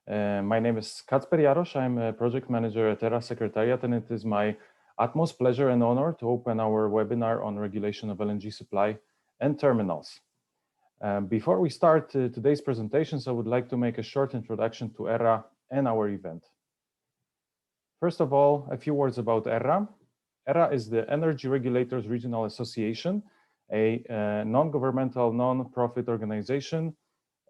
My name is Kacper Jarosz. I'm a project manager at ERRA Secretariat, and it is my utmost pleasure and honor to open our webinar on regulation of LNG supply and terminals. Before we start today's presentations, I would like to make a short introduction to ERRA and our event. First of all, a few words about ERRA. ERRA is the Energy Regulators Regional Association, a non-governmental, non-profit organization,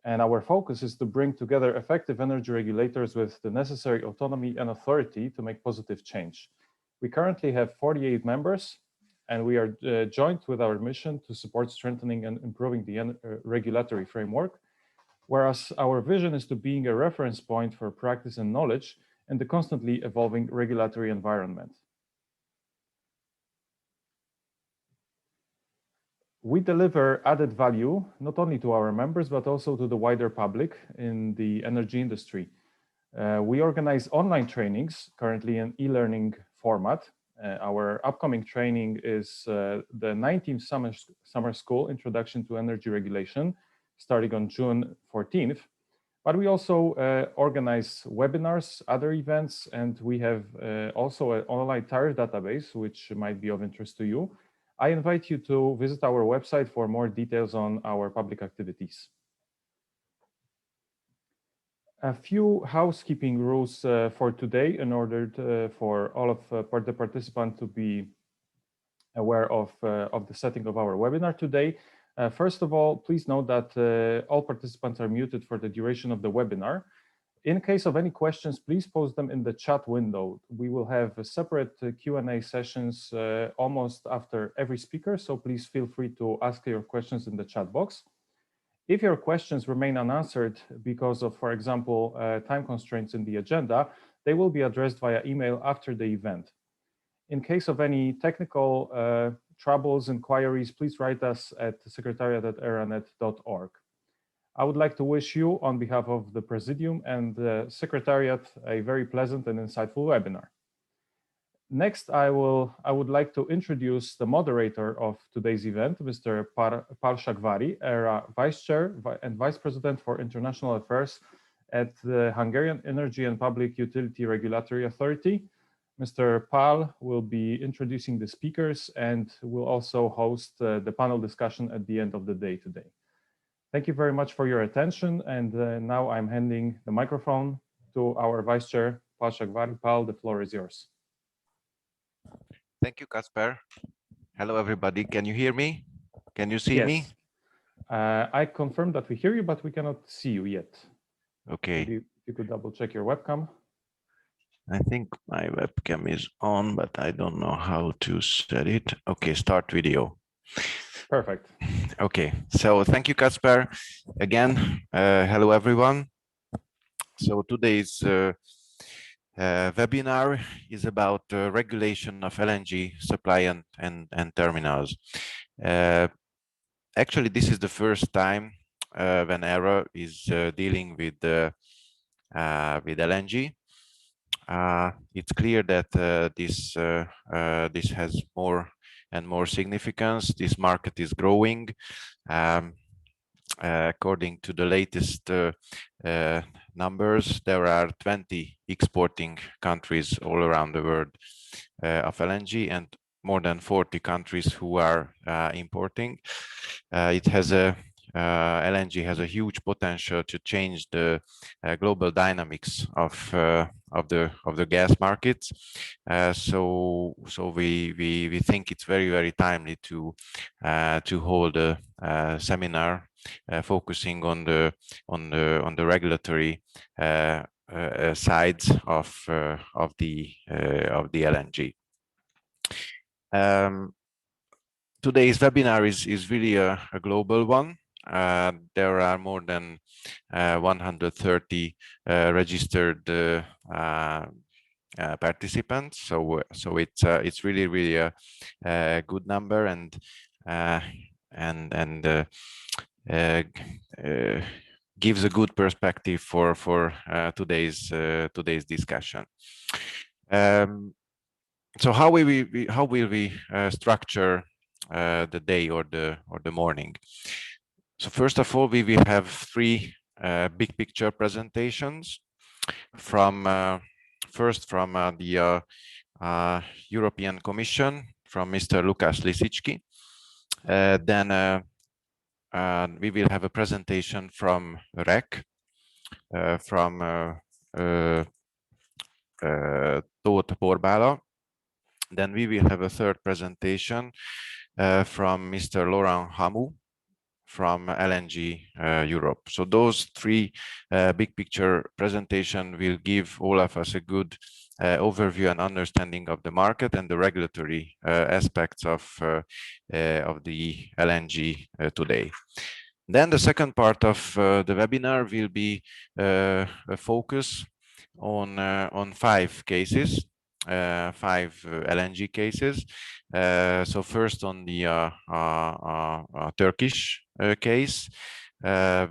and our focus is to bring together effective energy regulators with the necessary autonomy and authority to make positive change. We currently have 48 members, and we are joined with our mission to support strengthening and improving the regulatory framework, whereas our vision is to being a reference point for practice and knowledge in the constantly evolving regulatory environment. We deliver added value not only to our members, but also to the wider public in the energy industry. We organize online trainings, currently in e-learning format. Our upcoming training is the 19th Summer School Introduction to Energy Regulation, starting on June 14th. But we also organize webinars, other events, and we have also an online tariff database, which might be of interest to you. I invite you to visit our website for more details on our public activities. A few housekeeping rules for today in order for all of the participants to be aware of the setting of our webinar today. First of all, please note that all participants are muted for the duration of the webinar. In case of any questions, please post them in the chat window. We will have separate Q&A sessions almost after every speaker, so please feel free to ask your questions in the chat box. If your questions remain unanswered because of, for example, time constraints in the agenda, they will be addressed via email after the event. In case of any technical troubles, inquiries, please write us at secretariat@erranet.org. I would like to wish you, on behalf of the Presidium and the Secretariat, a very pleasant and insightful webinar. Next, I would like to introduce the moderator of today's event, Mr. Pál Sakvári, ERRA Vice Chair and Vice President for International Affairs at the Hungarian Energy and Public Utility Regulatory Authority. Mr. Pál will be introducing the speakers and will also host the panel discussion at the end of the day today. Thank you very much for your attention, and now I'm handing the microphone to our Vice Chair, Pál Sakvári. Pál, the floor is yours. Thank you, Kacper. Hello, everybody. Can you hear me? Can you see me? I confirm that we hear you, but we cannot see you yet. Okay. Maybe you could double check your webcam. I think my webcam is on, but I don't know how to set it. Okay, start video. Perfect. Okay, so thank you, Kacper. Again, hello, everyone. So today's webinar is about regulation of LNG supply and terminals. Actually, this is the first time when ERRA is dealing with LNG. It's clear that this has more and more significance. This market is growing. According to the latest numbers, there are 20 exporting countries all around the world of LNG, and more than 40 countries who are importing. LNG has a huge potential to change the global dynamics of the gas markets. So we think it's very timely to hold a seminar focusing on the regulatory sides of the LNG. Today's webinar is really a global one. There are more than 130 registered participants, so it's really a good number, and gives a good perspective for today's discussion. So how will we structure the day or the morning? So first of all, we will have three big picture presentations. from first from the European Commission, from Mr. Lukas Lisicki. Then we will have a presentation from REC, from Tóth Borbála. Then we will have a third presentation from Mr. Laurent Hamou from LNG Europe. So those three big picture presentation will give all of us a good overview and understanding of the market and the regulatory aspects of the LNG today. Then the second part of the webinar will be a focus on 5 cases, 5 LNG cases. So first on the Turkish case,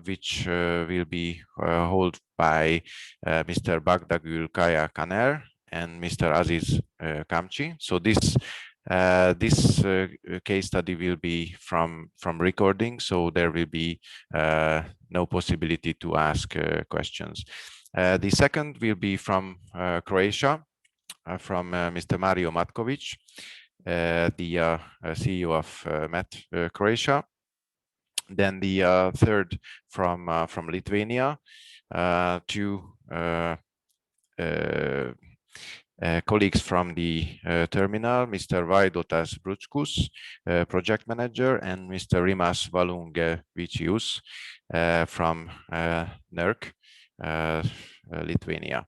which will be held by Mr. Bagdagül Kaya Kaner and Mr. Aziz Kamchi. So this case study will be from recording, so there will be no possibility to ask questions. The second will be from Croatia, from Mr. Mario Matkovic, the CEO of MET Croatia. Then the third from Lithuania, 2 colleagues from the terminal, Mr. Vaidotas Bručkus, project manager, and Mr. Rimas Valungevicius from NERC, Lithuania.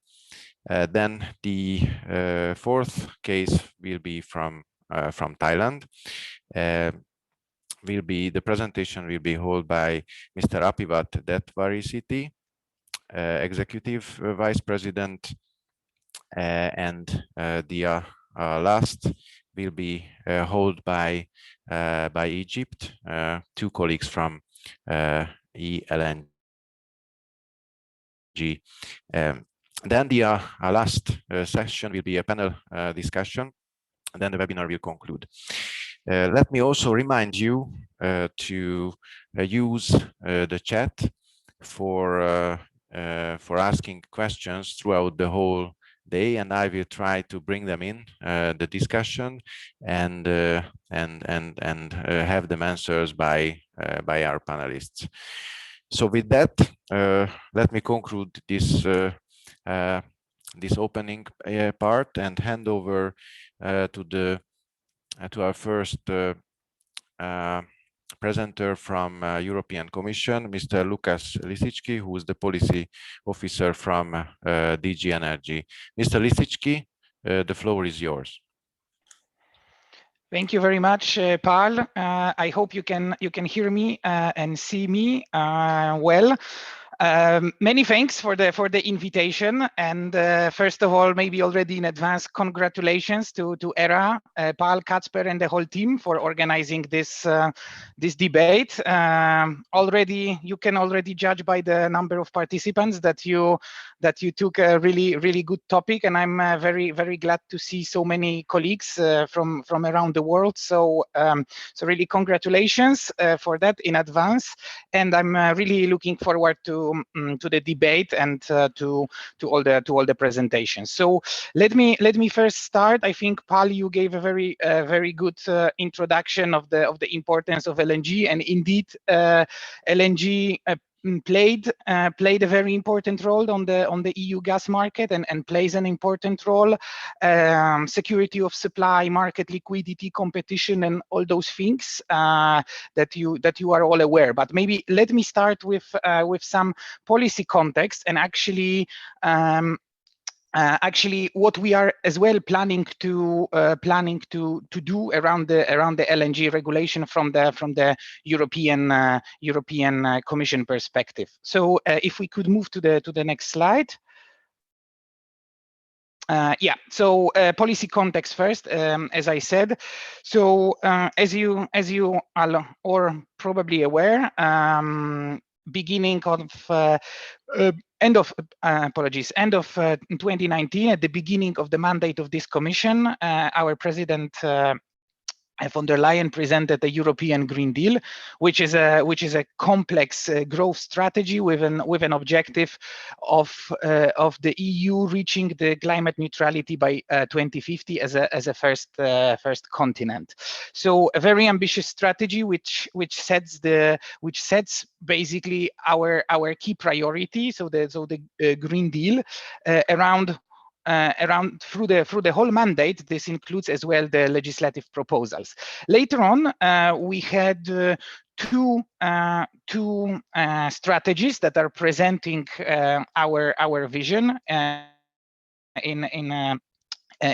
Then the fourth case will be from Thailand. The presentation will be held by Mr. Apivat Detvarisity, Executive Vice President, and the last will be held by Egypt, 2 colleagues from ELNG. Then the last session will be a panel discussion, and then the webinar will conclude. Let me also remind you to use the chat for asking questions throughout the whole day, and I will try to bring them in the discussion and have them answers by our panelists. So with that, let me conclude this this opening part and hand over to our first presenter from European Commission, Mr. Lukas Lisicki, who is the policy officer from DG Energy. Mr. Lisicki, the floor is yours. Thank you very much, Paul. I hope you can hear me and see me well. Many thanks for the invitation, and first of all, maybe already in advance, congratulations to ERRA, Paul, Kacper, and the whole team for organizing this this debate. You can already judge by the number of participants that you took a really good topic, and I'm very glad to see so many colleagues from around the world. So so really congratulations for that in advance, and I'm really looking forward to the debate and to all the presentations. So let me first start. I think, Paul, you gave a very good introduction of the importance of LNG, and indeed LNG played a very important role on the EU gas market and plays an important role. Security of supply, market liquidity, competition, and all those things that you are all aware. But maybe let me start with some policy context and actually what we are as well planning to do around the LNG regulation from the European Commission perspective. So if we could move to the next slide. Yeah, so policy context first, as I said. So as you are or probably aware, beginning of end of 2019, at the beginning of the mandate of this commission, our president von der Leyen presented the European Green Deal, which is a complex growth strategy with an objective of the EU reaching the climate neutrality by 2050 as a first continent. So a very ambitious strategy which sets basically our key priority. So the Green Deal around through the whole mandate. This includes as well the legislative proposals. Later on, we had two strategies that are presenting our vision in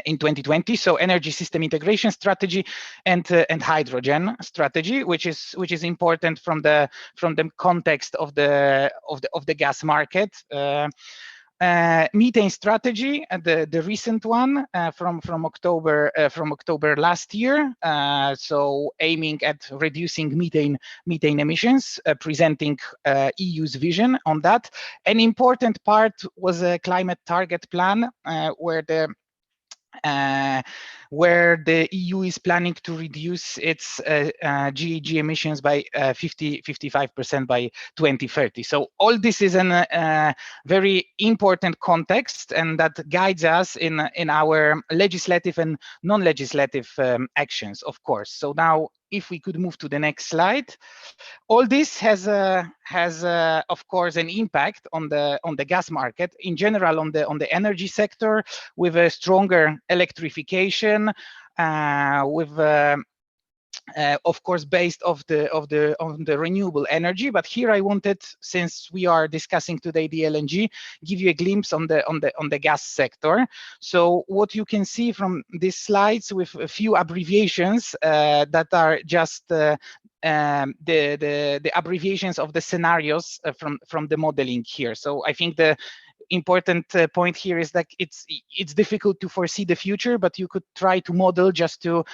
2020. So energy system integration strategy and hydrogen strategy, which is important from the context of the gas market. Methane strategy, the recent one from October last year, so aiming at reducing methane emissions, presenting EU's vision on that. An important part was a climate target plan, where the EU is planning to reduce its GHG emissions by 55% by 2030. So all this is a very important context, and that guides us in our legislative and non-legislative actions, of course. So now, if we could move to the next slide. All this has of course an impact on the gas market in general, on the energy sector, with a stronger electrification, with of course based on the renewable energy. But here I wanted, since we are discussing today the LNG, give you a glimpse on the gas sector. So what you can see from these slides, with a few abbreviations that are just the abbreviations of the scenarios from the modeling here. So I think the important point here is that it's difficult to foresee the future, but you could try to model just to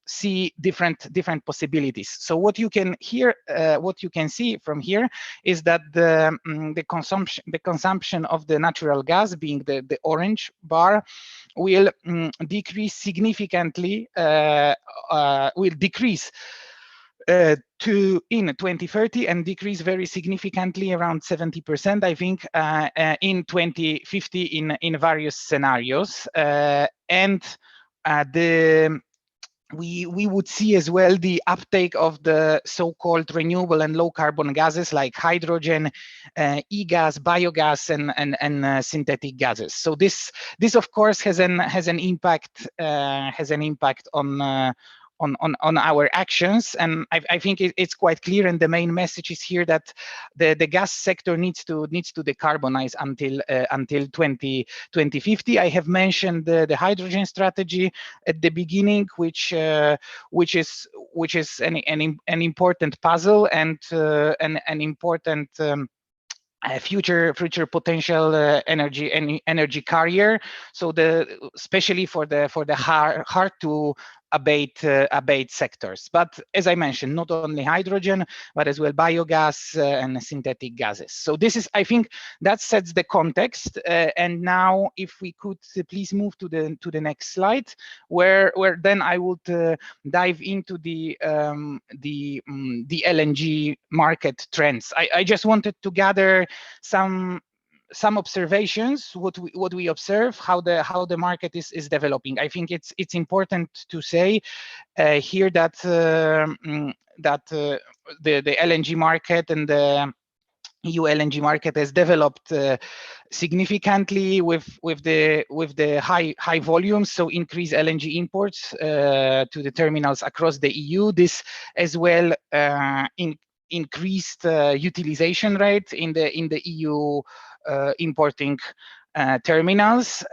see different possibilities. So what you can see from here is that the consumption of the natural gas, being the orange bar, will decrease significantly. Will decrease in 2030 and decrease very significantly, around 70%, I think, in 2050 in various scenarios. We would see as well the uptake of the so-called renewable and low carbon gases like hydrogen, e-gas, biogas, and synthetic gases. So this of course has an impact on our actions, and I think it's quite clear, and the main message is here that the gas sector needs to decarbonize until 2050. I have mentioned the hydrogen strategy at the beginning, which is an important puzzle and an important future potential energy carrier. So especially for the hard to abate sectors. But as I mentioned, not only hydrogen, but as well biogas and synthetic gases. So this is, I think, that sets the context. And now, if we could please move to the next slide, where then I would dive into the LNG market trends. I just wanted to gather some observations, what we observe, how the market is developing. I think it's important to say here that the LNG market and the EU LNG market has developed significantly with the high volumes, so increased LNG imports to the terminals across the EU. This as well increased utilization rate in the EU importing terminals.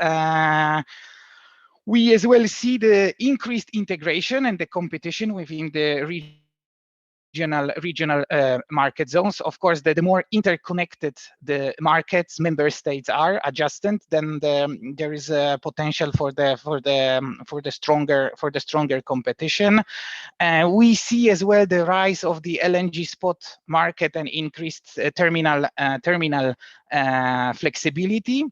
We as well see the increased integration and the competition within the regional market zones. Of course, the more interconnected the markets member states are adjacent, then there is a potential for the stronger competition. We see as well the rise of the LNG spot market and increased terminal flexibility.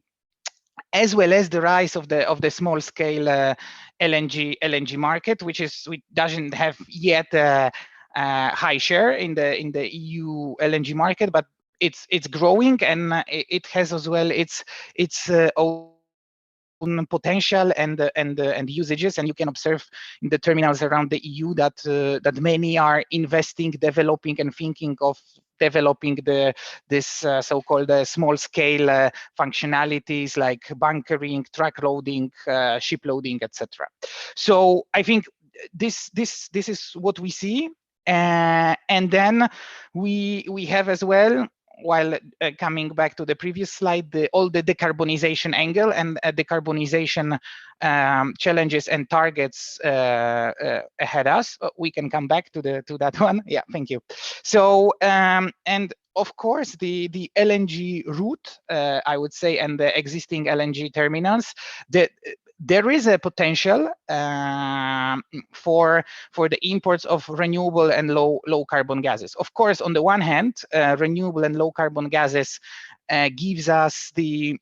as well as the rise of the small scale LNG market, which doesn't have yet a high share in the EU LNG market, but it's growing, and it has as well its own potential and usages. And you can observe in the terminals around the EU that that many are investing, developing, and thinking of developing this so-called small scale functionalities like bunkering, truck loading, ship loading, etc. So I think this is what we see. And then we have as well, while coming back to the previous slide, all the decarbonization angle and decarbonization challenges and targets ahead us. We can come back to that one. Yeah, thank you. So and of course the LNG route, I would say, and the existing LNG terminals, there is a potential for the imports of renewable and low carbon gases. Of course, on the one hand, renewable and low carbon gases gives us the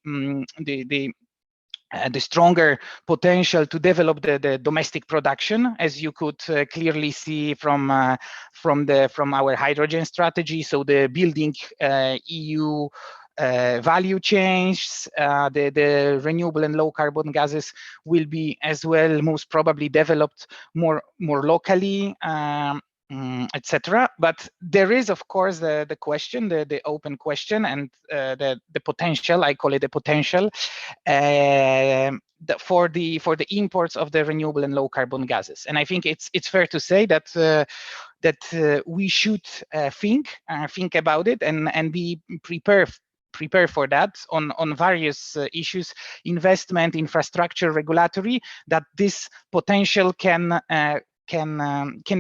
stronger potential to develop the domestic production, as you could clearly see from our hydrogen strategy. So the building EU value chains, the renewable and low carbon gases will be as well most probably developed more locally, etc. But there is, of course, the question, the open question, and the potential. I call it the potential for the imports of the renewable and low carbon gases. And I think it's fair to say that we should think about it and be prepared for that on various issues, investment, infrastructure, regulatory, that this potential can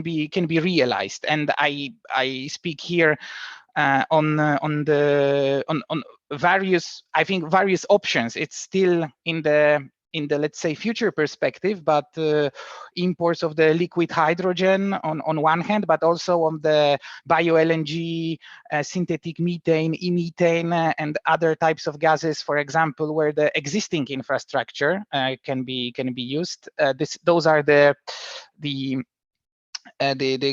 be realized. And I speak here on various, I think, various options. It's still in the let's say future perspective, but imports of the liquid hydrogen on one hand, but also on the bio LNG, synthetic methane, e-methane, and other types of gases, for example, where the existing infrastructure can be used. Those are the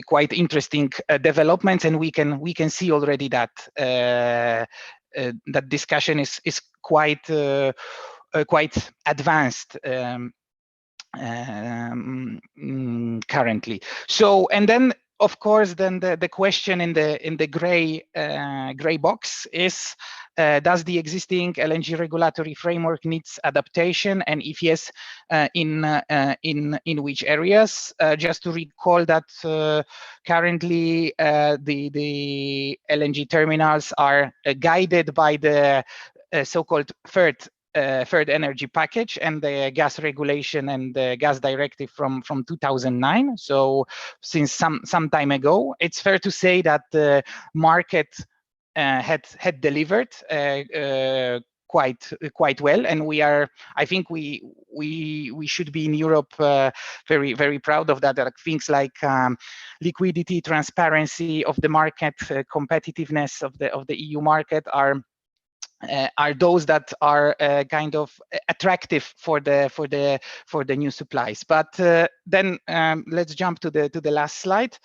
quite interesting developments, and we can see already that that discussion is quite advanced currently. So, and then of course, then the question in the gray box is, does the existing LNG regulatory framework needs adaptation, and if yes, in which areas? Just to recall that currently the LNG terminals are guided by the so-called third energy package and the gas regulation and the Gas Directive from 2009. So since some time ago, it's fair to say that the market had delivered quite well, and I think we should be in Europe very proud of that. Things like liquidity, transparency of the market, competitiveness of the EU market are those that are kind of attractive for the new supplies. But then let's jump to the last slide.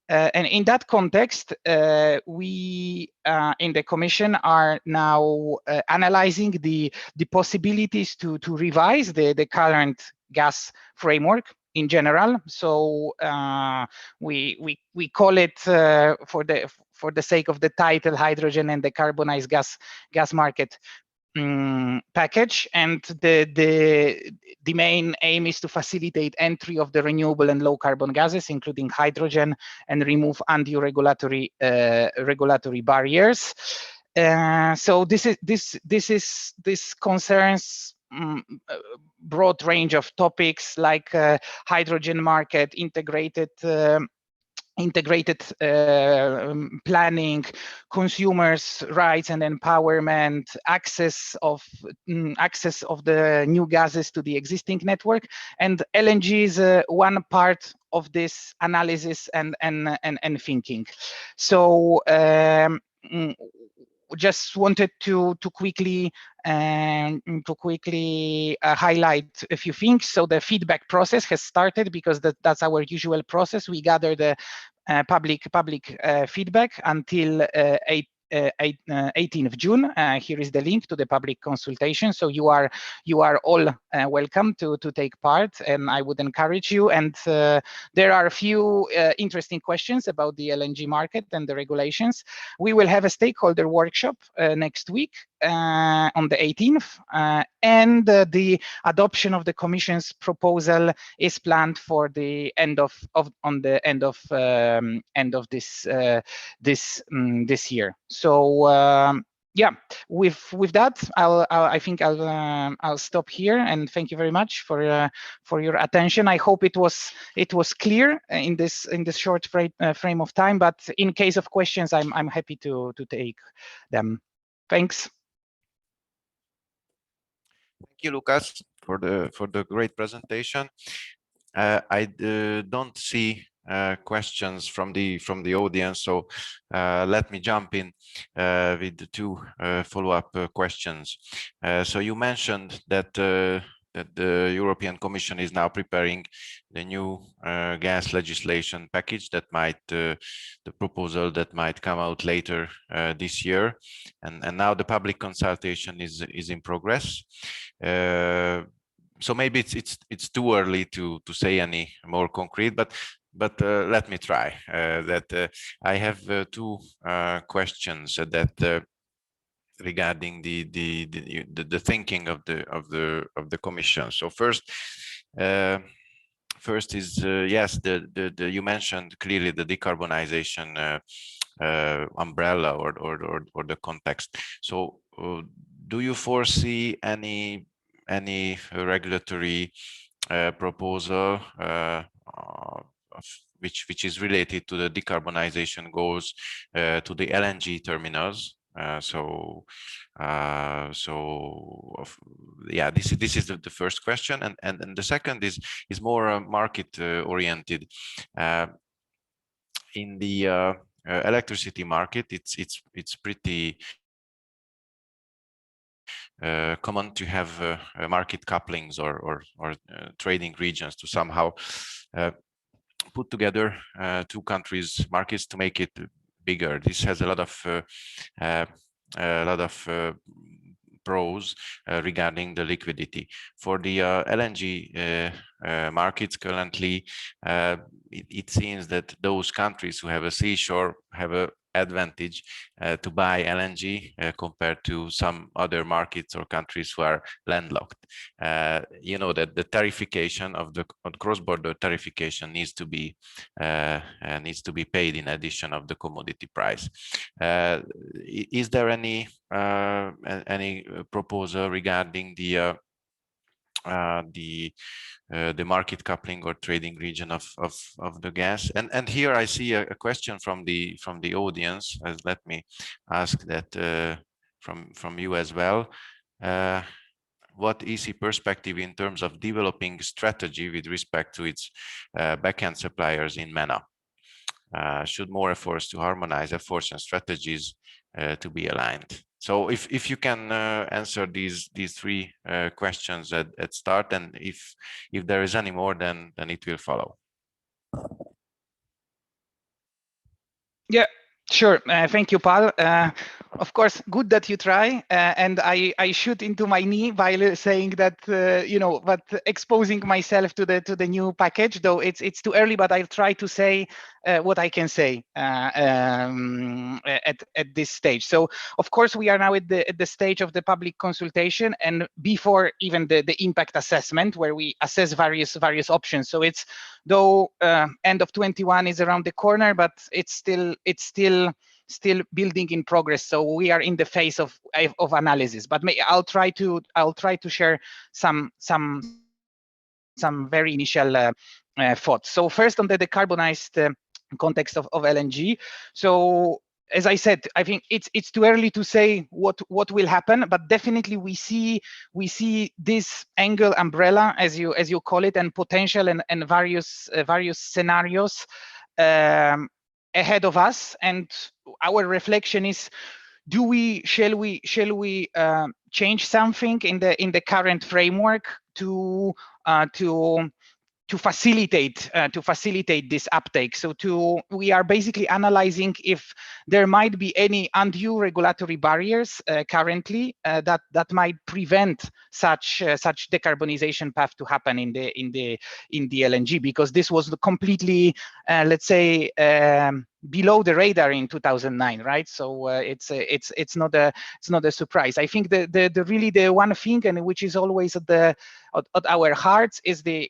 And in that context, we in the Commission are now analyzing the possibilities to revise the current gas framework in general. So we call it for the sake of the title, hydrogen and decarbonized gas market package, and the main aim is to facilitate entry of the renewable and low carbon gases, including hydrogen, and remove undue regulatory barriers. So this concerns broad range of topics like hydrogen market, integrated planning, consumers' rights and empowerment, access of the new gases to the existing network, and LNG is one part of this analysis and thinking. So just wanted to quickly highlight a few things. So the feedback process has started, because that's our usual process. We gather the public feedback until 18th of June. Here is the link to the public consultation. So you are all welcome to take part, and I would encourage you. And there are a few interesting questions about the LNG market and the regulations. We will have a stakeholder workshop next week on the 18th, and the adoption of the Commission's proposal is planned for the end of this year. So yeah, with that, I think I'll stop here, and thank you very much for your attention. I hope it was clear in this short frame of time. But in case of questions, I'm happy to take them. Thanks. Thank you, Lucas, for the great presentation. I don't see questions from the audience, so let me jump in with the two follow-up questions. So you mentioned that the European Commission is now preparing the new gas legislation package that might the proposal that might come out later this year, and now the public consultation is in progress. So maybe it's too early to say any more concrete, but let me try. I have two questions that regarding the thinking of the Commission. So first is yes, you mentioned clearly the decarbonization umbrella or the context. So do you foresee any regulatory proposal which is related to the decarbonization goals to the LNG terminals? Yeah, this is the first question, and the second is more market oriented. In the electricity market, it's pretty common to have market couplings or trading regions to somehow put together two countries' markets to make it bigger. This has a lot of pros regarding the liquidity. For the LNG markets currently, it seems that those countries who have a seashore have an advantage to buy LNG compared to some other markets or countries who are landlocked. You know that the tariffication of the cross-border tariffication needs to be paid in addition of the commodity price. Is there any proposal regarding the market coupling or trading region of the gas? And here I see a question from the audience. Let me ask that from you as well. What EC perspective in terms of developing strategy with respect to its backend suppliers in MENA? Should more efforts to harmonize efforts and strategies to be aligned? So if you can answer these three questions at start, and if there is any more, then it will follow. Yeah, sure. Thank you, Paul. Of course, good that you try, and I shoot into my knee while saying that but exposing myself to the new package, though it's too early. But I'll try to say what I can say at this stage. So of course we are now at the stage of the public consultation, and before even the impact assessment, where we assess various options. So it's, though end of 21 is around the corner, but it's still building in progress. So we are in the phase of analysis. But I'll try to share some very initial thoughts. So first, on the decarbonized context of LNG. So as I said, I think it's too early to say what will happen, but definitely we see this angle umbrella, as you call it, and potential and various scenarios ahead of us. And our reflection is shall we change something in the current framework to facilitate this uptake? So we are basically analyzing if there might be any undue regulatory barriers currently that might prevent such decarbonization path to happen in the LNG, because this was completely let's say below the radar in 2009, right? So it's not a surprise. I think the really the one thing, and which is always at our hearts, is the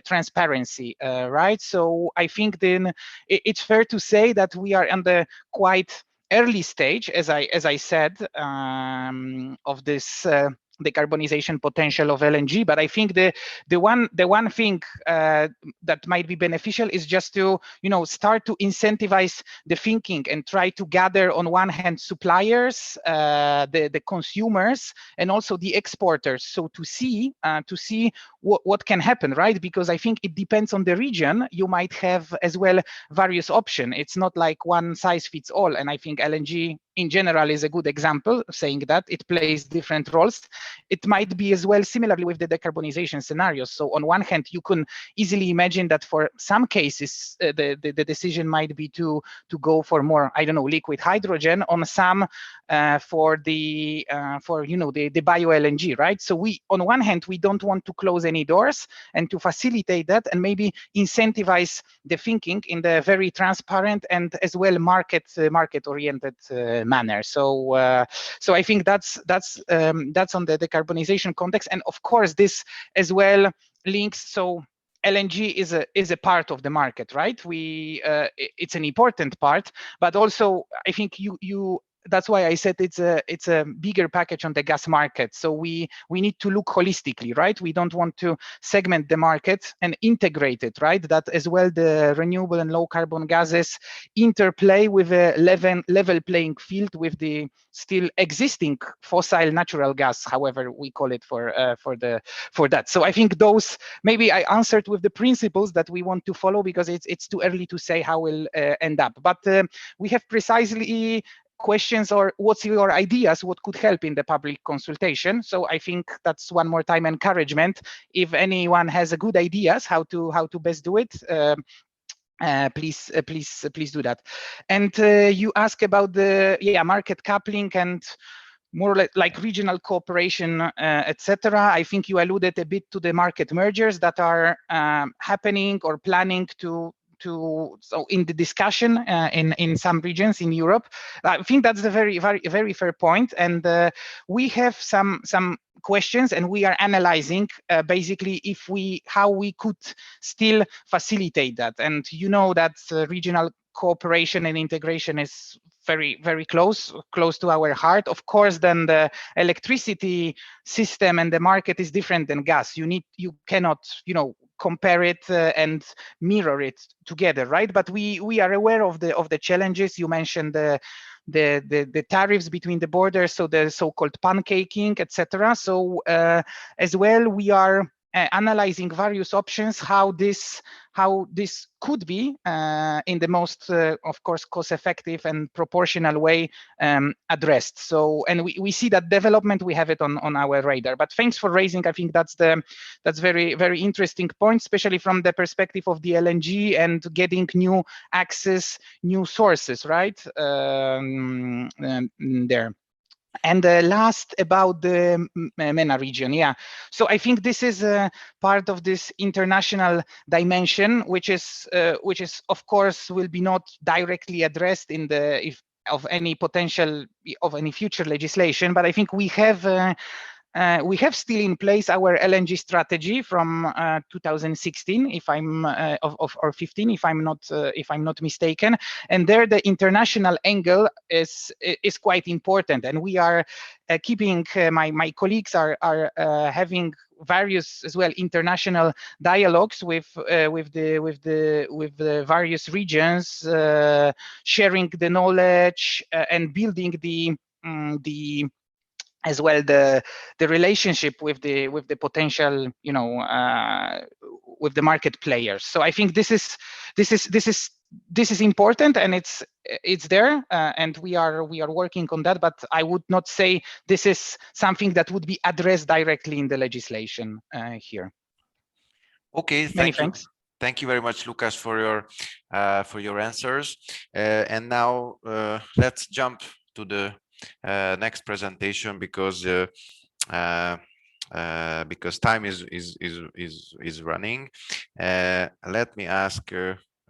transparency, right? So I think then it's fair to say that we are on the quite early stage, as I said, of this decarbonization potential of LNG. But I think the one thing that might be beneficial is just to start to incentivize the thinking and try to gather on one hand suppliers, the consumers, and also the exporters, so to see what can happen, right? Because I think it depends on the region. You might have as well various options. It's not like one size fits all, and I think LNG in general is a good example of saying that it plays different roles. It might be as well similarly with the decarbonization scenarios. So on one hand, you can easily imagine that for some cases, the decision might be to go for more, I don't know, liquid hydrogen. On some, for the bio LNG, right? So on one hand, we don't want to close any doors, and to facilitate that and maybe incentivize the thinking in the very transparent and as well market oriented manner. So I think that's on the decarbonization context. And of course, this as well links. So LNG is a part of the market, right? It's an important part, but also I think that's why I said it's a bigger package on the gas market. So we need to look holistically, right? We don't want to segment the market and integrate it, right? That as well the renewable and low carbon gases interplay with a level playing field with the still existing fossil natural gas, however we call it for that. So I think those, maybe I answered with the principles that we want to follow, because it's too early to say how we'll end up. But we have precisely questions, or what's your ideas, what could help in the public consultation. So I think that's one more time encouragement. If anyone has a good ideas how to best do it, please do that. And you ask about the market coupling and more like regional cooperation, etc. I think you alluded a bit to the market mergers that are happening or planning so in the discussion in some regions in Europe. I think that's a very fair point, and we have some questions, and we are analyzing basically how we could still facilitate that. And that regional cooperation and integration is very close to our heart. Of course, then the electricity system and the market is different than gas. You cannot compare it and mirror it together, right? But we are aware of the challenges. You mentioned the tariffs between the borders, so the so-called pancaking, etc. So as well, we are analyzing various options how this could be in the most of course cost-effective and proportional way addressed. So, and we see that development, we have it on our radar. But thanks for raising, I think that's very interesting point, especially from the perspective of the LNG and getting new access, new sources, right? There. And last, about the MENA region, so I think this is part of this international dimension, which is of course will be not directly addressed in of any potential of any future legislation, but I think we have still in place our LNG strategy from 2016, if I'm or 15, if I'm not mistaken. And there, the international angle is quite important, and we are keeping. My colleagues are having various as well international dialogues with the various regions, sharing the knowledge and building the as well the relationship with the potential with the market players. So I think this is this is important, and it's there, and we are working on that. But I would not say this is something that would be addressed directly in the legislation here. Okay, Many thanks. Thank you very much, Lucas, for your answers. And now let's jump to the next presentation, because time is running. Let me ask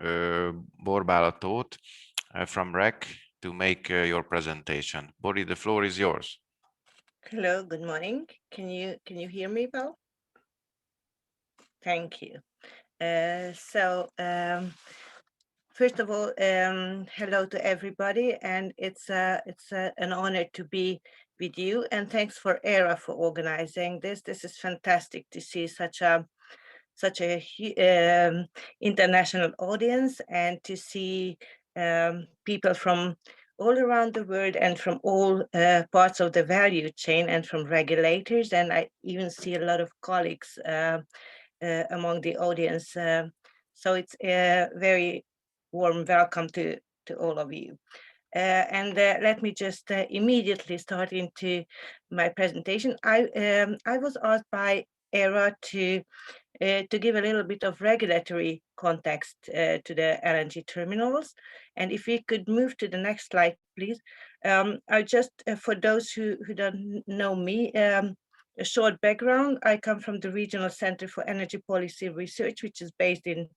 Borbála Tóth from REC to make your presentation. Bori, the floor is yours. Hello, good morning. Can you hear me well? Thank you. First of all, hello to everybody, and it's an honor to be with you. And thanks for ERRA for organizing this. This is fantastic to see such a international audience, and to see people from all around the world and from all parts of the value chain, and from regulators. And I even see a lot of colleagues among the audience. So it's a very warm welcome to all of you. Let me just immediately start into my presentation. I was asked by ERRA to give a little bit of regulatory context to the LNG terminals. And if we could move to the next slide, please. I just, for those who don't know me, a short background. I come from the Regional Center for Energy Policy Research, which is based in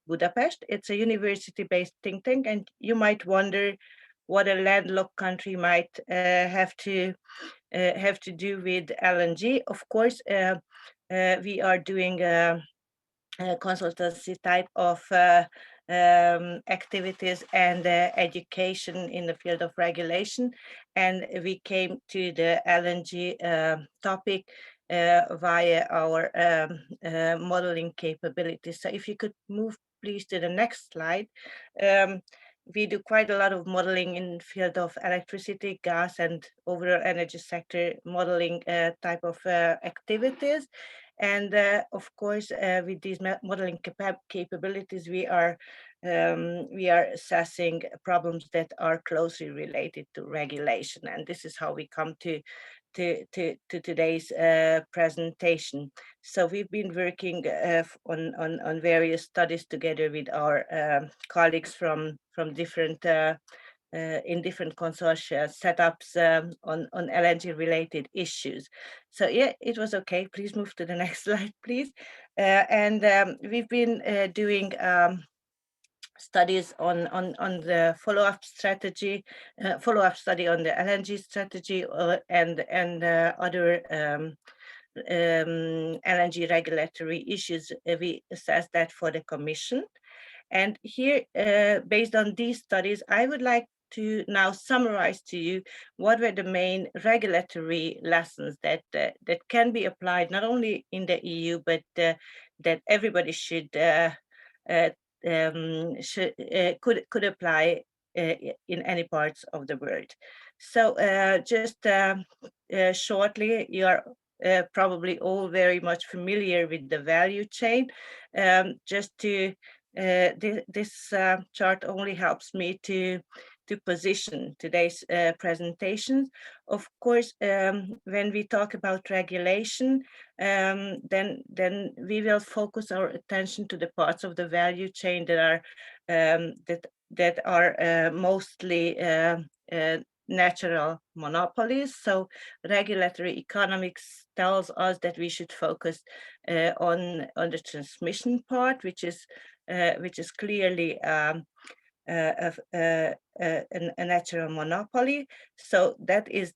Budapest. It's a university-based think tank, and you might wonder what a landlocked country might have to do with LNG. Of course, we are doing a consultancy type of activities and education in the field of regulation, and we came to the LNG topic via our modeling capabilities. So if you could move please to the next slide. We do quite a lot of modeling in the field of electricity, gas, and overall energy sector modeling type of activities. And of course, with these modeling capabilities, we are assessing problems that are closely related to regulation. And this is how we come to today's presentation. So we've been working on various studies together with our colleagues from different in different consortia setups on LNG related issues. So yeah, it was okay. Please move to the next slide, please. We've been doing studies on the follow-up strategy, follow-up study on the LNG strategy, and other LNG regulatory issues. We assessed that for the Commission. And here, based on these studies, I would like to now summarize to you what were the main regulatory lessons that can be applied not only in the EU, but that everybody could apply in any parts of the world. So just shortly, you are probably all very much familiar with the value chain. Just to this chart only helps me to position today's presentations. Of course, when we talk about regulation, then we will focus our attention to the parts of the value chain that are mostly natural monopolies. So regulatory economics tells us that we should focus on the transmission part, which is clearly a natural monopoly. So that is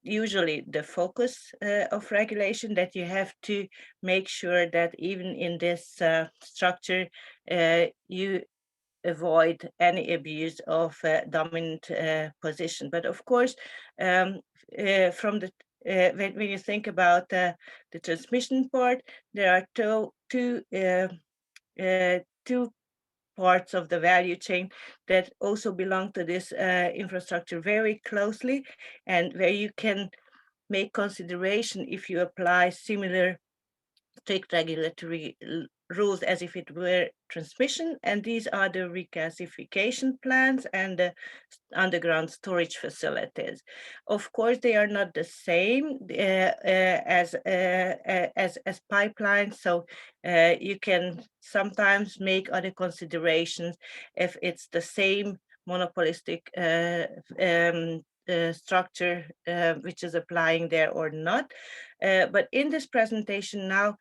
usually the focus of regulation, that you have to make sure that even in this structure, you avoid any abuse of dominant position. But of course, from the when you think about the transmission part, there are two parts of the value chain that also belong to this infrastructure very closely, and where you can make consideration if you apply similar strict regulatory rules as if it were transmission, and these are the regasification plants and the underground storage facilities. Of course, they are not the same as pipelines, so you can sometimes make other considerations if it's the same monopolistic structure which is applying there or not. But in this presentation now,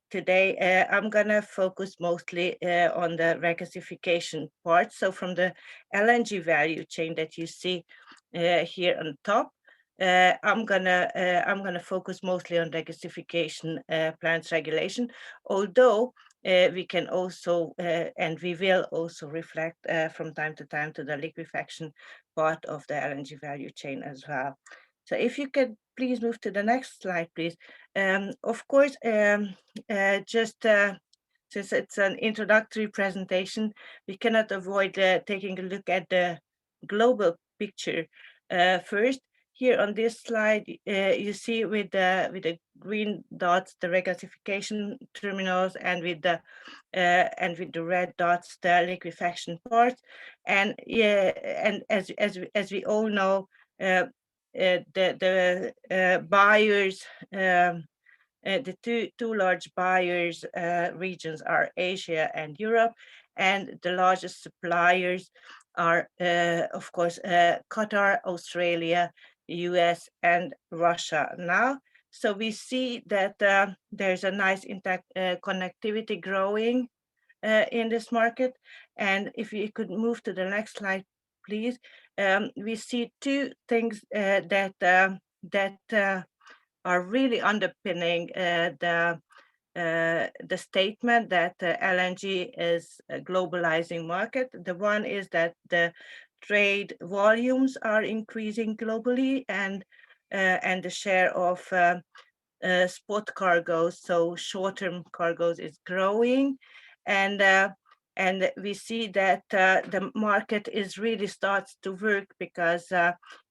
today, I'm gonna focus mostly on the regasification part. So from the LNG value chain that you see here on top, I'm gonna focus mostly on regasification plants regulation, although we can also and we will also reflect from time to time to the liquefaction part of the LNG value chain as well. So if you could please move to the next slide, please. Of course, just since it's an introductory presentation, we cannot avoid taking a look at the global picture first. Here on this slide, you see with the green dots the regasification terminals, and with the red dots the liquefaction parts. And and as we all know, the buyers, the two large buyers regions are Asia and Europe, and the largest suppliers are, of course, Qatar, Australia, US, and Russia now. So we see that there's a nice connectivity growing in this market. And if you could move to the next slide, please. We see two things that are really underpinning the statement that LNG is a globalizing market. The one is that the trade volumes are increasing globally, and the share of spot cargoes, so short-term cargoes, is growing, and we see that the market is really starts to work because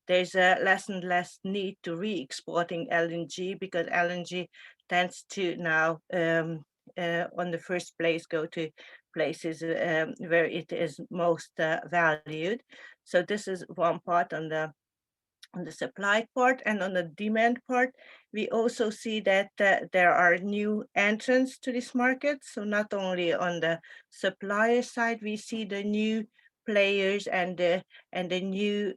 there's less and less need to re-exporting LNG, because LNG tends to now on the first place go to places where it is most valued. So this is one part on the supply part. And on the demand part, we also see that there are new entrants to this market. So not only on the supplier side, we see the new players and the new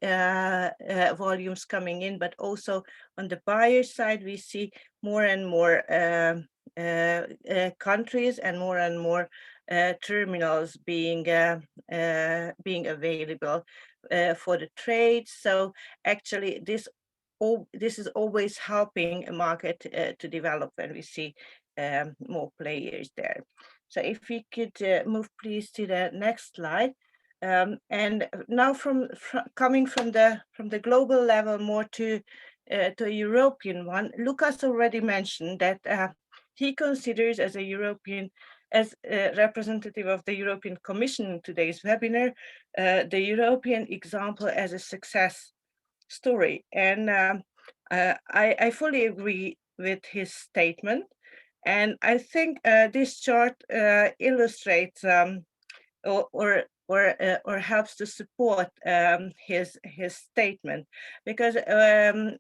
volumes coming in, but also on the buyer side, we see more and more countries and more terminals being available for the trade. So actually, this is always helping a market to develop when we see more players there. So if we could move please to the next slide. And now coming from the global level more to a European one, Lucas already mentioned that he considers as a European, as a representative of the European Commission in today's webinar, the European example as a success story. And I fully agree with his statement. And I think this chart illustrates or helps to support his statement, because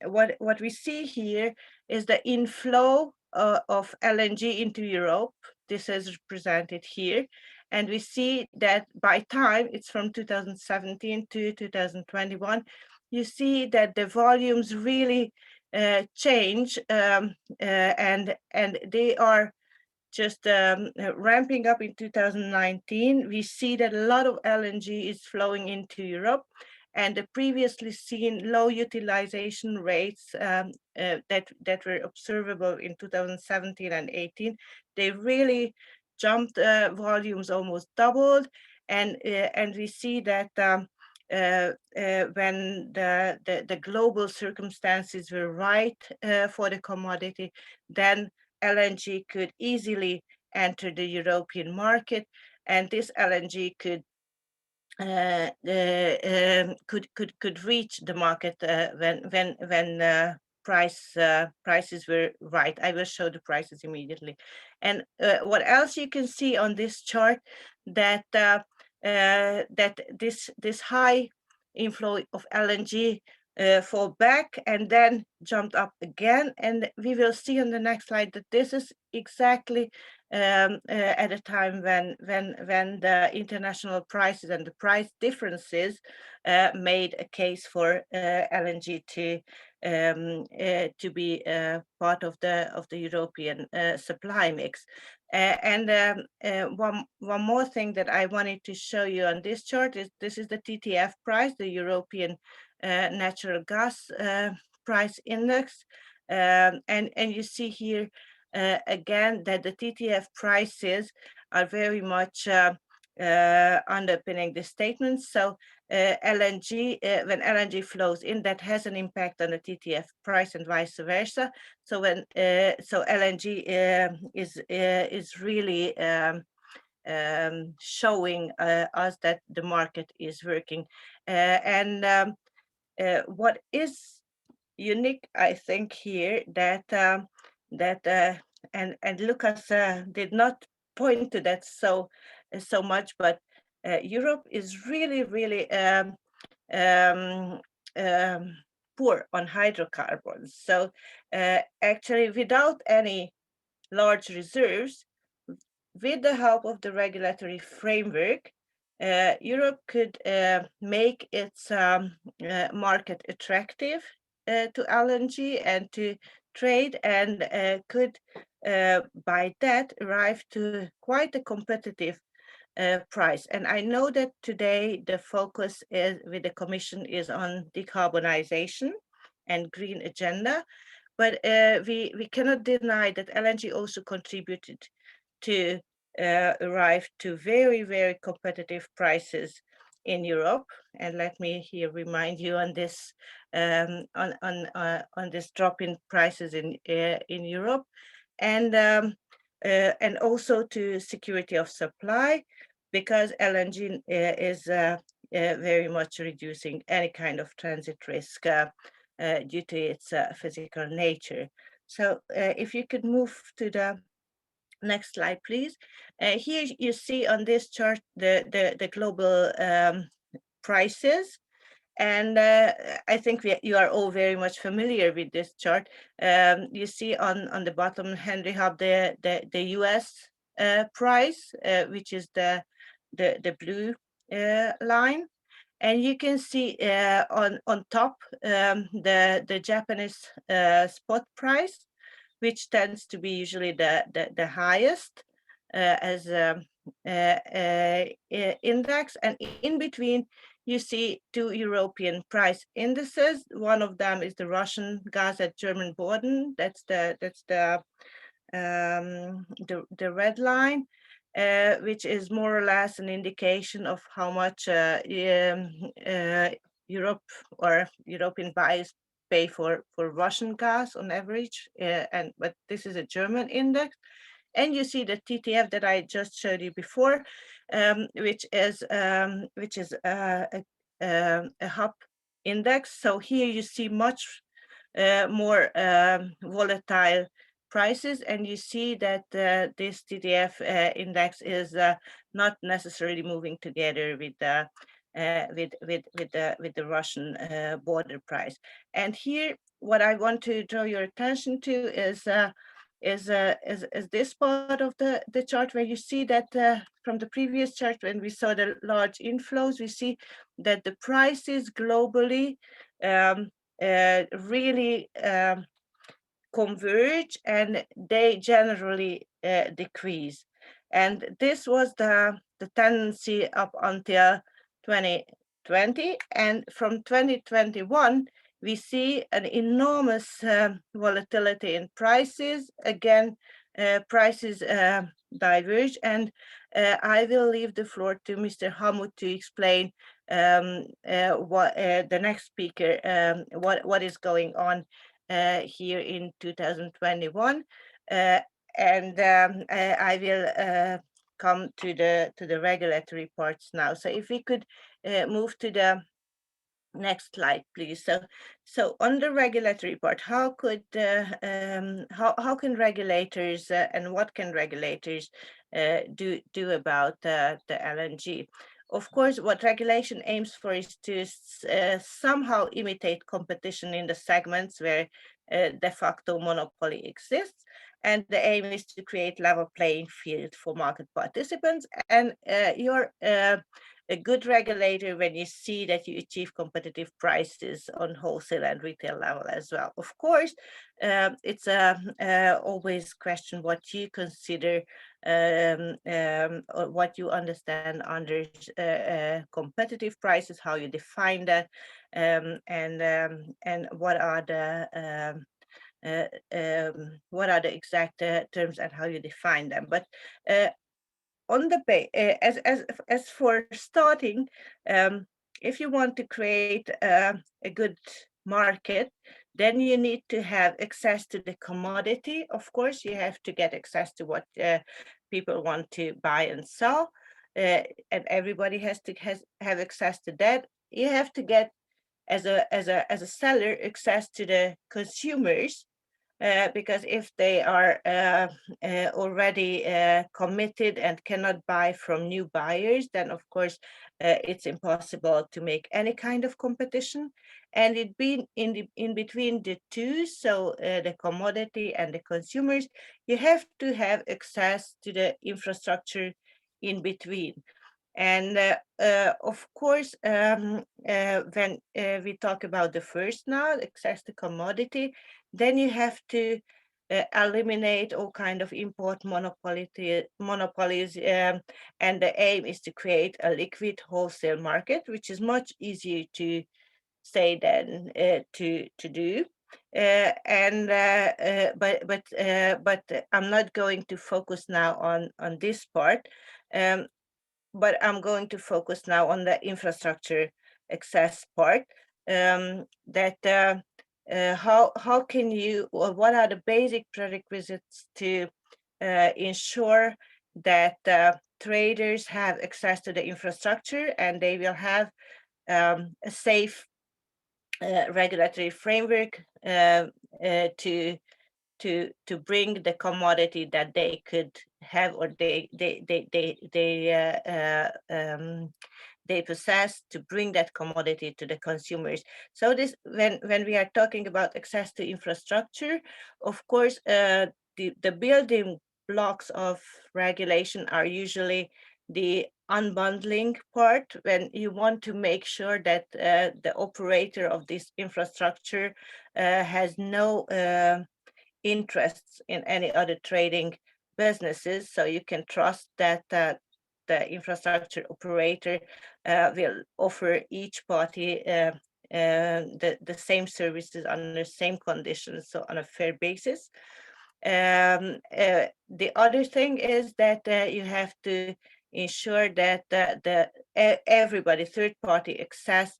what we see here is the inflow of LNG into Europe. This is represented here, and we see that by time, it's from 2017 to 2021, you see that the volumes really change, and they are just ramping up in 2019. We see that a lot of LNG is flowing into Europe, and the previously seen low utilization rates that were observable in 2017 and 18, they really jumped, volumes almost doubled, and we see that when the global circumstances were right for the commodity, then LNG could easily enter the European market, and this LNG could reach the market when prices were right. I will show the prices immediately. And what else you can see on this chart, that that this high inflow of LNG fall back and then jumped up again. And we will see on the next slide that this is exactly at a time when the international prices and the price differences made a case for LNG to be part of the European supply mix. One more thing that I wanted to show you on this chart is this is the TTF price, the European natural gas price index, and you see here again that the TTF prices are very much underpinning the statement. So LNG, when LNG flows in, that has an impact on the TTF price and vice versa. So when so LNG is really showing us that the market is working. What is unique, I think, here that and Lucas did not point to that so much, but Europe is really poor on hydrocarbons. So actually, without any large reserves, with the help of the regulatory framework, Europe could make its market attractive to LNG and to trade, and could by that arrive to quite a competitive price. And I know that today the focus with the Commission is on decarbonization and green agenda, but we cannot deny that LNG also contributed to arrive to very competitive prices in Europe. And let me here remind you on this on this drop in prices in Europe, and also to security of supply, because LNG is very much reducing any kind of transit risk due to its physical nature. So if you could move to the next slide, please. Here you see on this chart the global prices. And I think you are all very much familiar with this chart. You see on the bottom Henry Hub the US price, which is the blue line. And you can see on top the Japanese spot price, which tends to be usually the highest as index. And in between, you see two European price indices. One of them is the Russian gas at German Boden. That's the red line, which is more or less an indication of how much Europe or European buyers pay for Russian gas on average, but this is a German index. And you see the TTF that I just showed you before, which is a hub index. So here you see much more volatile prices, and you see that this TTF index is not necessarily moving together with the Russian border price. And here, what I want to draw your attention to is this part of the chart, where you see that from the previous chart, when we saw the large inflows, we see that the prices globally really converge, and they generally decrease. And this was the tendency up until 2020. And from 2021, we see an enormous volatility in prices. Again, prices diverge. And I will leave the floor to Mr. Hamut to explain what the next speaker, what is going on here in 2021. And I will come to the regulatory parts now. So if we could move to the Next slide, please. So on the regulatory part, how can regulators and what can regulators do about the LNG? Of course, what regulation aims for is to somehow imitate competition in the segments where de facto monopoly exists. And the aim is to create level playing field for market participants. And you're a good regulator when you see that you achieve competitive prices on wholesale and retail level as well. Of course, it's always question what you consider or what you understand under competitive prices, how you define that, and what are the exact terms and how you define them. But on the as for starting, if you want to create a good market, then you need to have access to the commodity. Of course, you have to get access to what people want to buy and sell, and everybody has to have access to that. You have to get as a seller access to the consumers. Because if they are already committed and cannot buy from new buyers, then of course it's impossible to make any kind of competition. And it being in between the two, so the commodity and the consumers, you have to have access to the infrastructure in between. And of course, when we talk about the first now, access to commodity, then you have to eliminate all kind of import monopolies, and the aim is to create a liquid wholesale market, which is much easier to say than to do. But I'm not going to focus now on this part. But I'm going to focus now on the infrastructure access part. How can you, or what are the basic prerequisites to ensure that traders have access to the infrastructure and they will have a safe regulatory framework to bring the commodity that they could have or they possess, to bring that commodity to the consumers. So this, when we are talking about access to infrastructure, of course, the building blocks of regulation are usually the unbundling part, when you want to make sure that the operator of this infrastructure has no interests in any other trading businesses, so you can trust that the infrastructure operator will offer each party the same services under the same conditions, so on a fair basis. The other thing is that you have to ensure that everybody, third-party access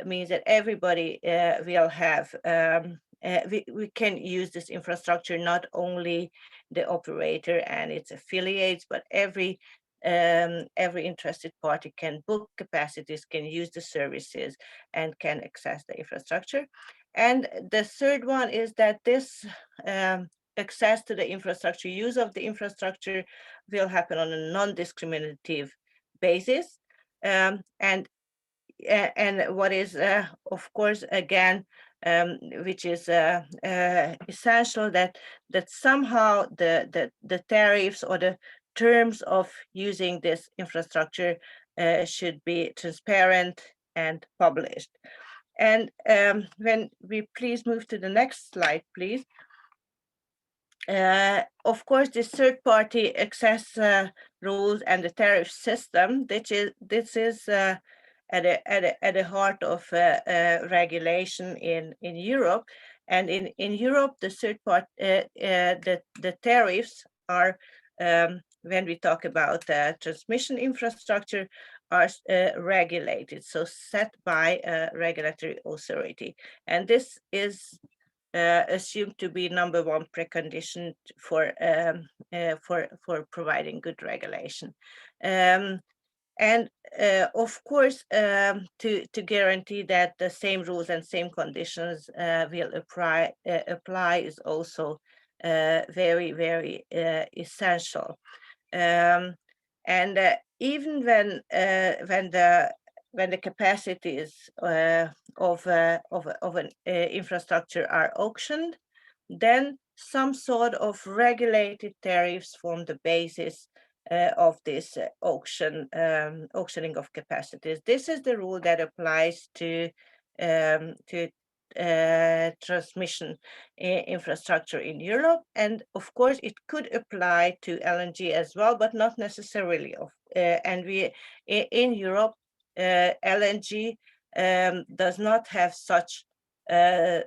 means that everybody will have we can use this infrastructure, not only the operator and its affiliates, but every interested party can book capacities, can use the services, and can access the infrastructure. And the third one is that this access to the infrastructure, use of the infrastructure, will happen on a non-discriminative basis. And what is, of course, again, which is essential, that somehow the tariffs or the terms of using this infrastructure should be transparent and published. And when we please move to the next slide, please. Of course, this third-party access rules and the tariff system, this is at the heart of regulation in Europe. And in Europe, the third part, the tariffs are, when we talk about transmission infrastructure, are regulated, so set by a regulatory authority. And this is assumed to be number one precondition for providing good regulation. And of course, to guarantee that the same rules and same conditions will apply is also very, very essential. And even when the capacities of an infrastructure are auctioned, then some sort of regulated tariffs form the basis of this auctioning of capacities. This is the rule that applies to transmission infrastructure in Europe, and of course it could apply to LNG as well, but not necessarily. And in Europe, LNG does not have such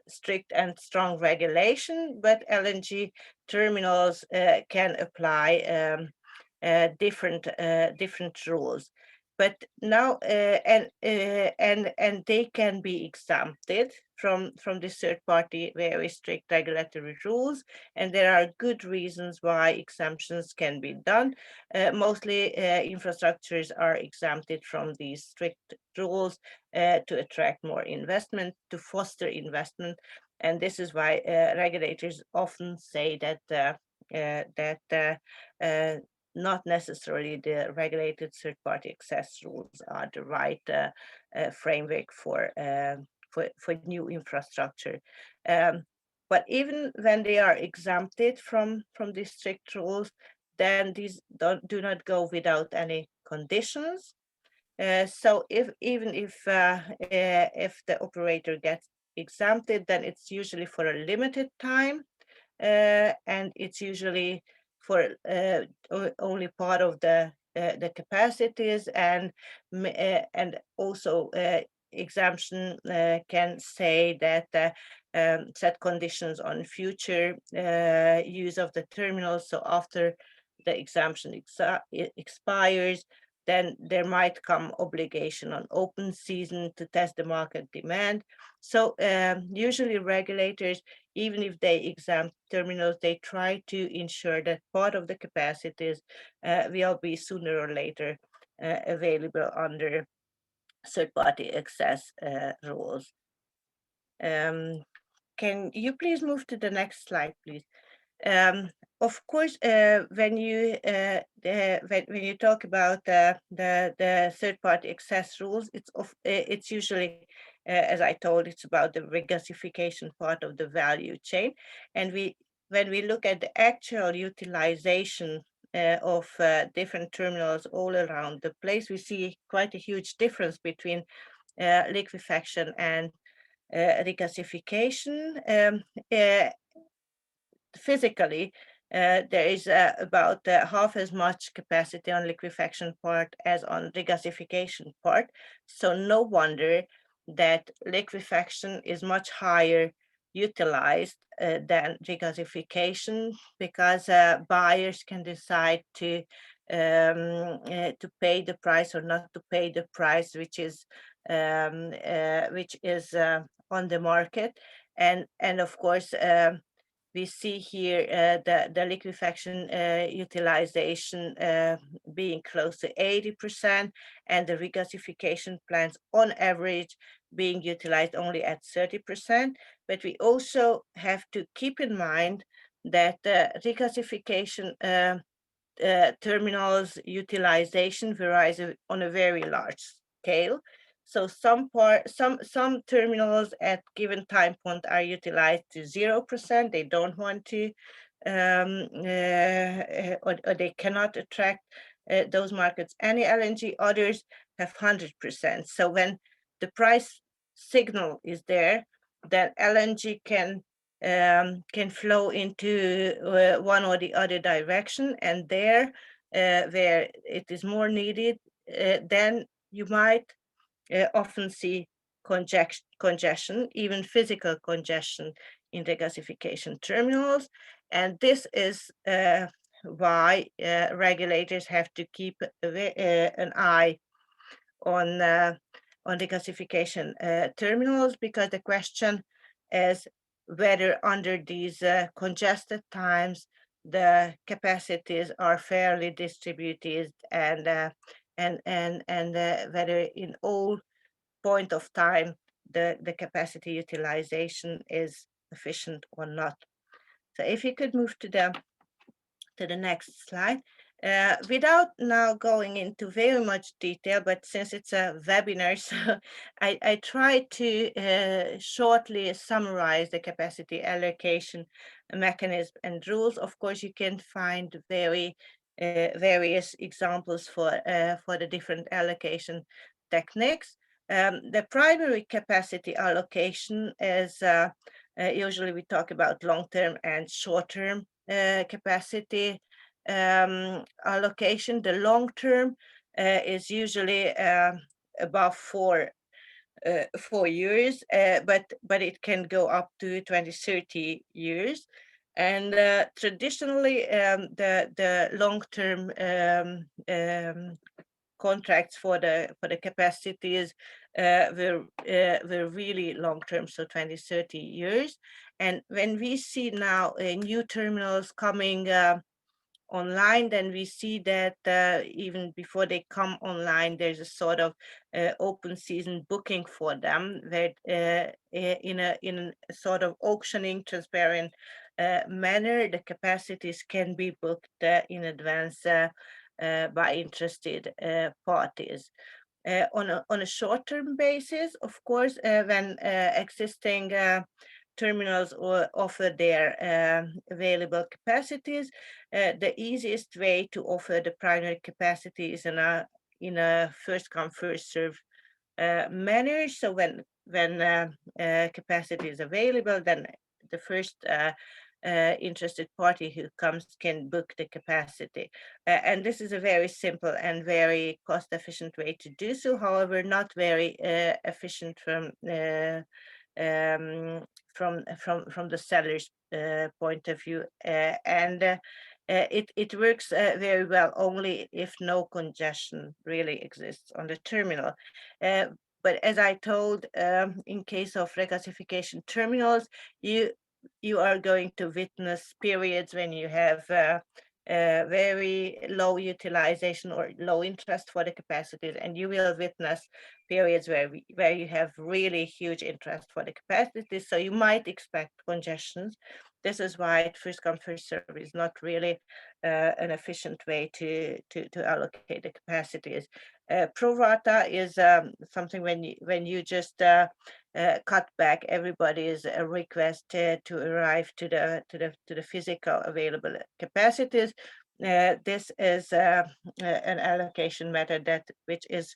strict and strong regulation, but LNG terminals can apply different rules. But now and they can be exempted from the third-party very strict regulatory rules, and there are good reasons why exemptions can be done. Mostly infrastructures are exempted from these strict rules to attract more investment, to foster investment, and this is why regulators often say that not necessarily the regulated third-party access rules are the right framework for new infrastructure. But even when they are exempted from these strict rules, then these do not go without any conditions. So even if the operator gets exempted, then it's usually for a limited time, and it's usually for only part of the capacities, and also exemption can say that set conditions on future use of the terminal. So after the exemption expires, then there might come obligation on open season to test the market demand. So usually regulators, even if they exempt terminals, they try to ensure that part of the capacities will be sooner or later available under third-party access rules. Can you please move to the next slide, please? Of course, when you talk about the third-party access rules, it's usually, as I told, it's about the regasification part of the value chain, and when we look at the actual utilization of different terminals all around the place, we see quite a huge difference between liquefaction and regasification. Physically, there is about half as much capacity on liquefaction part as on regasification part. So no wonder that liquefaction is much higher utilized than regasification, because buyers can decide to pay the price or not to pay the price which is on the market, and of course we see here the liquefaction utilization being close to 80%, and the regasification plants on average being utilized only at 30%. But we also have to keep in mind that regasification terminals utilization varies on a very large scale. So some terminals at given time point are utilized to 0%. They don't want to, or they cannot attract those markets any LNG. Others have 100%. So when the price signal is there, then LNG can flow into one or the other direction, and there where it is more needed, then you might often see congestion, even physical congestion in regasification terminals. And this is why regulators have to keep an eye on regasification terminals, because the question is whether under these congested times the capacities are fairly distributed, and and whether in all point of time the capacity utilization is efficient or not. So if you could move to the next slide. Without now going into very much detail, but since it's a webinar, so I try to shortly summarize the capacity allocation mechanism and rules. Of course, you can find various examples for the different allocation techniques. The primary capacity allocation is usually we talk about long-term and short-term capacity allocation. The long term is usually above 4 years, but it can go up to 20-30 years. And traditionally, the long term contracts for the capacities were really long term, so 20-30 years. And when we see now new terminals coming online, then we see that even before they come online, there's a sort of open season booking for them, that in a sort of auctioning, transparent manner, the capacities can be booked in advance by interested parties. On a short-term basis, of course, when existing terminals offer their available capacities, the easiest way to offer the primary capacity is in a first come first serve manner. So when capacity is available, then the first interested party who comes can book the capacity. And this is a very simple and very cost efficient way to do so. However, not very efficient from the seller's point of view, and it works very well only if no congestion really exists on the terminal. But as I told, in case of regasification terminals, you are going to witness periods when you have very low utilization or low interest for the capacities, and you will witness periods where you have really huge interest for the capacities. So you might expect congestions. This is why first come first serve is not really an efficient way to allocate the capacities. Pro rata is something when you just cut back everybody's request to arrive to the physical available capacities. This is an allocation method which is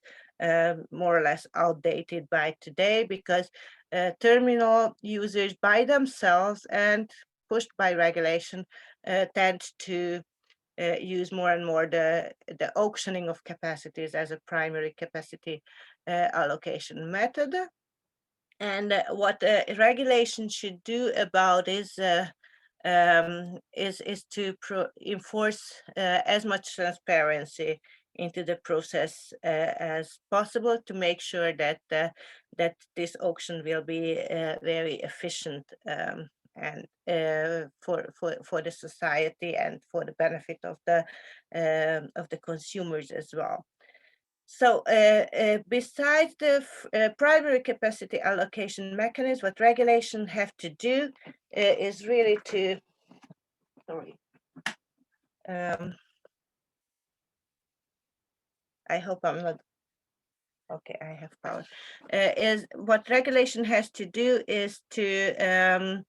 more or less outdated by today, because terminal users by themselves and pushed by regulation tend to use more and more the auctioning of capacities as a primary capacity allocation method. And what regulation should do about is to enforce as much transparency into the process as possible, to make sure that that this auction will be very efficient and for the society and for the benefit of the consumers as well. So besides the primary capacity allocation mechanism, what regulation have to do is really to, sorry, I hope I'm not, okay, I have power. Is what regulation has to do is to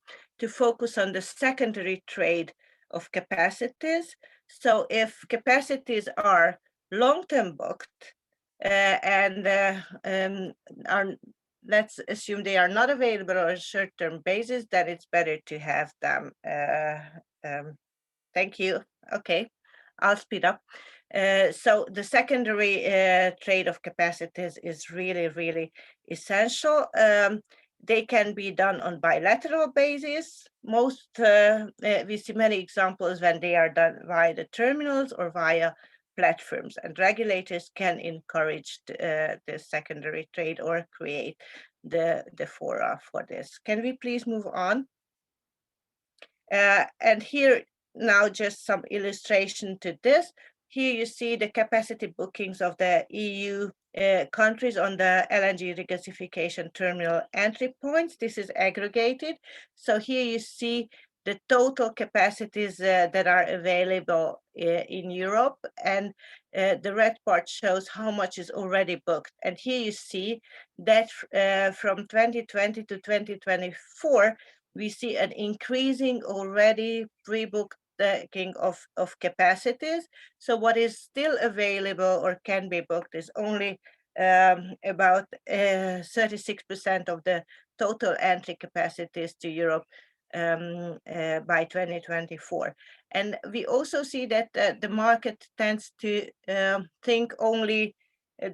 focus on the secondary trade of capacities. So if capacities are long-term booked and let's assume they are not available on a short-term basis, then it's better to have them. Thank you. Okay, I'll speed up. So the secondary trade of capacities is really, really essential. They can be done on bilateral basis. Most, we see many examples when they are done via the terminals or via platforms, and regulators can encourage the secondary trade or create the fora for this. Can we please move on? And here now just some illustration to this. here you see the capacity bookings of the EU countries on the LNG regasification terminal entry points. This is aggregated. So here you see the total capacities that are available in Europe, and the red part shows how much is already booked. And here you see that from 2020 to 2024, we see an increasing already pre-booked of capacities. So what is still available or can be booked is only about 36% of the total entry capacities to Europe by 2024. And we also see that the market tends to think only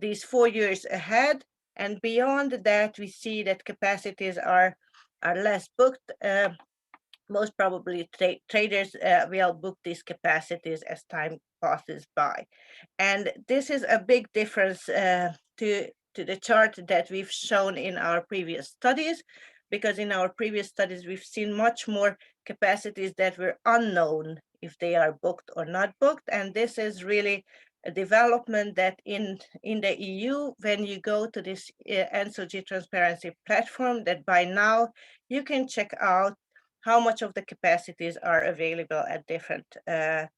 these 4 years ahead, and beyond that we see that capacities are less booked. Most probably traders will book these capacities as time passes by. And this is a big difference to the chart that we've shown in our previous studies, because in our previous studies, we've seen much more capacities that were unknown if they are booked or not booked. And this is really a development that in the EU, when you go to this ENSOG transparency platform, that by now you can check out how much of the capacities are available at different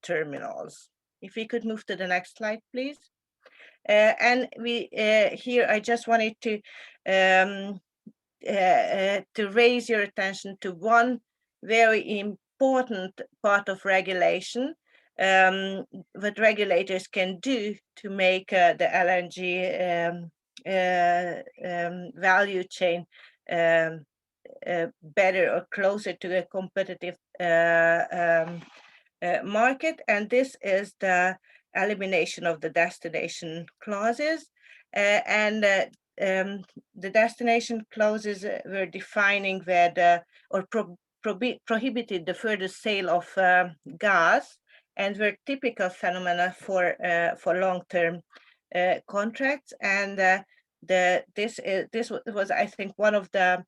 terminals. If we could move to the next slide, please. And we here I just wanted to raise your attention to one very important part of regulation, what regulators can do to make the LNG value chain better or closer to a competitive market. And this is the elimination of the destination clauses. The destination clauses were defining where prohibited the further sale of gas, and were typical phenomena for long-term contracts. And this was, I think, one of the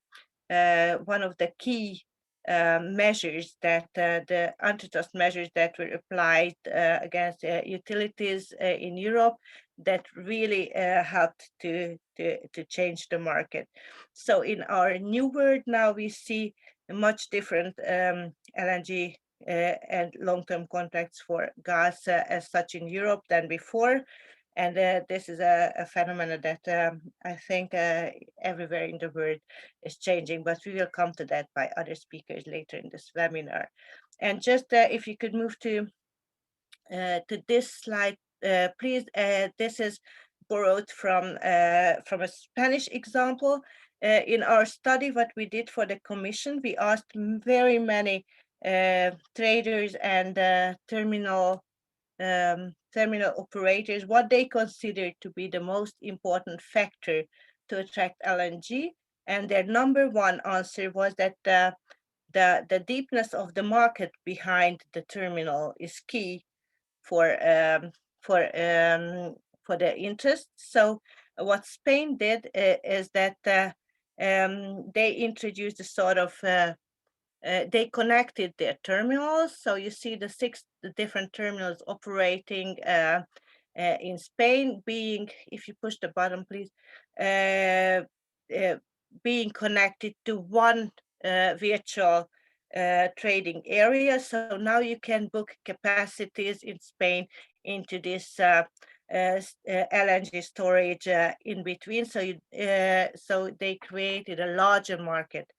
key measures that the antitrust measures that were applied against utilities in Europe that really helped to change the market. So in our new world now, we see a much different LNG and long-term contracts for gas as such in Europe than before. And this is a phenomenon that I think everywhere in the world is changing, but we will come to that by other speakers later in this webinar. And just if you could move to this slide, please. This is borrowed from a Spanish example. In our study, what we did for the Commission, we asked very many traders and terminal operators what they consider to be the most important factor to attract LNG, and their number one answer was that the deepness of the market behind the terminal is key for the interest. So what Spain did is that they introduced a sort of they connected their terminals. So you see the different terminals operating in Spain, being, if you push the button, please, being connected to one virtual trading area. So now you can book capacities in Spain into this LNG storage in between. So so they created a larger market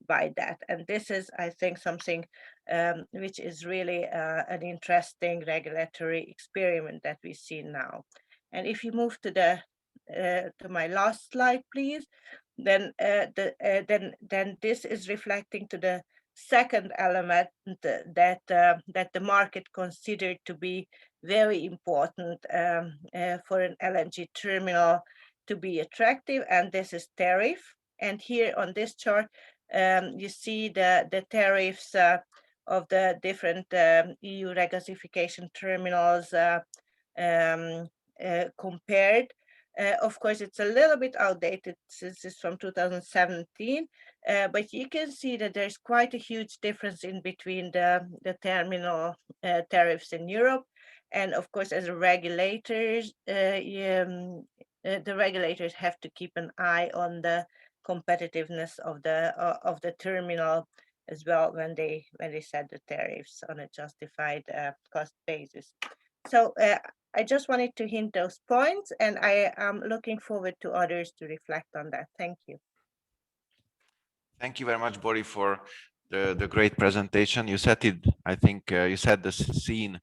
by that. And this is, I think, something which is really an interesting regulatory experiment that we see now. And if you move to to my last slide, please, then then this is reflecting to the second element that the market considered to be very important for an LNG terminal to be attractive, and this is tariff. And here on this chart, you see the tariffs of the different EU regasification terminals compared. Of course, it's a little bit outdated since it's from 2017, but you can see that there's quite a huge difference in between the terminal tariffs in Europe And of course, as regulators, the regulators have to keep an eye on the competitiveness of the terminal as well when they set the tariffs on a justified cost basis. So I just wanted to hint those points, and I am looking forward to others to reflect on that. Thank you. Thank you very much, Bori, for the great presentation. You set it, I think you set the scene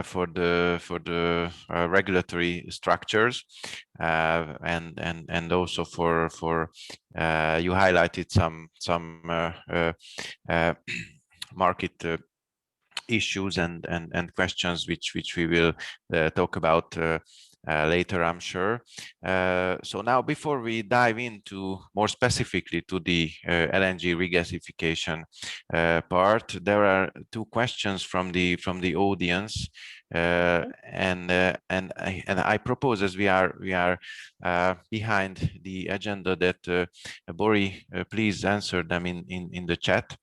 for the regulatory structures, and also for you highlighted some market issues and questions which we will talk about later, I'm sure. So now, before we dive into more specifically to the LNG regasification part, there are two questions from the audience, and I propose, as we are behind the agenda, that Bori, please answer them in the chat.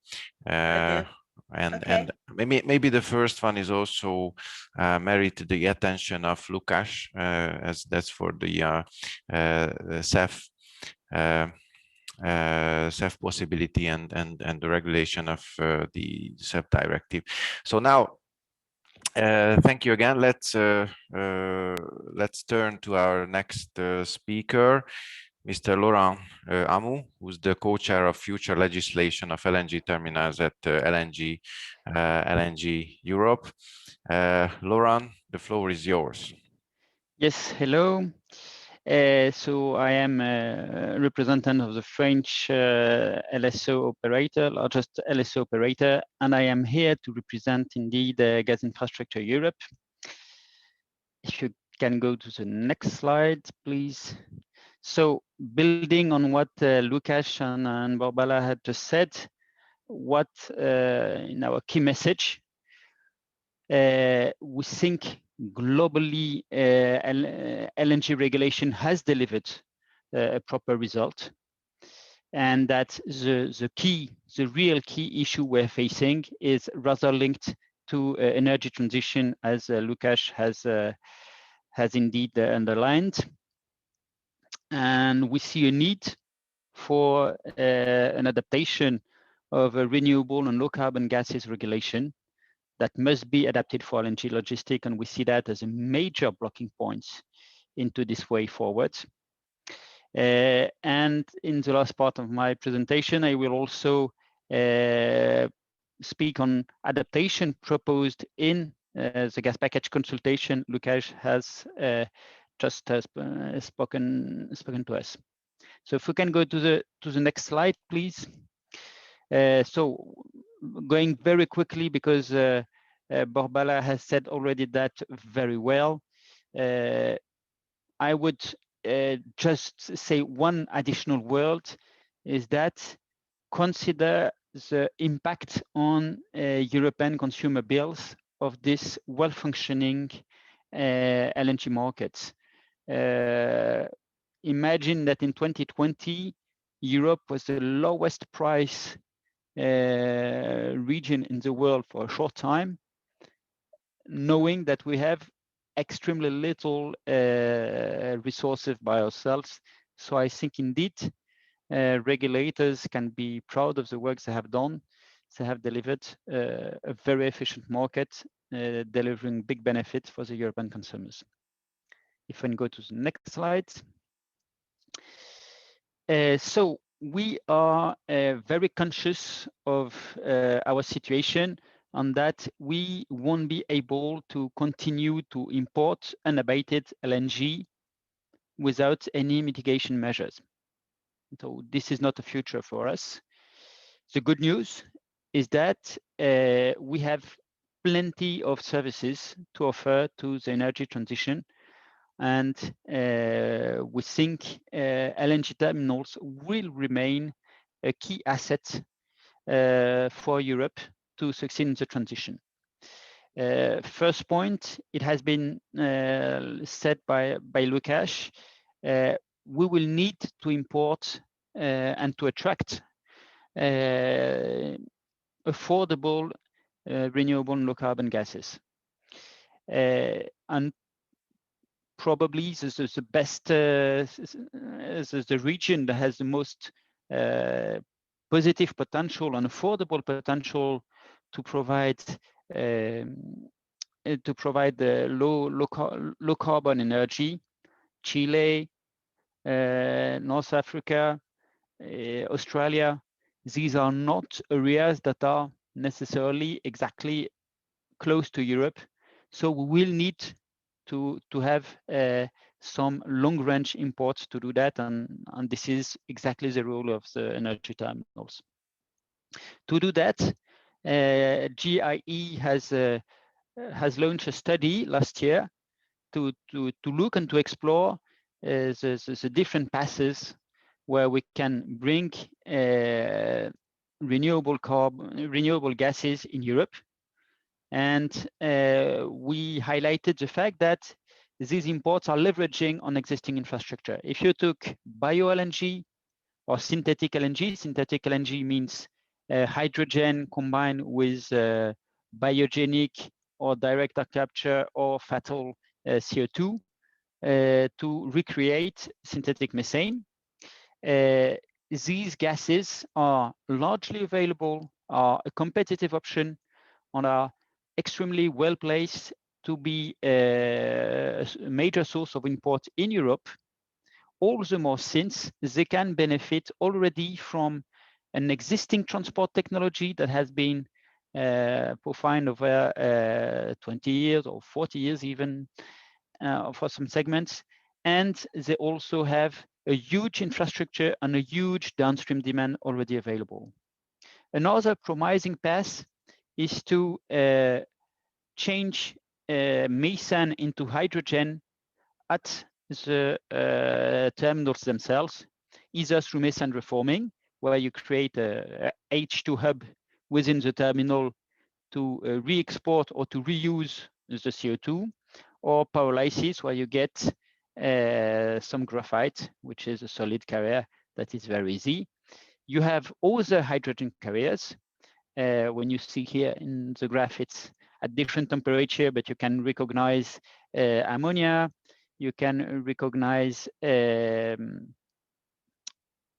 And maybe the first one is also merit the attention of Lukáš, as that's for the CEF possibility and the regulation of the CEF directive. So now, thank you again. Let's turn to our next speaker, Mr. Laurent Amou, who's the co-chair of future legislation of LNG terminals at LNG Europe. Laurent, the floor is yours. Yes, hello. So I am a representative of the French LSO operator, largest LSO operator, and I am here to represent indeed Gas Infrastructure Europe. If you can go to the next slide, please. So building on what Lukáš and Barbara had just said, what in our key message, we think globally LNG regulation has delivered a proper result, and that the real key issue we're facing is rather linked to energy transition, as Lukáš has indeed underlined. And we see a need for an adaptation of a renewable and low carbon gases regulation that must be adapted for LNG logistics, and we see that as a major blocking point into this way forward. And in the last part of my presentation, I will also speak on adaptation proposed in the gas package consultation Lukáš has just spoken to us. So if we can go to the next slide, please. So going very quickly, because Barbara has said already that very well. I would just say one additional word, is that consider the impact on European consumer bills of this well-functioning LNG markets. Imagine that in 2020, Europe was the lowest price region in the world for a short time, knowing that we have extremely little resources by ourselves. So I think indeed regulators can be proud of the work they have done. They have delivered a very efficient market, delivering big benefits for the European consumers. If we can go to the next slide. So we are very conscious of our situation, and that we won't be able to continue to import unabated LNG without any mitigation measures. So this is not a future for us. The good news is that we have plenty of services to offer to the energy transition, and we think LNG terminals will remain a key asset for Europe to succeed in the transition. First point, it has been said by Lukáš, we will need to import and to attract affordable renewable and low carbon gases. and probably this is the best, the region that has the most positive potential and affordable potential to provide the low carbon energy. Chile, North Africa, Australia, these are not areas that are necessarily exactly close to Europe. So we will need to have some long-range imports to do that, and this is exactly the role of the energy terminals. To do that, GIE has launched a study last year to look and to explore the different passes where we can bring renewable gases in Europe. And we highlighted the fact that these imports are leveraging on existing infrastructure. If you took bio-LNG or synthetic LNG means hydrogen combined with biogenic or direct air capture or fatal CO2 to recreate synthetic methane. These gases are largely available, are a competitive option, and are extremely well placed to be a major source of import in Europe, all the more since they can benefit already from an existing transport technology that has been profined over 20 years or 40 years even for some segments. And they also have a huge infrastructure and a huge downstream demand already available. Another promising path is to change methane into hydrogen at the terminals themselves, either through methane reforming, where you create a H2 hub within the terminal to re-export or to reuse the CO2, or pyrolysis, where you get some graphite, which is a solid carrier that is very easy. You have other hydrogen carriers. When you see here in the graph, it's at different temperature, but you can recognize ammonia, you can recognize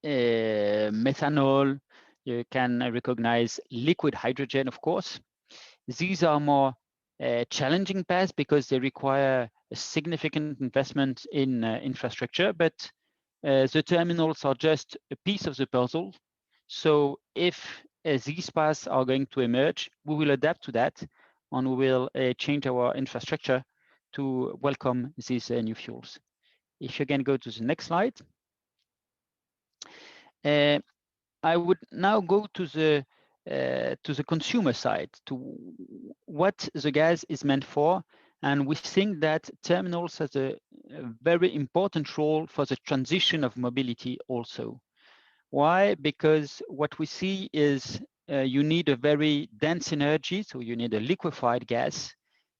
methanol, you can recognize liquid hydrogen, of course. These are more challenging paths because they require a significant investment in infrastructure, but the terminals are just a piece of the puzzle. So if these paths are going to emerge, we will adapt to that, and we will change our infrastructure to welcome these new fuels. If you can go to the next slide. I would now go to the consumer side, to what the gas is meant for. And we think that terminals has a very important role for the transition of mobility also. Why? Because what we see is you need a very dense energy, so you need a liquefied gas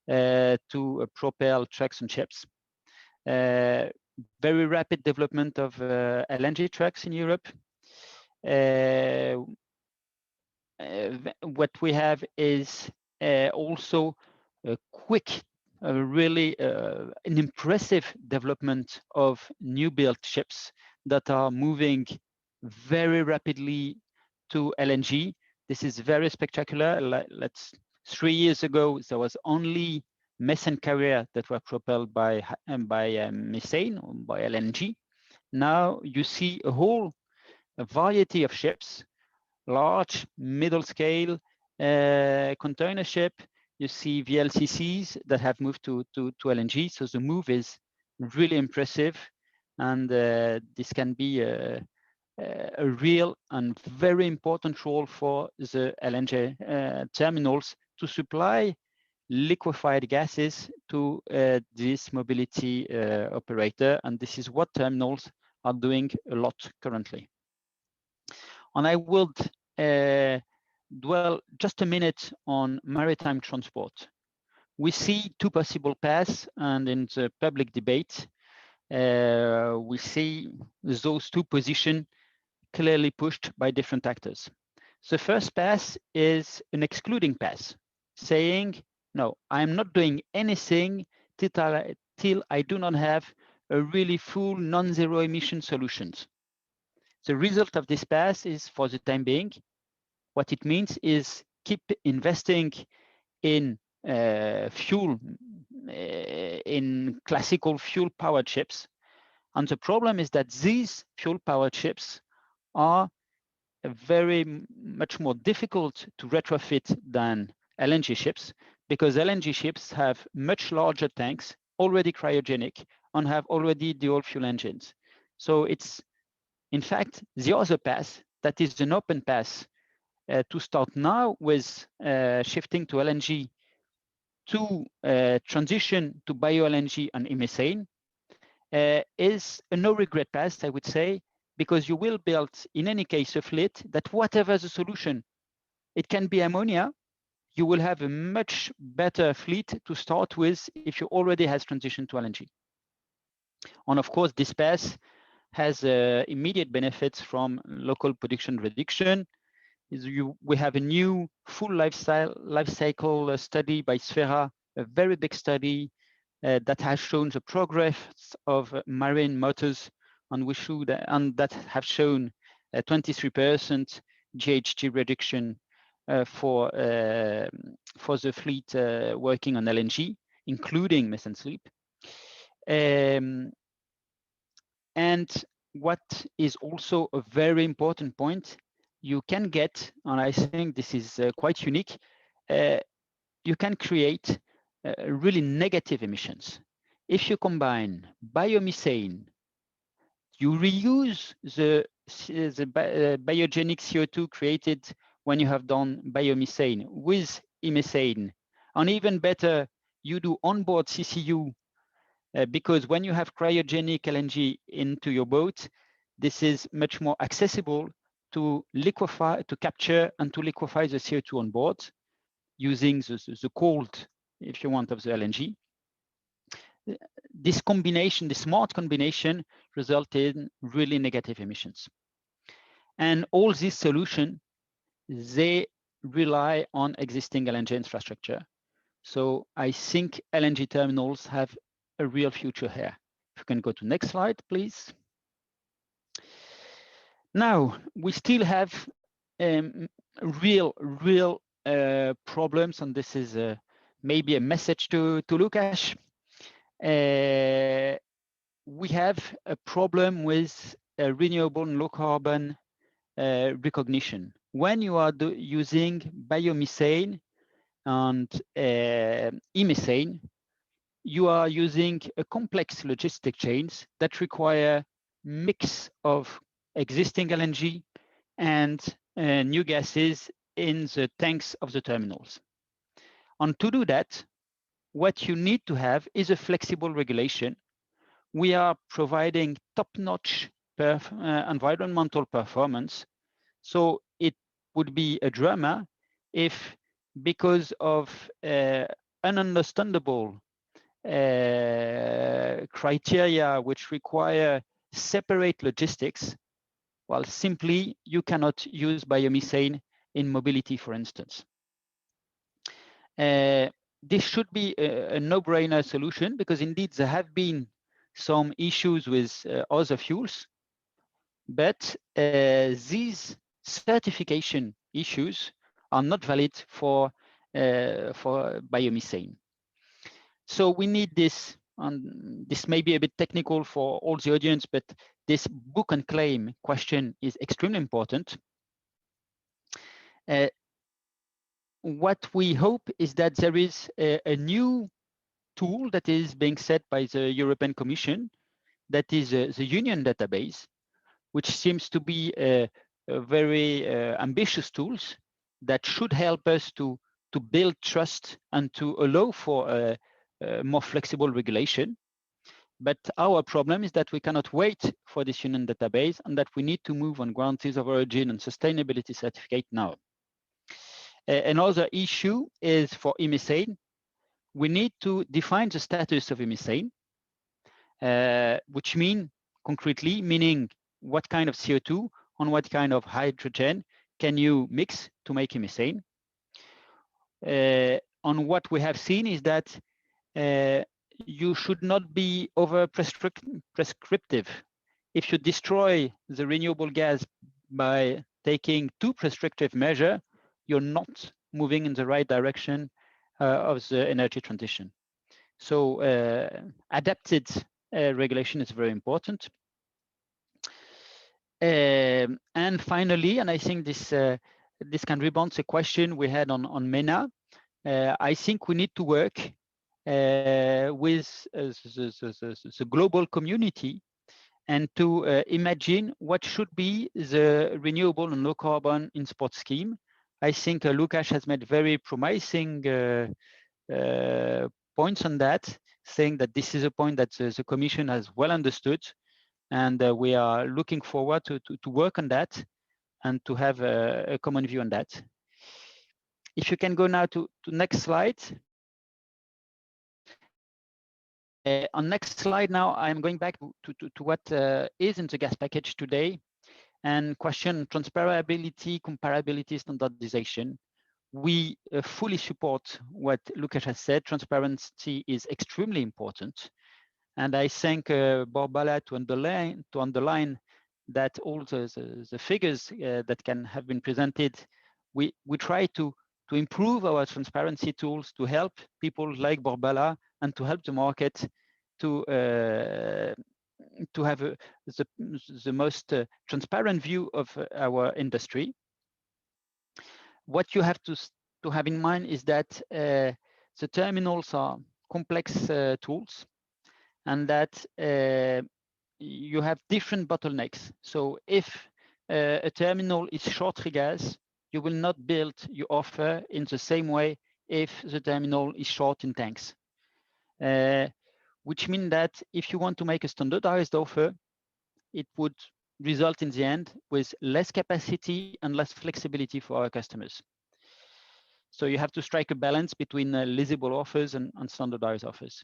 to propel trucks and ships. Very rapid development of LNG trucks in Europe. What we have is also a quick, really an impressive development of new built ships that are moving very rapidly to LNG. This is very spectacular. 3 years ago, there was only methane carrier that were propelled by methane or by LNG. Now you see a variety of ships, large, middle scale container ship. You see VLCCs that have moved to LNG. So the move is really impressive, and this can be a real and very important role for the LNG terminals to supply liquefied gases to this mobility operator. And this is what terminals are doing a lot currently. And I will dwell just a minute on maritime transport. We see two possible paths, and in the public debate, we see those two positions clearly pushed by different actors. The first path is an excluding path, saying No, I'm not doing anything till I do not have a really full non-zero emission solutions. The result of this path is, for the time being, what it means is keep investing in fuel, in classical fuel powered ships. And the problem is that these fuel powered ships are very much more difficult to retrofit than LNG ships, because LNG ships have much larger tanks, already cryogenic, and have already dual fuel engines. So it's, in fact, the other path that is an open path to start now with shifting to LNG, to transition to bio-LNG and e-methane is a no-regret path, I would say, because you will build, in any case, a fleet that whatever the solution, it can be ammonia, you will have a much better fleet to start with if you already has transitioned to LNG. And of course, this path has immediate benefits from local production reduction. We have a new full life cycle study by Sfera, a very big study that has shown the progress of marine motors, and that have shown 23% GHG reduction for the fleet working on LNG, including methane slip. And what is also a very important point, you can get, and I think this is quite unique, you can create really negative emissions. If you combine biomethane, you reuse the biogenic CO2 created when you have done biomethane with e-methane, and even better, you do onboard CCU, because when you have cryogenic LNG into your boat, this is much more accessible to liquefy, to capture and to liquefy the CO2 on board using the cold, if you want, of the LNG. This combination, the smart combination, resulted in really negative emissions. And all these solutions, they rely on existing LNG infrastructure. So I think LNG terminals have a real future here. If you can go to next slide, please. Now, we still have real problems, and this is maybe a message to Lukáš. We have a problem with renewable and low carbon recognition. When you are using biomethane and e-methane, you are using a complex logistic chains that require mix of existing LNG and new gases in the tanks of the terminals. And to do that, what you need to have is a flexible regulation. We are providing top-notch environmental performance. So it would be a drama if, because of ununderstandable criteria which require separate logistics, well, simply you cannot use biomethane in mobility, for instance. This should be a no-brainer solution, because indeed there have been some issues with other fuels, but these certification issues are not valid for biomethane. So we need this, and this may be a bit technical for all the audience, but this book and claim question is extremely important. What we hope is that there is a new tool that is being set by the European Commission, that is the Union database, which seems to be a very ambitious tools that should help us to build trust and to allow for a more flexible regulation. But our problem is that we cannot wait for this Union database, and that we need to move on guarantees of origin and sustainability certificate now. Another issue is for e-methane. We need to define the status of e-methane, which meaning what kind of CO2 and what kind of hydrogen can you mix to make e-methane. on what we have seen is that you should not be over prescriptive. If you destroy the renewable gas by taking too prescriptive measure, you're not moving in the right direction of the energy transition. So adapted regulation is very important. And finally, and I think this can rebound the question we had on MENA, I think we need to work with the global community and to imagine what should be the renewable and low carbon import scheme. I think Lukáš has made very promising points on that, saying that this is a point that the Commission has well understood, and we are looking forward to work on that and to have a common view on that. If you can go now to next slide. On next slide now, I'm going back to what is in the gas package today and question transferability, comparability, standardization. We fully support what Lukáš has said. Transparency is extremely important. And I thank Barbara to underline that all the figures that can have been presented, we try to improve our transparency tools to help people like Barbara and to help the market to have the most transparent view of our industry. What you have to have in mind is that the terminals are complex tools, and that you have different bottlenecks. So if a terminal is short regas, you will not build your offer in the same way if the terminal is short in tanks. Which means that if you want to make a standardized offer, it would result in the end with less capacity and less flexibility for our customers. So you have to strike a balance between leasable offers and standardized offers.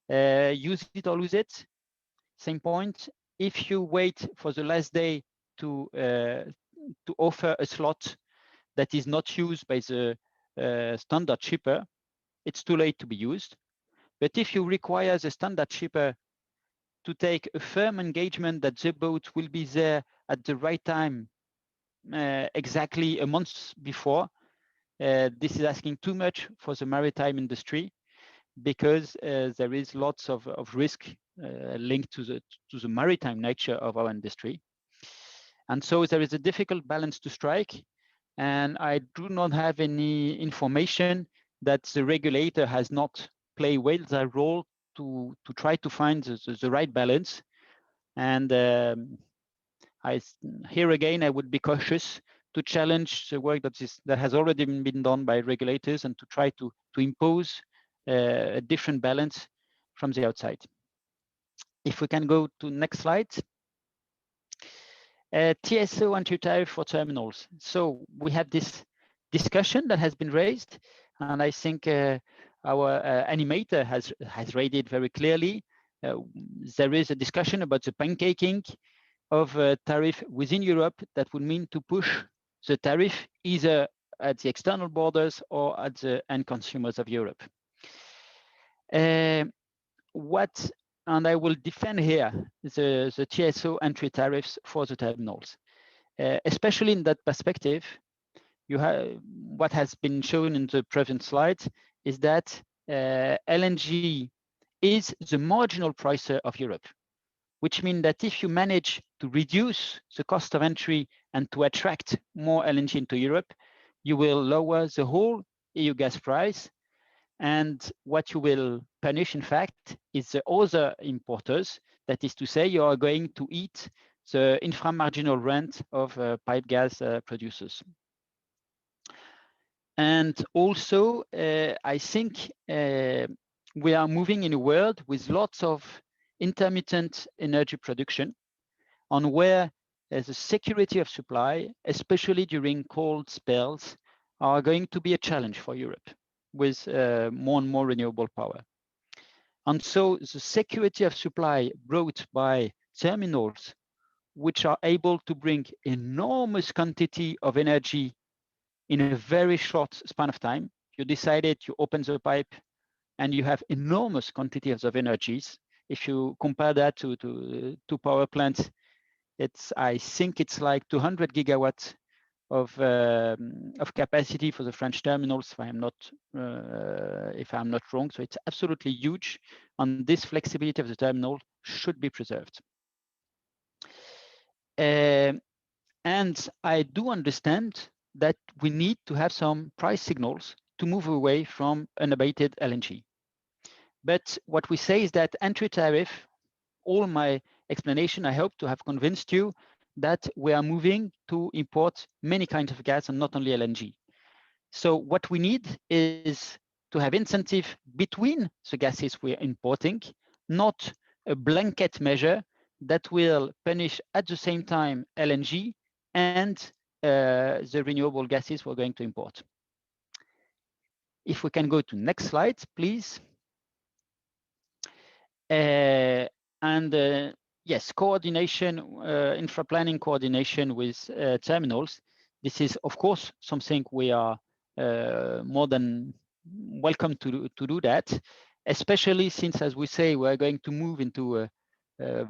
Use it or lose it, same point. If you wait for the last day to offer a slot that is not used by the standard shipper, it's too late to be used. But if you require the standard shipper to take a firm engagement that the boat will be there at the right time, exactly a month before, this is asking too much for the maritime industry, because there is lots of risk linked to the maritime nature of our industry. And so there is a difficult balance to strike. And I do not have any information that the regulator has not played well their role to try to find the right balance. And here again, I would be cautious to challenge the work that has already been done by regulators and to try to impose a different balance from the outside. If we can go to next slide. TSO and tariff for terminals. So we have this discussion that has been raised, and I think our animator has raised it very clearly. There is a discussion about the pancaking of tariff within Europe that would mean to push the tariff either at the external borders or at the end consumers of Europe. And I will defend here the TSO entry tariffs for the terminals, especially in that perspective. You have what has been shown in the previous slide is that LNG is the marginal pricer of Europe, which means that if you manage to reduce the cost of entry and to attract more LNG into Europe, you will lower the whole EU gas price. And what you will punish, in fact, is the other importers. That is to say, you are going to eat the inframarginal rent of pipe gas producers. And also, I think we are moving in a world with lots of intermittent energy production, on where the security of supply, especially during cold spells, are going to be a challenge for Europe, with more and more renewable power. And so the security of supply brought by terminals, which are able to bring enormous quantity of energy in a very short span of time, you decided, you open the pipe, and you have enormous quantities of energies. If you compare that to power plants, I think it's like 200 gigawatts of capacity for the French terminals, if I'm not wrong. So it's absolutely huge, and this flexibility of the terminal should be preserved. And I do understand that we need to have some price signals to move away from unabated LNG. But what we say is that entry tariff, all my explanation, I hope to have convinced you that we are moving to import many kinds of gas and not only LNG. So what we need is to have incentive between the gases we are importing, not a blanket measure that will punish at the same time LNG and the renewable gases we're going to import. If we can go to next slide, please. Yes, coordination, infra-planning coordination with terminals. This is, of course, something we are more than welcome to do that, especially since, as we say, we're going to move into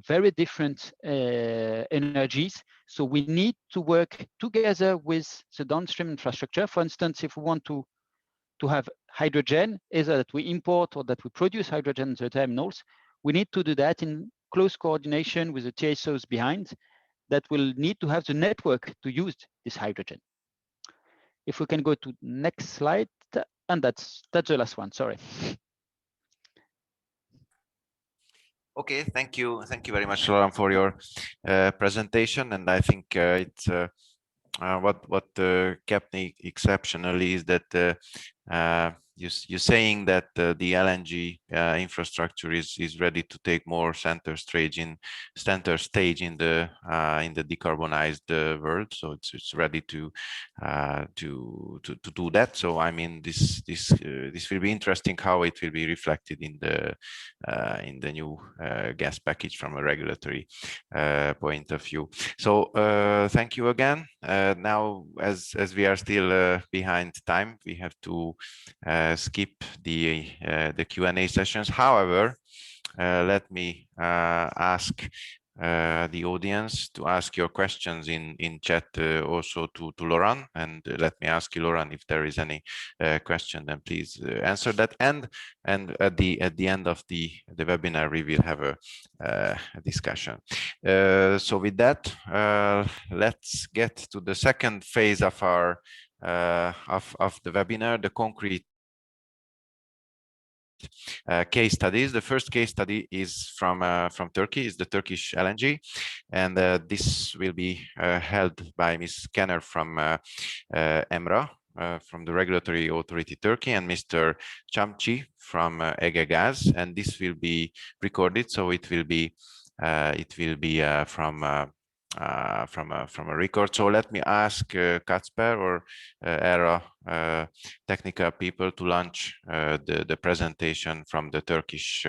very different energies. So we need to work together with the downstream infrastructure. For instance, if we want to have hydrogen, either that we import or that we produce hydrogen in the terminals, we need to do that in close coordination with the TSOs behind that will need to have the network to use this hydrogen. If we can go to next slide, and that's the last one, sorry. Okay, thank you very much, Laurent, for your presentation. And I think it's what kept me exceptionally is that you're saying that the LNG infrastructure is ready to take more center stage in the decarbonized world. So it's ready to do that. So I mean, this will be interesting how it will be reflected in the new gas package from a regulatory point of view. So thank you again. Now, as we are still behind time, we have to skip the Q&A sessions. However, let me ask the audience to ask your questions in chat also to Laurent, and let me ask you, Laurent, if there is any question, then please answer that. And at the end of the webinar, we will have a discussion. So with that, let's get to the second phase of our of the webinar, the concrete case studies. The first case study is from Turkey, is the Turkish LNG, and this will be held by Ms. Kenner from ERRA, from the Regulatory Authority Turkey, and Mr. Chamchi from Ege Gas, and this will be recorded, so it will be from a record. So let me ask Kacper or ERRA technical people to launch the presentation from the Turkish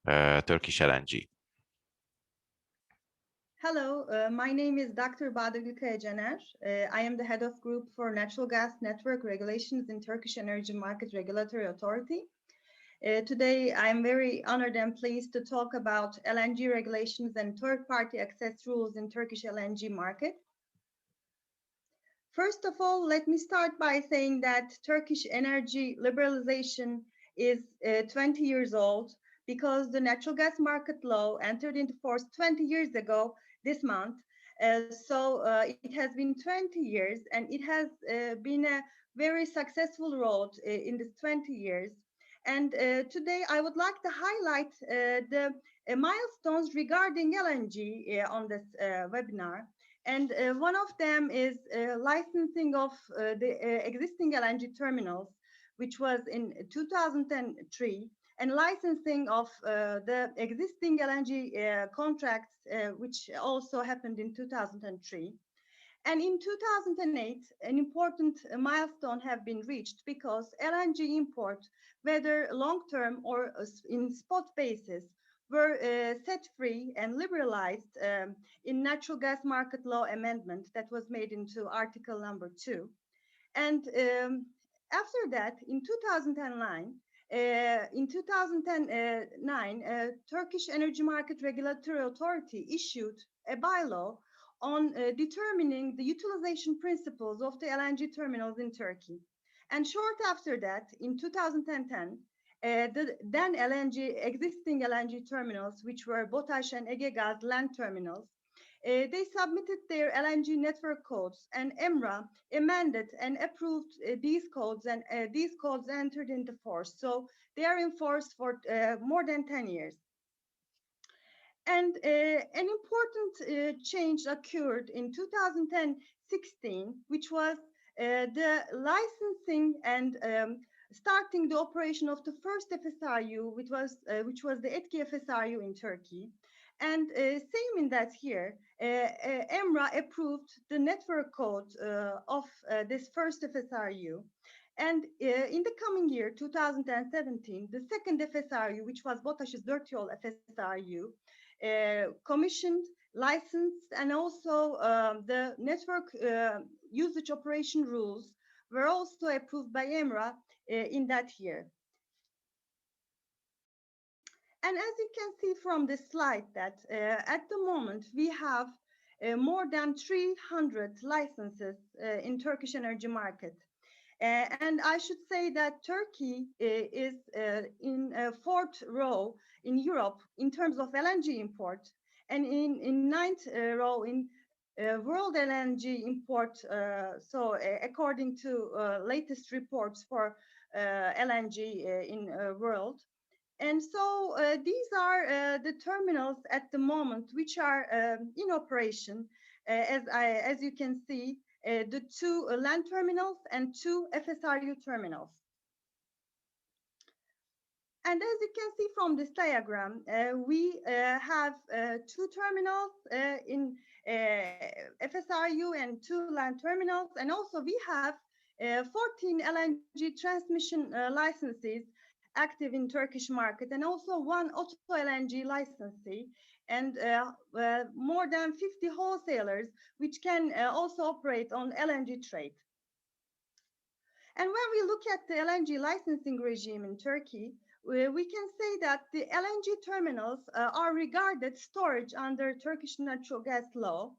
LNG. Hello, my name is Dr. Bahadır Caner. I am the head of group for natural gas network regulations in Turkish Energy Market Regulatory Authority. Today, I'm very honored and pleased to talk about LNG regulations and third-party access rules in Turkish LNG market. First of all, let me start by saying that Turkish energy liberalization is 20 years old because the natural gas market law entered into force 20 years ago this month. So it has been 20 years, and it has been a very successful road in this 20 years. And today I would like to highlight the milestones regarding LNG on this webinar. And one of them is licensing of the existing LNG terminals, which was in 2003, and licensing of the existing LNG contracts, which also happened in 2003. And in 2008, an important milestone have been reached because LNG import, whether long-term or in spot basis, were set free and liberalized in natural gas market law amendment that was made into article number 2. And After that, in 2009, Turkish Energy Market Regulatory Authority issued a bylaw on determining the utilization principles of the LNG terminals in Turkey. And short after that, in 2010, the then existing LNG terminals, which were BOTAŞ and Egegas land terminals, they submitted their LNG network codes, and EMRA amended and approved these codes, and these codes entered into force. So they are in force for more than 10 years. And an important change occurred in 2016, which was the licensing and starting the operation of the first FSRU, which was the Etki FSRU in Turkey. And same in that year, EMRA approved the network code of this first FSRU. And in the coming year, 2017, the second FSRU, which was BOTAŞ's Dörtyol FSRU, commissioned, licensed, and also the network usage operation rules were also approved by EMRA in that year. And as you can see from this slide that at the moment we have more than 300 licenses in Turkish energy market. And I should say that Turkey is in fourth row in Europe in terms of LNG import, and in ninth row in world LNG import. So according to latest reports for LNG in world. And so these are the terminals at the moment which are in operation, as you can see, the two land terminals and two FSRU terminals. And as you can see from this diagram, we have two terminals in FSRU and two land terminals, and also we have 14 LNG transmission licenses active in Turkish market, and also one auto LNG licensee, and more than 50 wholesalers which can also operate on LNG trade. And when we look at the LNG licensing regime in Turkey, we can say that the LNG terminals are regarded storage under Turkish natural gas law.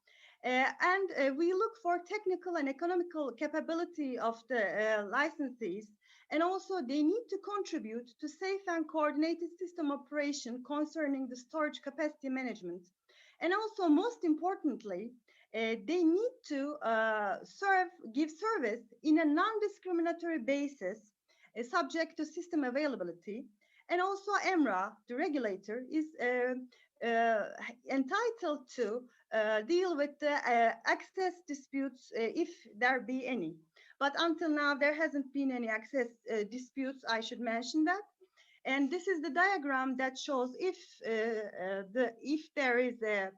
And we look for technical and economical capability of the licensees, and also they need to contribute to safe and coordinated system operation concerning the storage capacity management. And also, most importantly, they need to give service in a non-discriminatory basis, subject to system availability. And also EMRA, the regulator, is entitled to deal with the access disputes if there be any. But until now, there hasn't been any access disputes, I should mention that. And this is the diagram that shows if there is a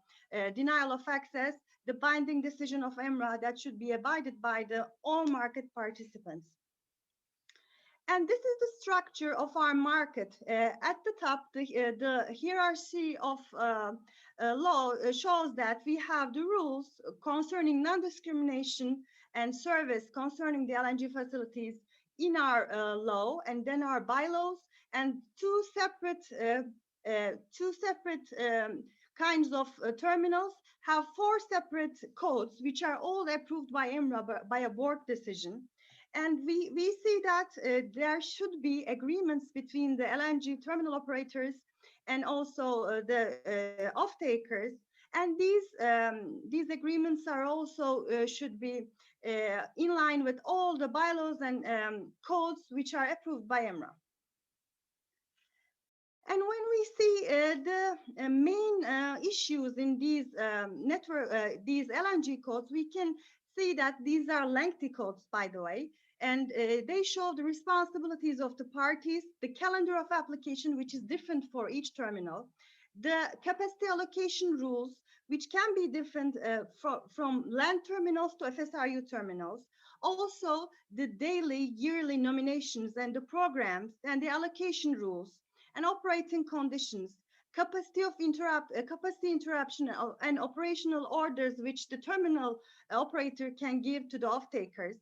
denial of access, the binding decision of EMRA that should be abided by all market participants. And this is the structure of our market. At the top, the hierarchy of law shows that we have the rules concerning non-discrimination and service concerning the LNG facilities in our law, and then our bylaws, and two separate kinds of terminals have four separate codes, which are all approved by EMRA by a board decision. And we see that there should be agreements between the LNG terminal operators and also the off-takers. And these agreements are also should be in line with all the bylaws and codes which are approved by EMRA. And when we see the main issues in these these LNG codes, we can see that these are lengthy codes, by the way, and they show the responsibilities of the parties, the calendar of application, which is different for each terminal, the capacity allocation rules, which can be different from land terminals to FSRU terminals, also the daily, yearly nominations and the programs and the allocation rules and operating conditions, capacity interruption and operational orders which the terminal operator can give to the off-takers,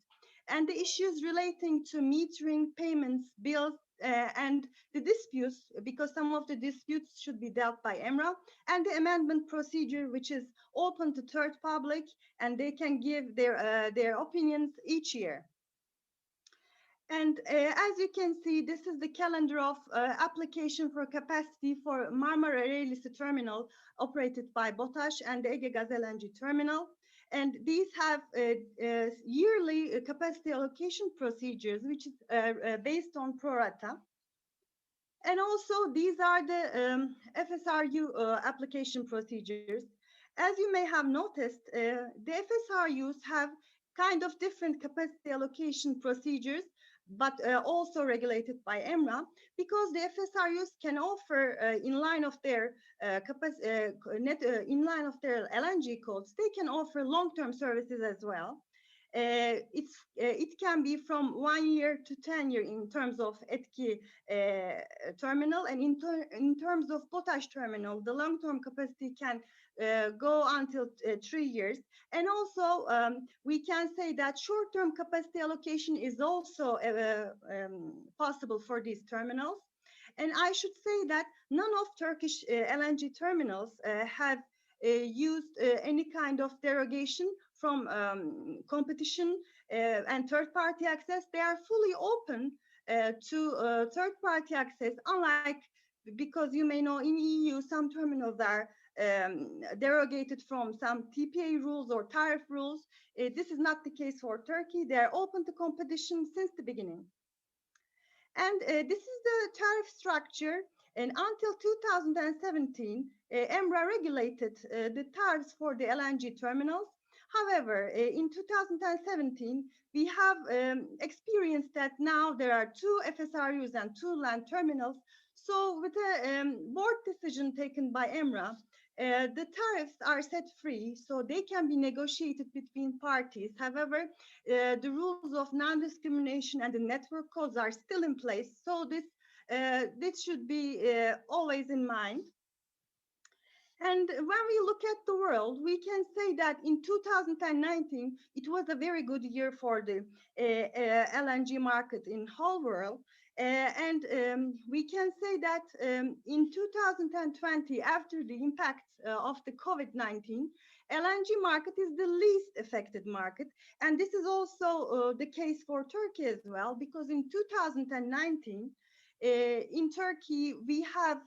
and the issues relating to metering, payments, bills, and the disputes, because some of the disputes should be dealt by ERRA, and the amendment procedure, which is open to third public, and they can give their opinions each year. And as you can see, this is the calendar of application for capacity for Marmara Ereğlisi terminal operated by BOTAŞ and the Ege Gaz LNG terminal. And these have yearly capacity allocation procedures, which is based on pro rata. And also these are the FSRU application procedures. As you may have noticed, the FSRUs have kind of different capacity allocation procedures, but also regulated by ERRA, because the FSRUs can offer in line of their in line of their LNG codes, they can offer long-term services as well. It can be from 1 year to 10 years in terms of Etki terminal, and in terms of BOTAŞ terminal, the long-term capacity can go until 3 years. And also we can say that short-term capacity allocation is also possible for these terminals. And I should say that none of Turkish LNG terminals have used any kind of derogation from competition and third-party access. They are fully open to third-party access, unlike, because you may know in EU some terminals are derogated from some TPA rules or tariff rules. This is not the case for Turkey. They are open to competition since the beginning. And this is the tariff structure. And until 2017, ERRA regulated the tariffs for the LNG terminals. However, in 2017, we have experienced that now there are 2 FSRUs and 2 land terminals. So with a board decision taken by ERRA, the tariffs are set free, so they can be negotiated between parties. However, the rules of non-discrimination and the network codes are still in place. So this should be always in mind. And when we look at the world, we can say that in 2019, it was a very good year for the LNG market in whole world. We can say that in 2020, after the impact of the COVID-19, LNG market is the least affected market. And this is also the case for Turkey as well, because in 2019, in Turkey, we had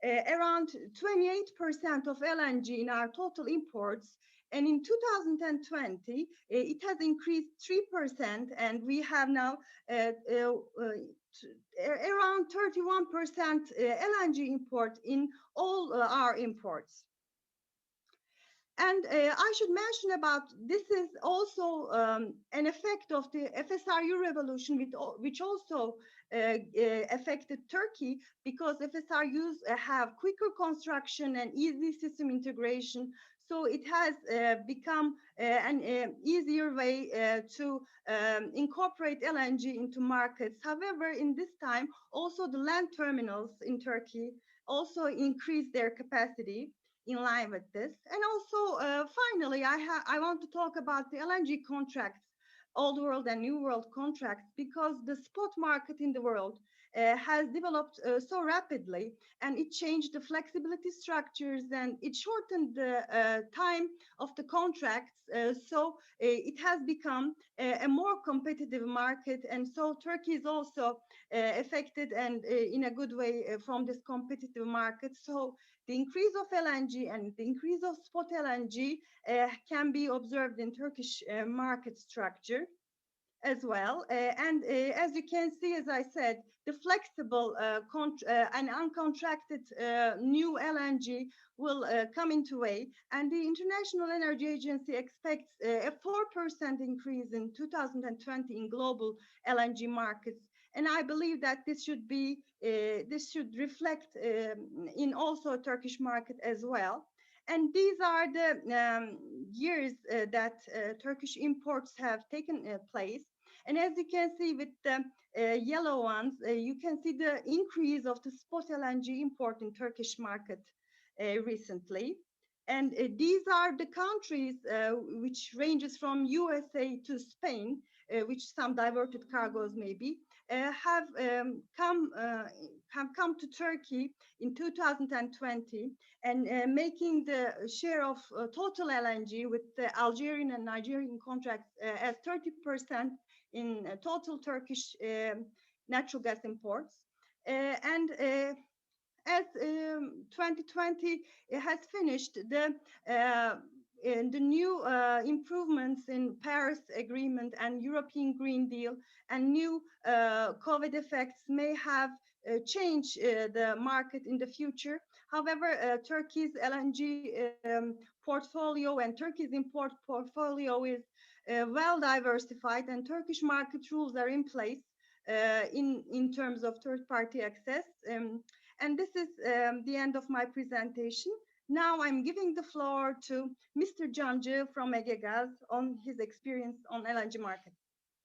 around 28% of LNG in our total imports. And in 2020, it has increased 3%, and we have now around 31% LNG import in all our imports. And I should mention about this is also an effect of the FSRU revolution, which also affected Turkey, because FSRUs have quicker construction and easy system integration. So it has become an easier way to incorporate LNG into markets. However, in this time, also the land terminals in Turkey also increased their capacity in line with this. And also, finally, I want to talk about the LNG contracts, old world and new world contracts, because the spot market in the world has developed so rapidly, and it changed the flexibility structures, and it shortened the time of the contracts. So it has become a more competitive market, and so Turkey is also affected, and in a good way, from this competitive market. So the increase of LNG and the increase of spot LNG can be observed in Turkish market structure as well. As you can see, as I said, the flexible and uncontracted new LNG will come into way, and the International Energy Agency expects a 4% increase in 2020 in global LNG markets. And I believe that this should be this should reflect in also Turkish market as well. And these are the years that Turkish imports have taken place. And as you can see with the yellow ones, you can see the increase of the spot LNG import in Turkish market recently. And these are the countries which ranges from USA to Spain, which some diverted cargoes maybe, have come to Turkey in 2020 and making the share of total LNG with the Algerian and Nigerian contracts as 30% in total Turkish natural gas imports. As 2020 has finished, the new improvements in Paris Agreement and European Green Deal and new COVID effects may have changed the market in the future. However, Turkey's LNG portfolio and Turkey's import portfolio is well diversified, and Turkish market rules are in place in terms of third-party access. And this is the end of my presentation. Now I'm giving the floor to Mr. Cancı from Ege Gas on his experience on LNG market.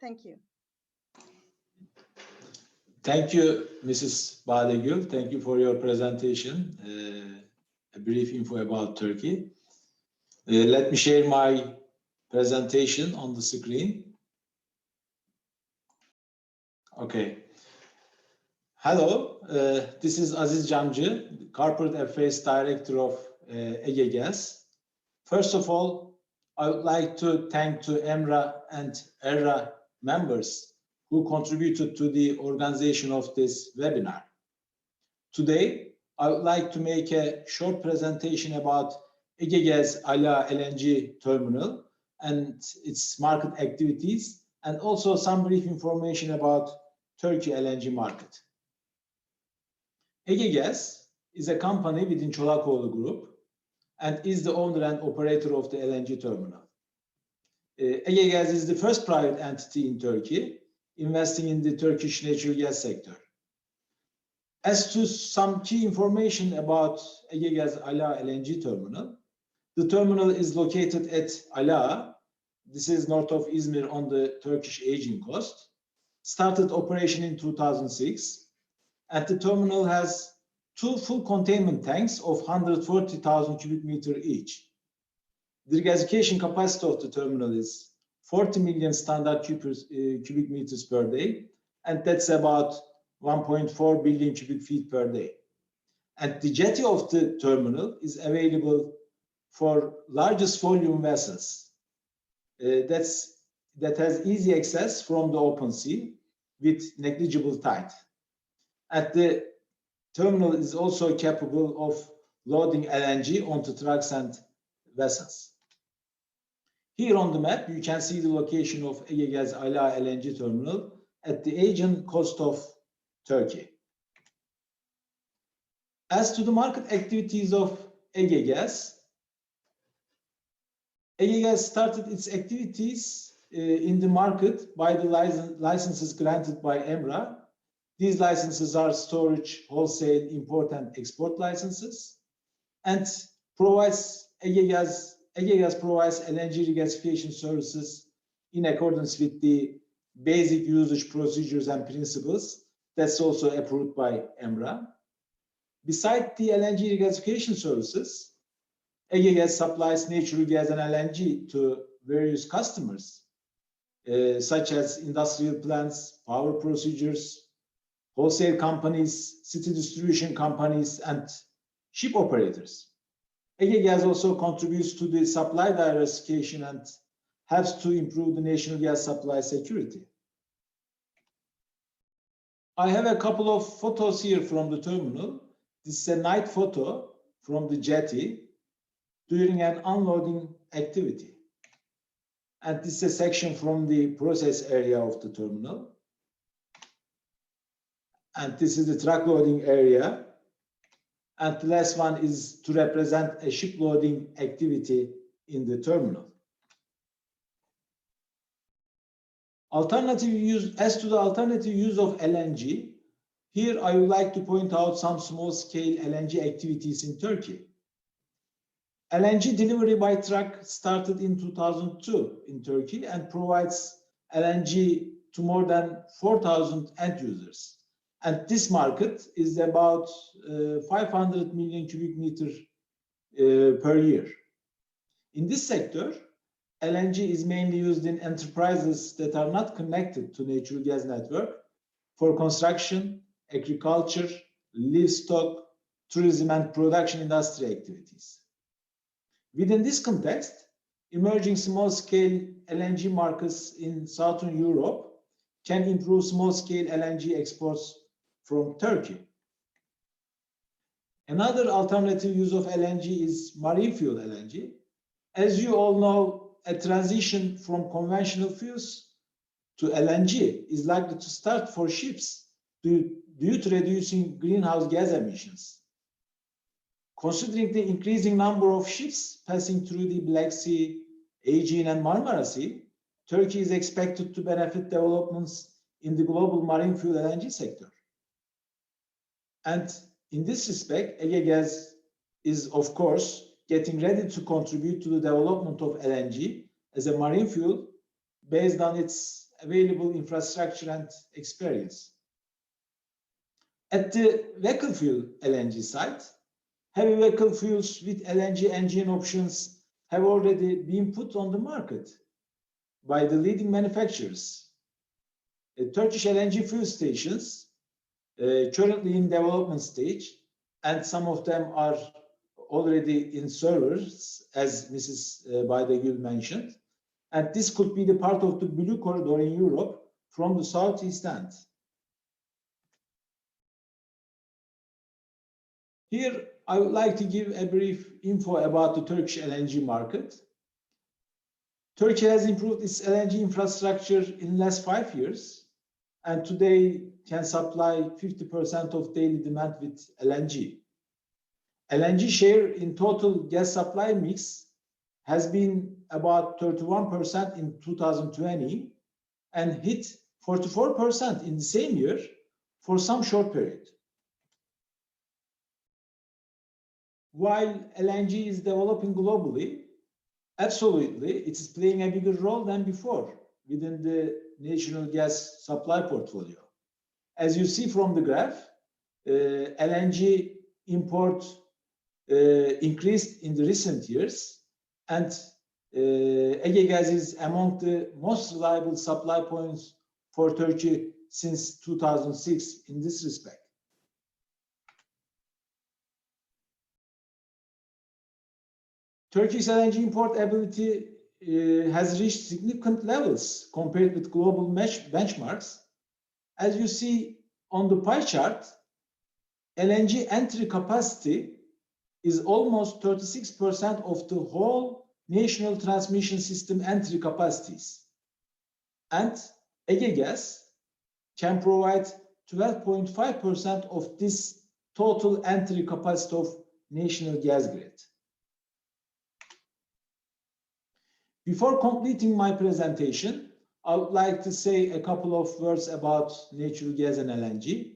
Thank you. Thank you, Mrs. Badegül. Thank you for your presentation. A brief info about Turkey. Let me share my presentation on the screen. Okay. Hello, this is Aziz Cancı, Corporate Affairs Director of Ege Gas. First of all, I would like to thank to EMRA and ERRA members who contributed to the organization of this webinar. Today, I would like to make a short presentation about Ege Gas Ala LNG terminal and its market activities, and also some brief information about Turkey LNG market. Ege Gas is a company within Çolakoğlu Group and is the owner and operator of the LNG terminal. Ege Gas is the first private entity in Turkey investing in the Turkish natural gas sector. As to some key information about Ege Gas Ala LNG terminal, the terminal is located at Ala. This is north of Izmir on the Turkish Aegean coast. Started operation in 2006. And the terminal has two full containment tanks of 140,000 cubic meters each. The regasification capacity of the terminal is 40 million standard cubic meters per day, and that's about 1.4 billion cubic feet per day. And the jetty of the terminal is available for largest volume vessels. That has easy access from the open sea with negligible tide. And the terminal is also capable of loading LNG onto trucks and vessels. Here on the map, you can see the location of Ege Gas Ala LNG terminal at the Aegean coast of Turkey. As to the market activities of Ege Gas, Ege Gas started its activities in the market by the licenses granted by EMRA. These licenses are storage, wholesale, import and export licenses, and Ege Gas provides LNG regasification services in accordance with the basic usage procedures and principles that's also approved by EMRA. Besides the LNG regasification services, Ege Gas supplies natural gas and LNG to various customers, such as industrial plants, power procedures, wholesale companies, city distribution companies, and ship operators. Ege Gas also contributes to the supply diversification and helps to improve the national gas supply security. I have a couple of photos here from the terminal. This is a night photo from the jetty during an unloading activity. And this is a section from the process area of the terminal. And this is the truck loading area. And the last one is to represent a ship loading activity in the terminal. Alternative use, as to the alternative use of LNG, here I would like to point out some small-scale LNG activities in Turkey. LNG delivery by truck started in 2002 in Turkey and provides LNG to more than 4,000 end users. And this market is about 500 million cubic meter per year. In this sector, LNG is mainly used in enterprises that are not connected to natural gas network for construction, agriculture, livestock, tourism, and production industry activities. Within this context, emerging small-scale LNG markets in Southern Europe can improve small-scale LNG exports from Turkey. Another alternative use of LNG is marine fuel LNG. As you all know, a transition from conventional fuels to LNG is likely to start for ships due to reducing greenhouse gas emissions. Considering the increasing number of ships passing through the Black Sea, Aegean, and Marmara Sea, Turkey is expected to benefit developments in the global marine fuel LNG sector. And in this respect, Egegas is, of course, getting ready to contribute to the development of LNG as a marine fuel based on its available infrastructure and experience. At the vehicle fuel LNG site, heavy vehicle fuels with LNG engine options have already been put on the market by the leading manufacturers. Turkish LNG fuel stations currently in development stage, and some of them are already in service, as Mrs. Baydagül mentioned. And this could be the part of the blue corridor in Europe from the southeast end. Here, I would like to give a brief info about the Turkish LNG market. Turkey has improved its LNG infrastructure in the last 5 years, and today can supply 50% of daily demand with LNG. LNG share in total gas supply mix has been about 31% in 2020 and hit 44% in the same year for some short period. While LNG is developing globally, absolutely, it is playing a bigger role than before within the national gas supply portfolio. As you see from the graph, LNG import increased in the recent years, and Egegas is among the most reliable supply points for Turkey since 2006 in this respect. Turkey's LNG import ability has reached significant levels compared with global benchmarks. As you see on the pie chart, LNG entry capacity is almost 36% of the whole national transmission system entry capacities. And Egegas can provide 12.5% of this total entry capacity of national gas grid. Before completing my presentation, I would like to say a couple of words about natural gas and LNG.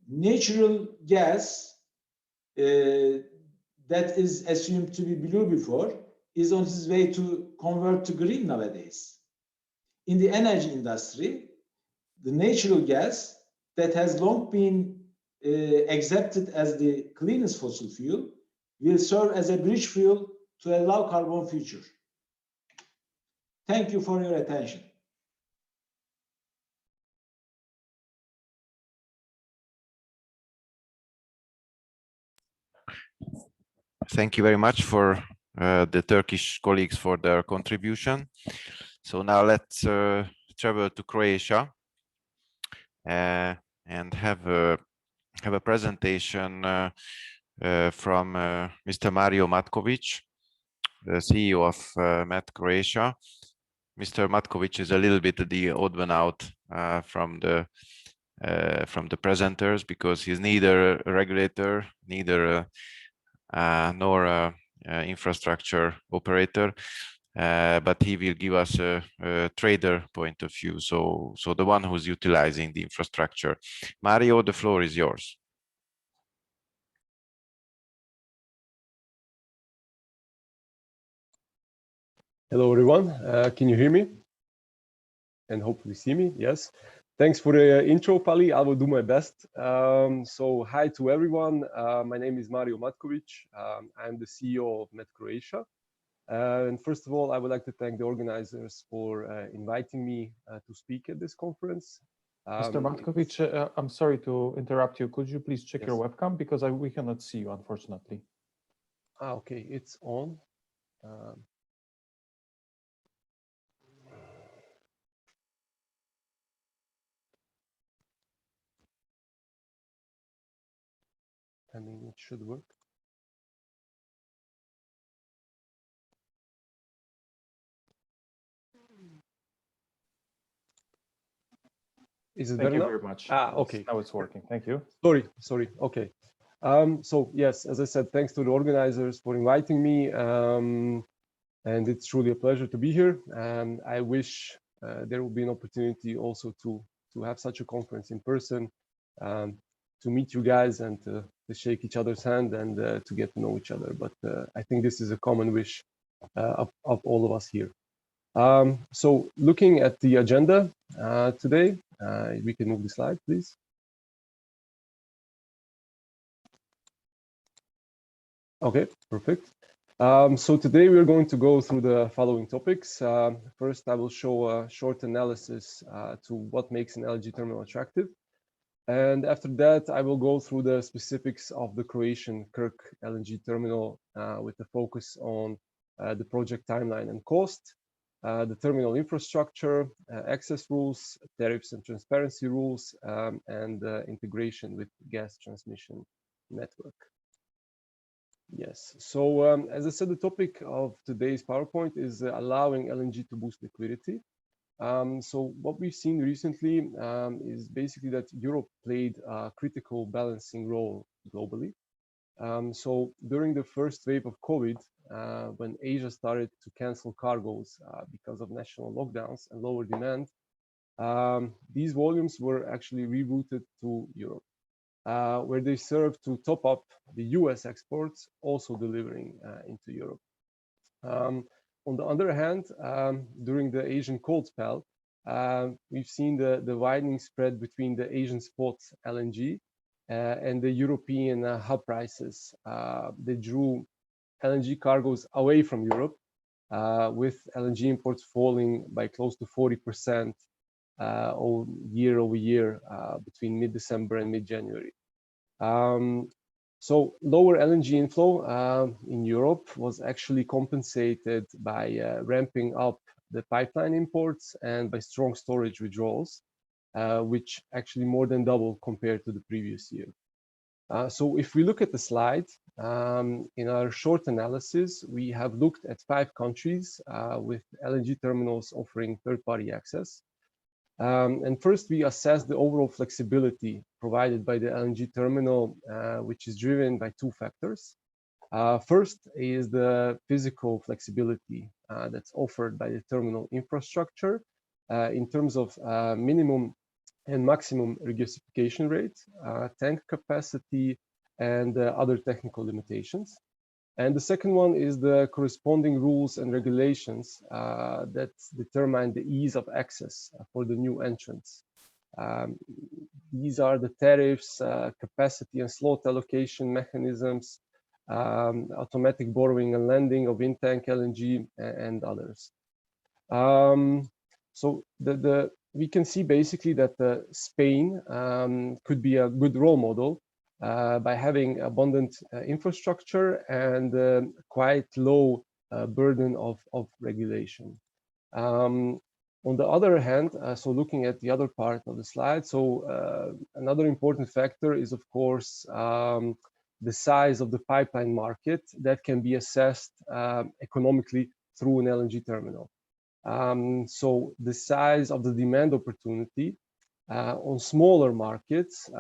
Natural gas that is assumed to be blue before is on its way to convert to green nowadays. In the energy industry, the natural gas that has long been accepted as the cleanest fossil fuel will serve as a bridge fuel to a low carbon future. Thank you for your attention. Thank you very much for the Turkish colleagues for their contribution. So now let's travel to Croatia and have a presentation from Mr. Mario Matkovic, the CEO of Met Croatia. Mr. Matkovic is a little bit the odd one out from the presenters, because he's neither a regulator, neither nor a infrastructure operator, but he will give us a trader point of view, so the one who's utilizing the infrastructure. Mario, the floor is yours. Hello everyone, can you hear me and hopefully see me? Yes. Thanks for the intro, Pali. I will do my best. So hi to everyone. My name is Mario Matkovic. I'm the CEO of Met Croatia. And first of all, I would like to thank the organizers for inviting me to speak at this conference. Mr. Matkovic, I'm sorry to interrupt you. Could you please check Yes. your webcam, because we cannot see you, unfortunately. Okay, it's on. I mean, it should work. Is it better now? Thank you very much. Okay. Now it's working. Thank you. Sorry. Okay. So yes, as I said, thanks to the organizers for inviting me. And it's truly a pleasure to be here. And I wish there will be an opportunity also to have such a conference in person, to meet you guys and to shake each other's hand and to get to know each other. But I think this is a common wish of all of us here. So looking at the agenda today, we can move the slide, please. Okay, perfect. So today we're going to go through the following topics. First, I will show a short analysis to what makes an LNG terminal attractive. And after that, I will go through the specifics of the Croatian Krk LNG terminal with a focus on the project timeline and cost, the terminal infrastructure, access rules, tariffs and transparency rules, and integration with gas transmission network. Yes, so as I said, the topic of today's PowerPoint is allowing LNG to boost liquidity. So what we've seen recently is basically that Europe played a critical balancing role globally. So during the first wave of COVID, when Asia started to cancel cargoes because of national lockdowns and lower demand, these volumes were actually rerouted to Europe, where they served to top up the US exports, also delivering into Europe. On the other hand, during the Asian cold spell, we've seen the widening spread between the Asian spot LNG and the European hub prices. They drew LNG cargoes away from Europe, with LNG imports falling by close to 40% year over year between mid-December and mid-January. So lower LNG inflow in Europe was actually compensated by ramping up the pipeline imports and by strong storage withdrawals, which actually more than doubled compared to the previous year. So if we look at the slide, in our short analysis, we have looked at 5 countries with LNG terminals offering third-party access. And first, we assess the overall flexibility provided by the LNG terminal, which is driven by 2 factors. First is the physical flexibility that's offered by the terminal infrastructure in terms of minimum and maximum regasification rate, tank capacity, and other technical limitations. And the second one is the corresponding rules and regulations that determine the ease of access for the new entrants. These are the tariffs, capacity and slot allocation mechanisms, automatic borrowing and lending of in-tank LNG, and others. So we can see basically that Spain could be a good role model by having abundant infrastructure and quite low burden of regulation. On the other hand, so looking at the other part of the slide, so another important factor is, of course, the size of the pipeline market that can be assessed economically through an LNG terminal. So the size of the demand opportunity on smaller markets,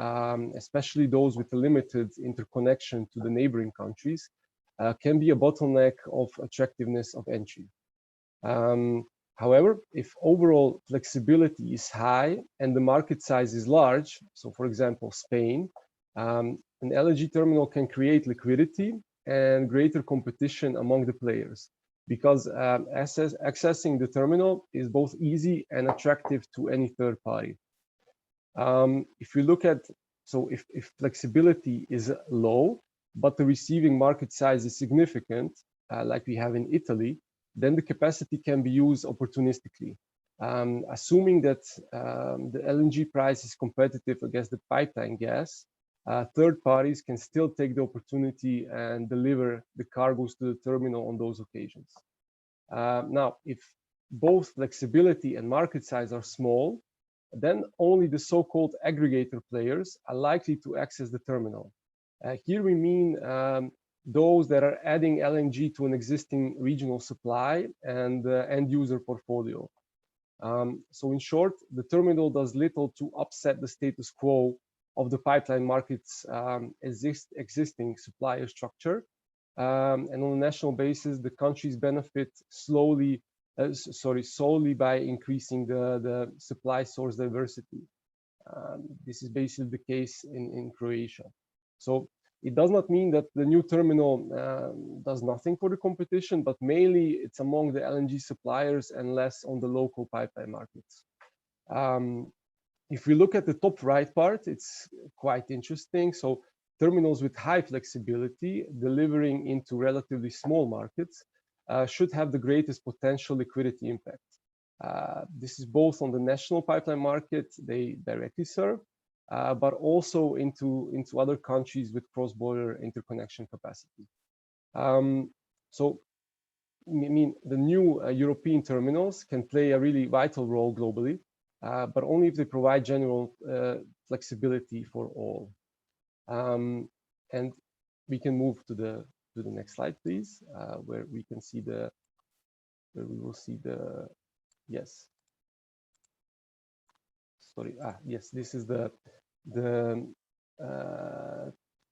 especially those with a limited interconnection to the neighboring countries, can be a bottleneck of attractiveness of entry. However, if overall flexibility is high and the market size is large, so for example, Spain, an LNG terminal can create liquidity and greater competition among the players, because accessing the terminal is both easy and attractive to any third party. If we look at, so if flexibility is low, but the receiving market size is significant, like we have in Italy, then the capacity can be used opportunistically. Assuming that the LNG price is competitive against the pipeline gas, third parties can still take the opportunity and deliver the cargoes to the terminal on those occasions. Now, if both flexibility and market size are small, then only the so-called aggregator players are likely to access the terminal. Here we mean those that are adding LNG to an existing regional supply and end user portfolio. So in short, the terminal does little to upset the status quo of the pipeline market's existing supplier structure. And on a national basis, the countries benefit solely by increasing the supply source diversity. This is basically the case in Croatia. So it does not mean that the new terminal does nothing for the competition, but mainly it's among the LNG suppliers and less on the local pipeline markets. If we look at the top right part, it's quite interesting. So terminals with high flexibility delivering into relatively small markets should have the greatest potential liquidity impact. This is both on the national pipeline market they directly serve, but also into other countries with cross-border interconnection capacity. So, I mean, the new European terminals can play a really vital role globally, but only if they provide general flexibility for all. And we can move to the next slide, please, where we can see yes. Sorry, yes, this is the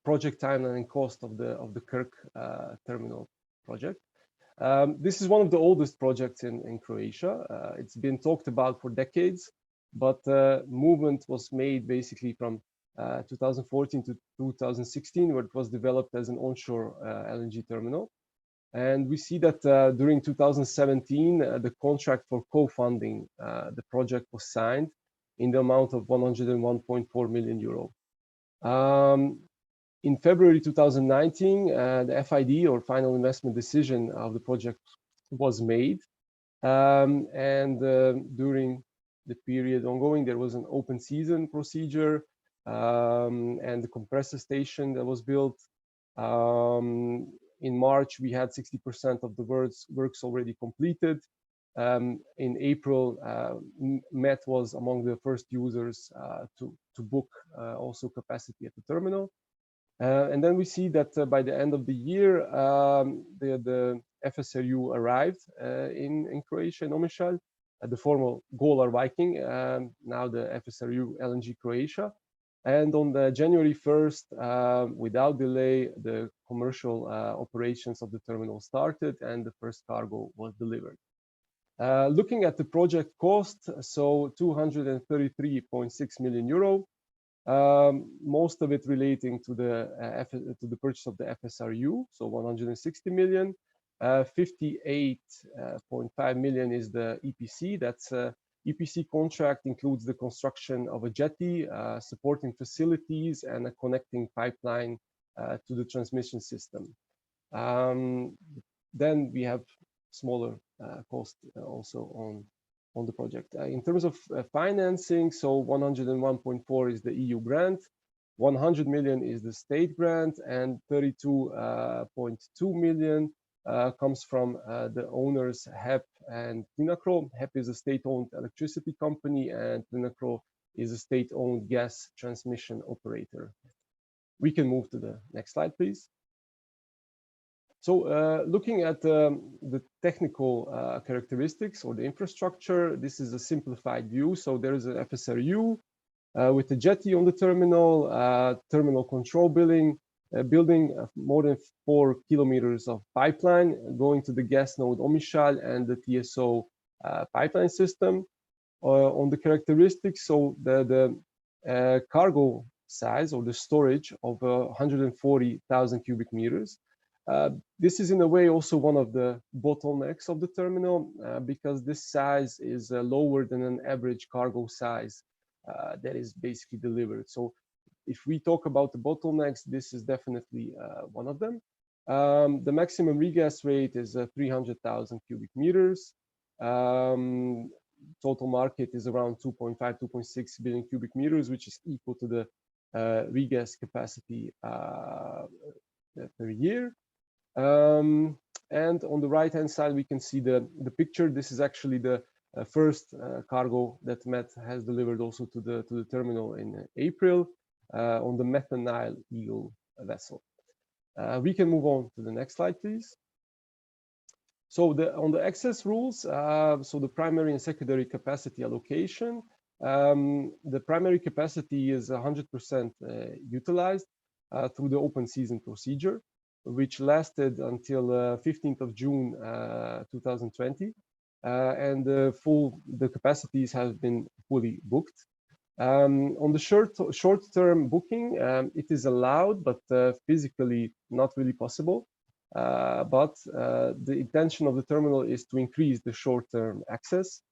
project timeline and cost of the Kirk terminal project. This is one of the oldest projects in Croatia. It's been talked about for decades, but movement was made basically from 2014 to 2016, where it was developed as an onshore LNG terminal. And we see that during 2017, the contract for co-funding the project was signed in the amount of 101.4 million euro. In February 2019, the FID, or final investment decision, of the project was made. During the period ongoing, there was an open season procedure and the compressor station that was built. In March, we had 60% of the works already completed. In April, Met was among the first users to book also capacity at the terminal. And then we see that by the end of the year, the FSRU arrived in Croatia, in Omišalj, the former Golar Viking, now the FSRU LNG Croatia. And on the January 1st, without delay, the commercial operations of the terminal started and the first cargo was delivered. Looking at the project cost, so 233.6 million euro, most of it relating to the purchase of the FSRU, so 160 million. 58.5 million is the EPC. That's EPC contract, includes the construction of a jetty, supporting facilities, and a connecting pipeline to the transmission system. Then we have smaller cost also on the project. In terms of financing, so 101.4 is the EU grant, 100 million is the state grant, and 32.2 million comes from the owners HEP and Plinacro. HEP is a state-owned electricity company, and Plinacro is a state-owned gas transmission operator. We can move to the next slide, please. So looking at the technical characteristics or the infrastructure, this is a simplified view. So there is an FSRU with a jetty on the terminal, terminal control building more than 4 kilometers of pipeline going to the gas node Omišalj and the TSO pipeline system. On the characteristics, so the cargo size or the storage of 140,000 cubic meters. This is in a way also one of the bottlenecks of the terminal because this size is lower than an average cargo size that is basically delivered. So if we talk about the bottlenecks, this is definitely one of them. The maximum regas rate is 300,000 cubic meters. Total market is around 2.5, 2.6 billion cubic meters, which is equal to the regas capacity per year. And on the right-hand side, we can see the picture. This is actually the first cargo that Met has delivered also to the terminal in April on the methanol Eagle vessel. We can move on to the next slide, please. So on the access rules, so the primary and secondary capacity allocation, the primary capacity is 100% utilized through the open season procedure, which lasted until 15th of June 2020, and the capacities have been fully booked. On the short-term booking, it is allowed, but physically not really possible. But the intention of the terminal is to increase the short-term access,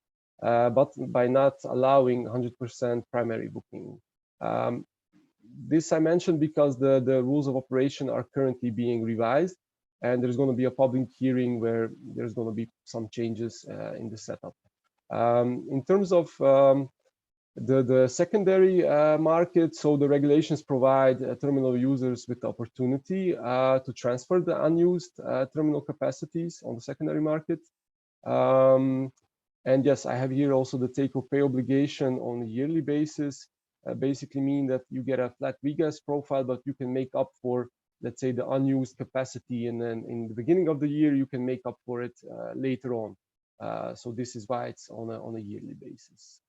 but by not allowing 100% primary booking. This I mentioned because the rules of operation are currently being revised, and there's going to be a public hearing where there's going to be some changes in the setup. In terms of the secondary market, so the regulations provide terminal users with the opportunity to transfer the unused terminal capacities on the secondary market. And yes, I have here also the take-or-pay obligation on a yearly basis. Basically mean that you get a flat regas profile, but you can make up for, let's say, the unused capacity, and then in the beginning of the year you can make up for it later on. So this is why it's on a yearly basis.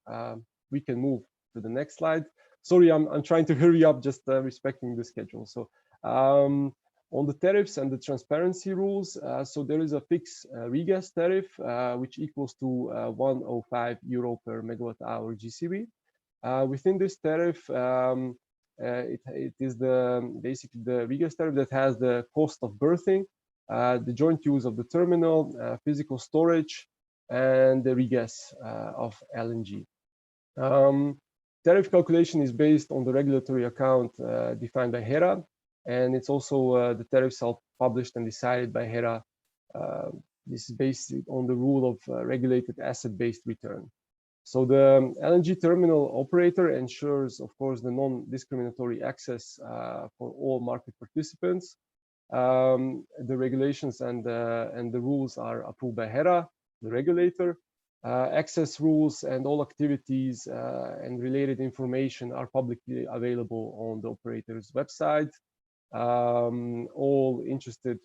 We can move to the next slide. Sorry, I'm trying to hurry up, just respecting the schedule. So on the tariffs and the transparency rules, so there is a fixed regas tariff, which equals to 105 euro per megawatt hour GCV. Within this tariff, it is basically the regas tariff that has the cost of berthing, the joint use of the terminal, physical storage, and the regas of LNG. Tariff calculation is based on the regulatory account defined by ERRA, and it's also the tariffs are published and decided by ERRA. This is based on the rule of regulated asset-based return. So the LNG terminal operator ensures, of course, the non-discriminatory access for all market participants. The regulations and the rules are approved by ERRA, the regulator. Access rules and all activities and related information are publicly available on the operator's website. All interested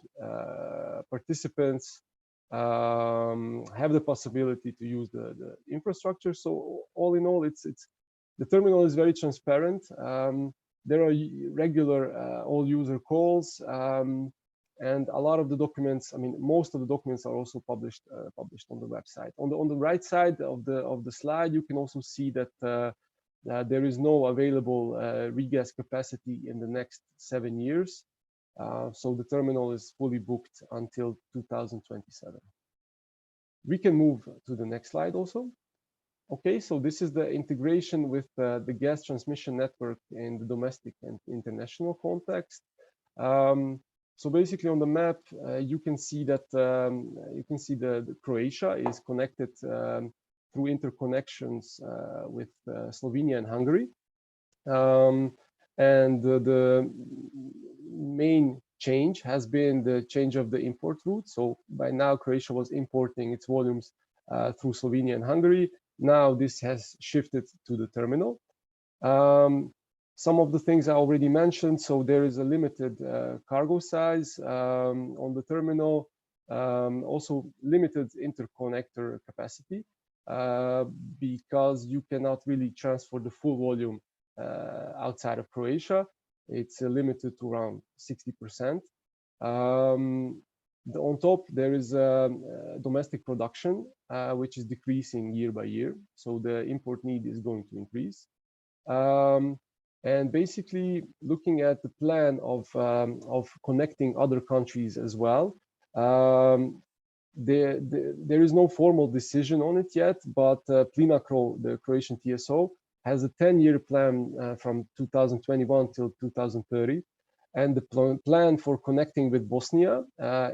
participants have the possibility to use the infrastructure. So all in all, the terminal is very transparent. There are regular all user calls, and a lot of the documents, I mean, most of the documents are also published on the website. On the right side of the slide, you can also see that there is no available regas capacity in the next 7 years. So the terminal is fully booked until 2027. We can move to the next slide also. Okay, so this is the integration with the gas transmission network in the domestic and international context. So basically on the map, you can see that the Croatia is connected through interconnections with Slovenia and Hungary. And the main change has been the change of the import route. So by now, Croatia was importing its volumes through Slovenia and Hungary. Now this has shifted to the terminal. Some of the things I already mentioned. So there is a limited cargo size on the terminal, also limited interconnector capacity, because you cannot really transfer the full volume outside of Croatia. It's limited to around 60%. On top, there is domestic production, which is decreasing year by year. So the import need is going to increase. And basically, looking at the plan of connecting other countries as well, there is no formal decision on it yet, but Plinacro, the Croatian TSO, has a 10-year plan from 2021 till 2030. And the plan for connecting with Bosnia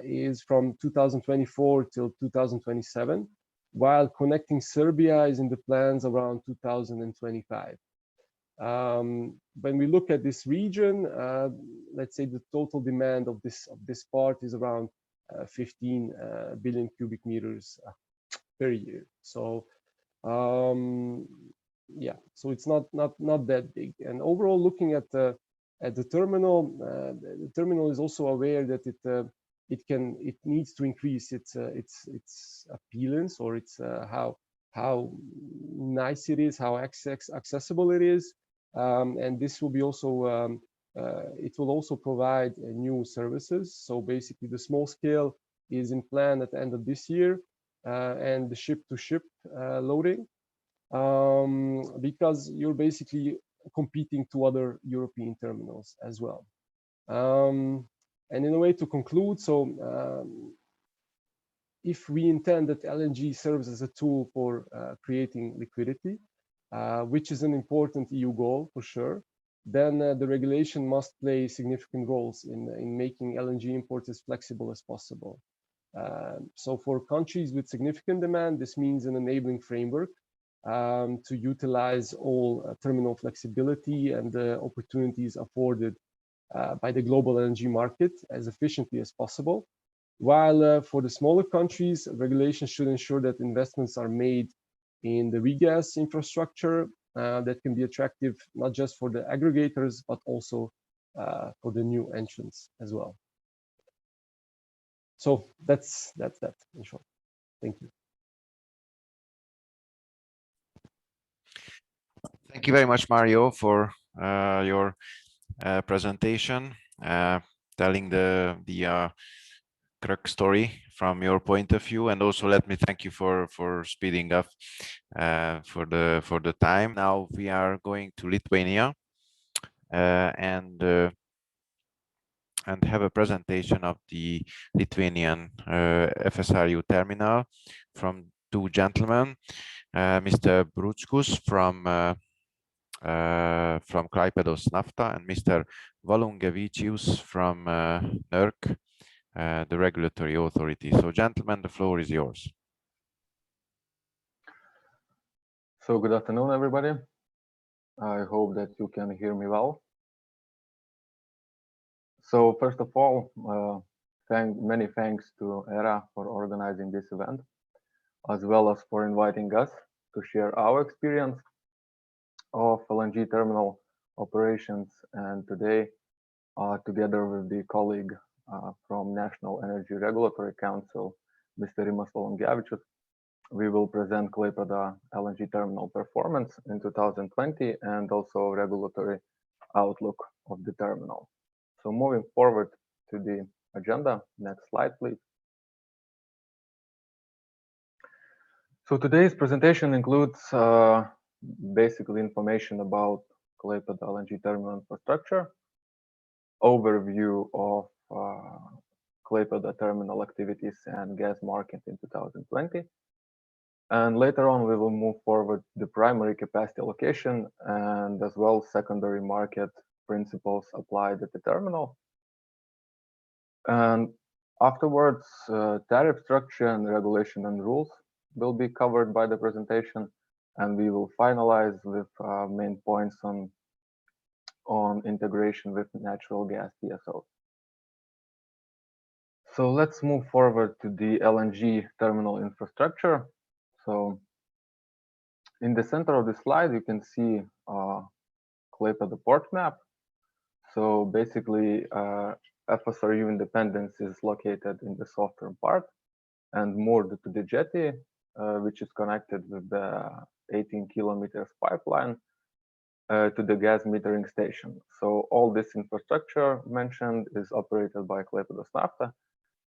is from 2024 till 2027, while connecting Serbia is in the plans around 2025. When we look at this region, let's say the total demand of this part is around 15 billion cubic meters per year. So yeah, so it's not that big. And overall, looking at the terminal, the terminal is also aware that it needs to increase its appearance, or its how nice it is, how accessible it is, and this will be also it will also provide new services. So basically, the small scale is in plan at the end of this year, and the ship-to-ship loading, because you're basically competing to other European terminals as well. And in a way to conclude, so if we intend that LNG serves as a tool for creating liquidity, which is an important EU goal for sure, then the regulation must play significant roles in making LNG imports as flexible as possible. So for countries with significant demand, this means an enabling framework to utilize all terminal flexibility and the opportunities afforded by the global LNG market as efficiently as possible. While for the smaller countries, regulations should ensure that investments are made in the regas infrastructure that can be attractive not just for the aggregators, but also for the new entrants as well. So that's that in short. Thank you. Thank you very much, Mario, for your presentation, telling the correct story from your point of view, and also let me thank you for speeding up for the time. Now we are going to Lithuania and have a presentation of the Lithuanian FSRU terminal from two gentlemen, Mr. Bruckus from Klaipėdos Nafta and Mr. Valungevicius from NERC, the regulatory authority. So, gentlemen, the floor is yours. So, good afternoon, everybody. I hope that you can hear me well. So, first of all, many thanks to ERRA for organizing this event, as well as for inviting us to share our experience of LNG terminal operations. And today, together with the colleague from National Energy Regulatory Council, Mr. Rimas Valungevicius, we will present Klaipėda LNG terminal performance in 2020 and also regulatory outlook of the terminal. So moving forward to the agenda, next slide, please. So today's presentation includes basically information about Klaipėda LNG terminal infrastructure, overview of Klaipėda terminal activities and gas market in 2020. And later on, we will move forward the primary capacity allocation and as well secondary market principles applied at the terminal. And afterwards, tariff structure and regulation and rules will be covered by the presentation. And we will finalize with main points on integration with natural gas TSOs. So let's move forward to the LNG terminal infrastructure. So in the center of the slide, you can see Klaipėda port map. So basically, FSRU Independence is located in the southern part and moored to the jetty, which is connected with the 18 kilometers pipeline to the gas metering station. So all this infrastructure mentioned is operated by Klaipėdos Nafta,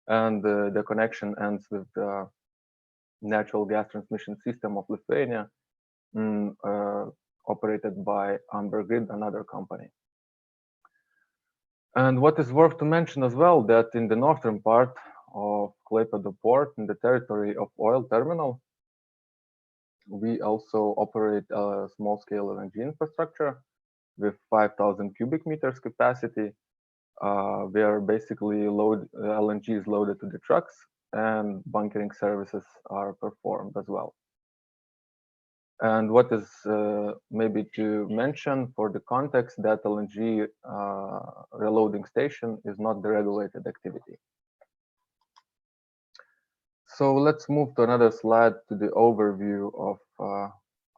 and the connection ends with the natural gas transmission system of Lithuania, operated by Ambergrid, another company. And what is worth to mention as well, that in the northern part of Klaipėda port, in the territory of oil terminal, We also operate a small-scale LNG infrastructure with 5,000 cubic meters capacity, where basically LNG is loaded to the trucks and bunkering services are performed as well. And what is maybe to mention for the context that LNG reloading station is not the regulated activity. So let's move to another slide to the overview of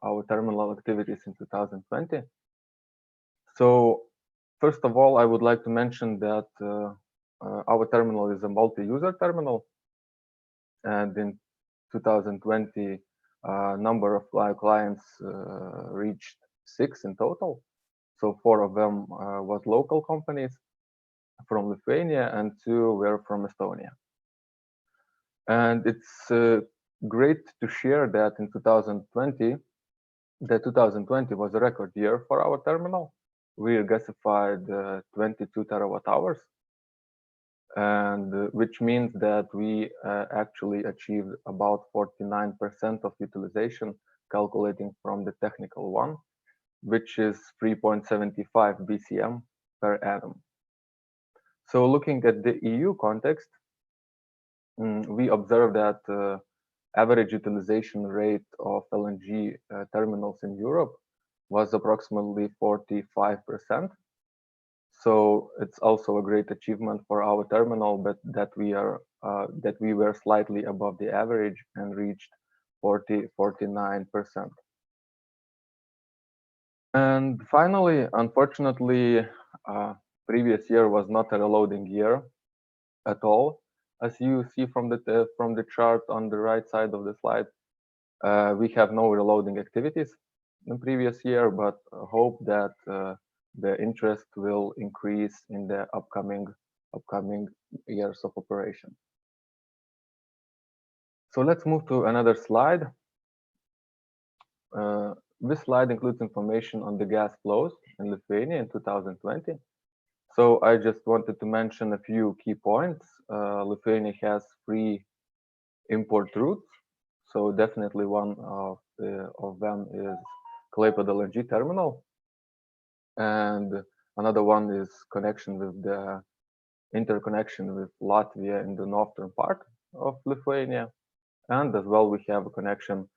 our terminal activities in 2020. So first of all, I would like to mention that our terminal is a multi-user terminal, and in 2020, number of clients reached 6 in total. So 4 of them was local companies from Lithuania and 2 were from Estonia. And it's great to share that in 2020 was a record year for our terminal. We gasified 22 terawatt hours, and which means that we actually achieved about 49% of utilization, calculating from the technical one, which is 3.75 BCM per annum. So looking at the EU context, we observe that average utilization rate of LNG terminals in Europe was approximately 45%. So it's also a great achievement for our terminal, but that we were slightly above the average and reached 49%. And finally, unfortunately, previous year was not a reloading year at all. As you see from the chart on the right side of the slide, we have no reloading activities in previous year, but hope that the interest will increase in the upcoming years of operation. So let's move to another slide. This slide includes information on the gas flows in Lithuania in 2020. So I just wanted to mention a few key points. Lithuania has 3 import routes. So definitely one of them is Klaipėda LNG terminal. And another one is connection with the interconnection with Latvia in the northern part of Lithuania. And as well, we have a connection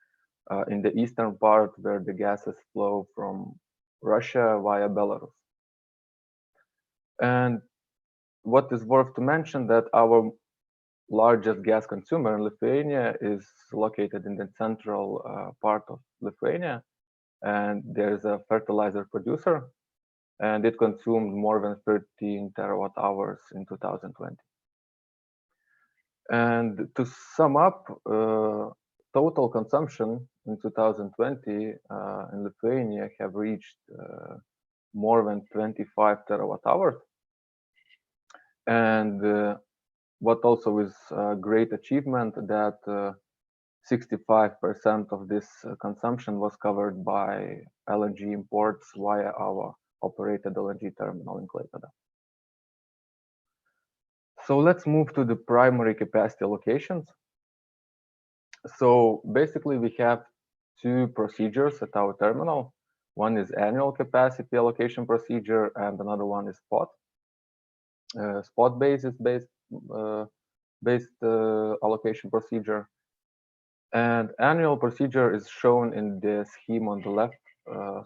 in the eastern part where the gases flow from Russia via Belarus. And what is worth to mention that our largest gas consumer in Lithuania is located in the central part of Lithuania, and there's a fertilizer producer, and it consumed more than 13 terawatt hours in 2020. And to sum up, total consumption in 2020 in Lithuania have reached more than 25 terawatt hours. And what also is a great achievement that 65% of this consumption was covered by LNG imports via our operated LNG terminal in Klaipėda. So let's move to the primary capacity allocations. So basically we have 2 procedures at our terminal. One is annual capacity allocation procedure and another one is spot basis based allocation procedure. And annual procedure is shown in the scheme on the left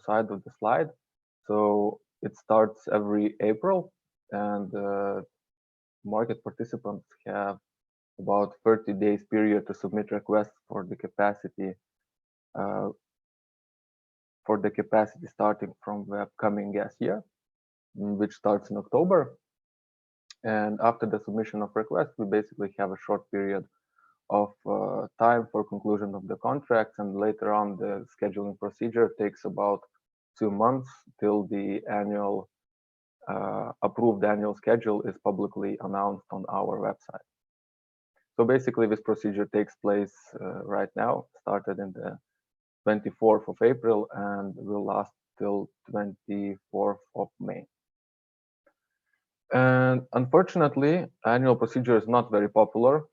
side of the slide. So it starts every April, and market participants have about 30 days period to submit requests for the capacity starting from the upcoming gas year, which starts in October. And after the submission of requests, we basically have a short period of time for conclusion of the contracts, and later on the scheduling procedure takes about 2 months till the annual approved annual schedule is publicly announced on our website. So basically this procedure takes place right now, started in the 24th of April and will last till 24th of May. And unfortunately, annual procedure is not very popular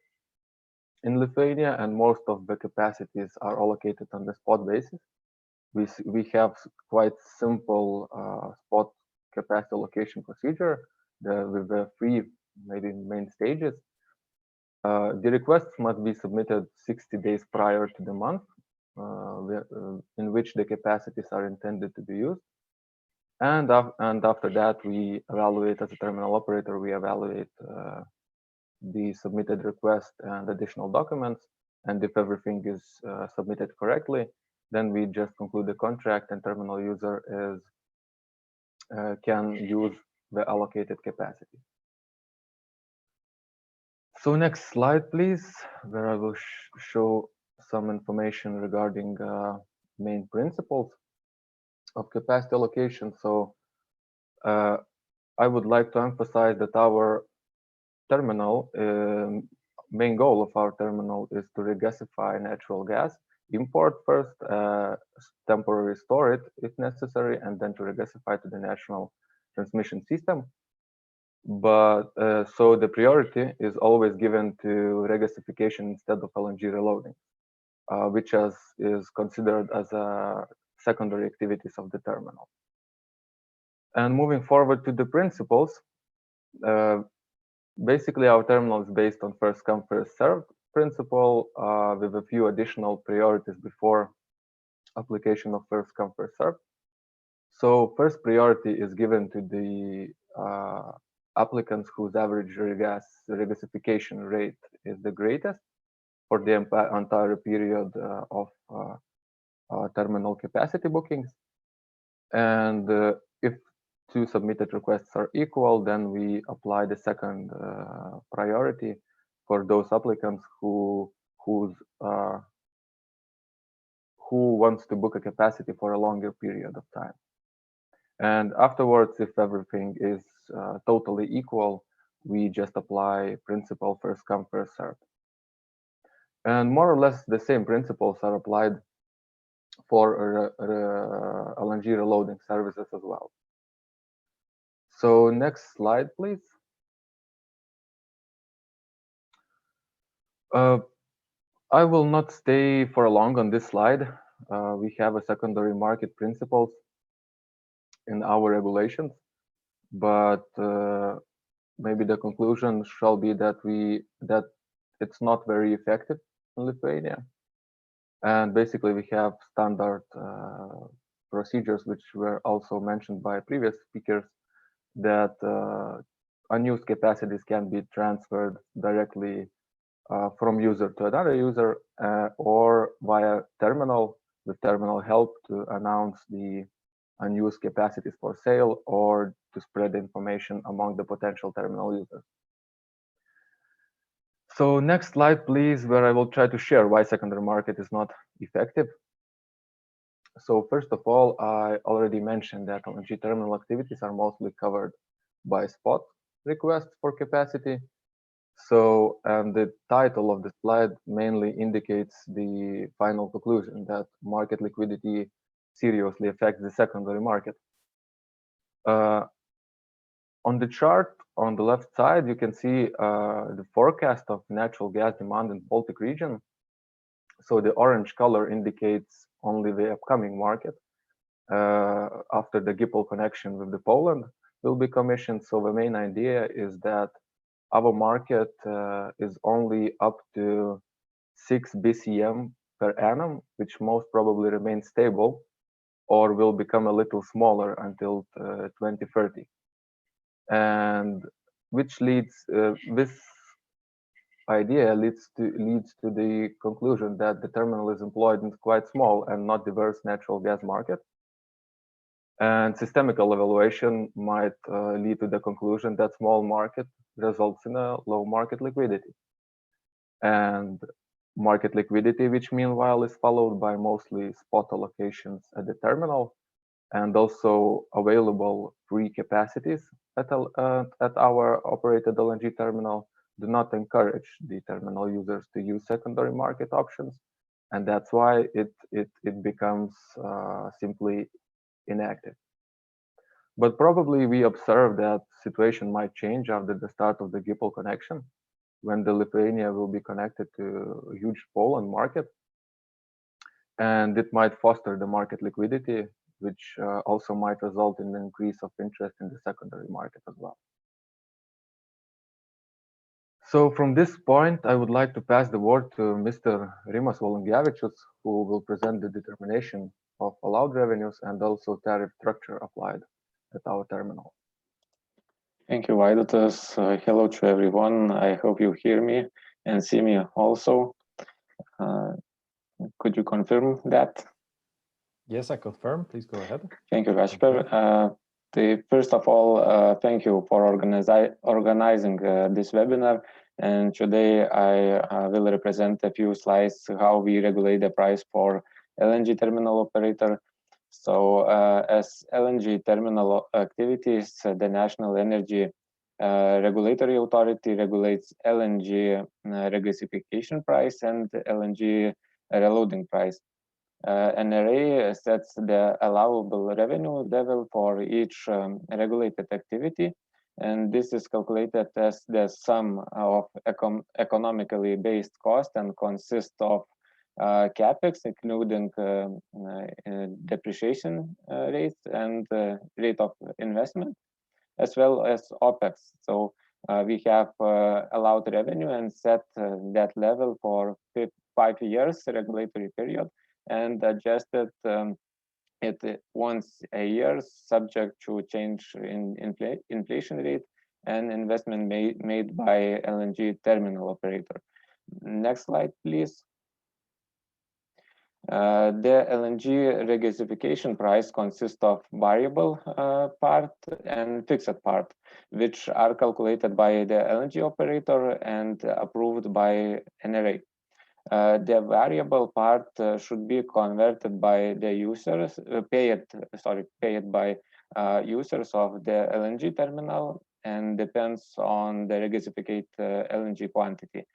in Lithuania, and most of the capacities are allocated on the spot basis. We have quite simple spot capacity allocation procedure with the three maybe main stages. The requests must be submitted 60 days prior to the month in which the capacities are intended to be used. And after that, we evaluate, as a terminal operator, we evaluate the submitted request and additional documents. And if everything is submitted correctly, then we just conclude the contract, and terminal user can use the allocated capacity. So next slide, please, where I will show some information regarding main principles of capacity allocation. So I would like to emphasize that our terminal, main goal of our terminal is to regasify natural gas, import first, temporarily store it if necessary, and then to regasify to the national transmission system. But so the priority is always given to regasification instead of LNG reloading, which is considered as a secondary activities of the terminal. And moving forward to the principles, basically our terminal is based on first come first served principle with a few additional priorities before application of first come first served. So first priority is given to the applicants whose average regasification rate is the greatest for the entire period of terminal capacity bookings. And if two submitted requests are equal, then we apply the second priority for those applicants who wants to book a capacity for a longer period of time. And afterwards, if everything is totally equal, we just apply principle first come first served. And more or less the same principles are applied for LNG reloading services as well. So next slide, please. I will not stay for long on this slide. We have a secondary market principles in our regulations, but maybe the conclusion shall be that it's not very effective in Lithuania. And basically we have standard procedures which were also mentioned by previous speakers, that unused capacities can be transferred directly from user to another user or via terminal, with terminal help to announce the unused capacities for sale or to spread information among the potential terminal users. So next slide, please, where I will try to share why secondary market is not effective. So first of all, I already mentioned that LNG terminal activities are mostly covered by spot requests for capacity. So, and the title of the slide mainly indicates the final conclusion that market liquidity seriously affects the secondary market. On the chart on the left side, you can see the forecast of natural gas demand in Baltic region. So the orange color indicates only the upcoming market after the GIPL connection with the Poland will be commissioned. So the main idea is that our market is only up to 6 BCM per annum, which most probably remains stable or will become a little smaller until 2030. And which leads, this idea leads to the conclusion that the terminal is employed in quite small and not diverse natural gas market. And systemical evaluation might lead to the conclusion that small market results in a low market liquidity. And market liquidity, which meanwhile is followed by mostly spot allocations at the terminal, and also available free capacities at our operated LNG terminal, do not encourage the terminal users to use secondary market options, and that's why it becomes simply inactive. But probably we observe that situation might change after the start of the GIPL connection, when the Lithuania will be connected to a huge Poland market. And it might foster the market liquidity, which also might result in an increase of interest in the secondary market as well. So from this point, I would like to pass the word to Mr. Rimas Volungevičius, who will present the determination of allowed revenues and also tariff structure applied at our terminal. Thank you, Vaidotas. Hello to everyone. I hope you hear me and see me also. Could you confirm that? Yes, I confirm. Please go ahead. Thank you, Kasper. First of all, thank you for organizing this webinar. And today I will represent a few slides how we regulate the price for LNG terminal operator. So as LNG terminal activities, the National Energy Regulatory Authority regulates LNG regasification price and LNG reloading price. NRA sets the allowable revenue level for each regulated activity, and this is calculated as the sum of economically based cost and consists of capex, including depreciation rates and rate of investment, as well as opex. So we have allowed revenue and set that level for 5 years regulatory period, and adjusted it once a year, subject to change in inflation rate and investment made by LNG terminal operator. Next slide, please. The LNG regasification price consists of variable part and fixed part, which are calculated by the LNG operator and approved by NRA. The variable part should be converted by the users, paid by users of the LNG terminal, and depends on the regasificate LNG quantity.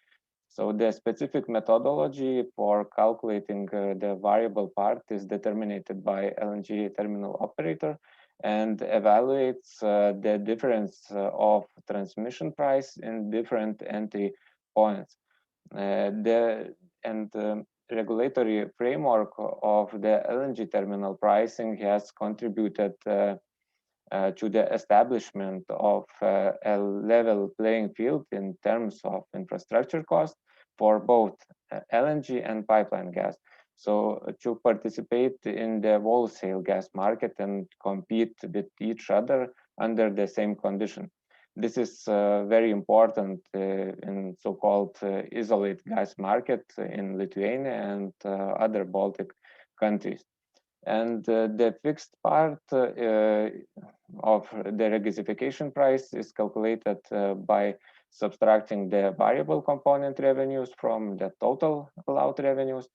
So the specific methodology for calculating the variable part is determined by LNG terminal operator and evaluates the difference of transmission price in different entry points. The regulatory framework of the LNG terminal pricing has contributed to the establishment of a level playing field in terms of infrastructure cost for both LNG and pipeline gas. So to participate in the wholesale gas market and compete with each other under the same condition. This is very important in so-called isolate gas market in Lithuania and other Baltic countries. And the fixed part of the regasification price is calculated by subtracting the variable component revenues from the total allowed revenues.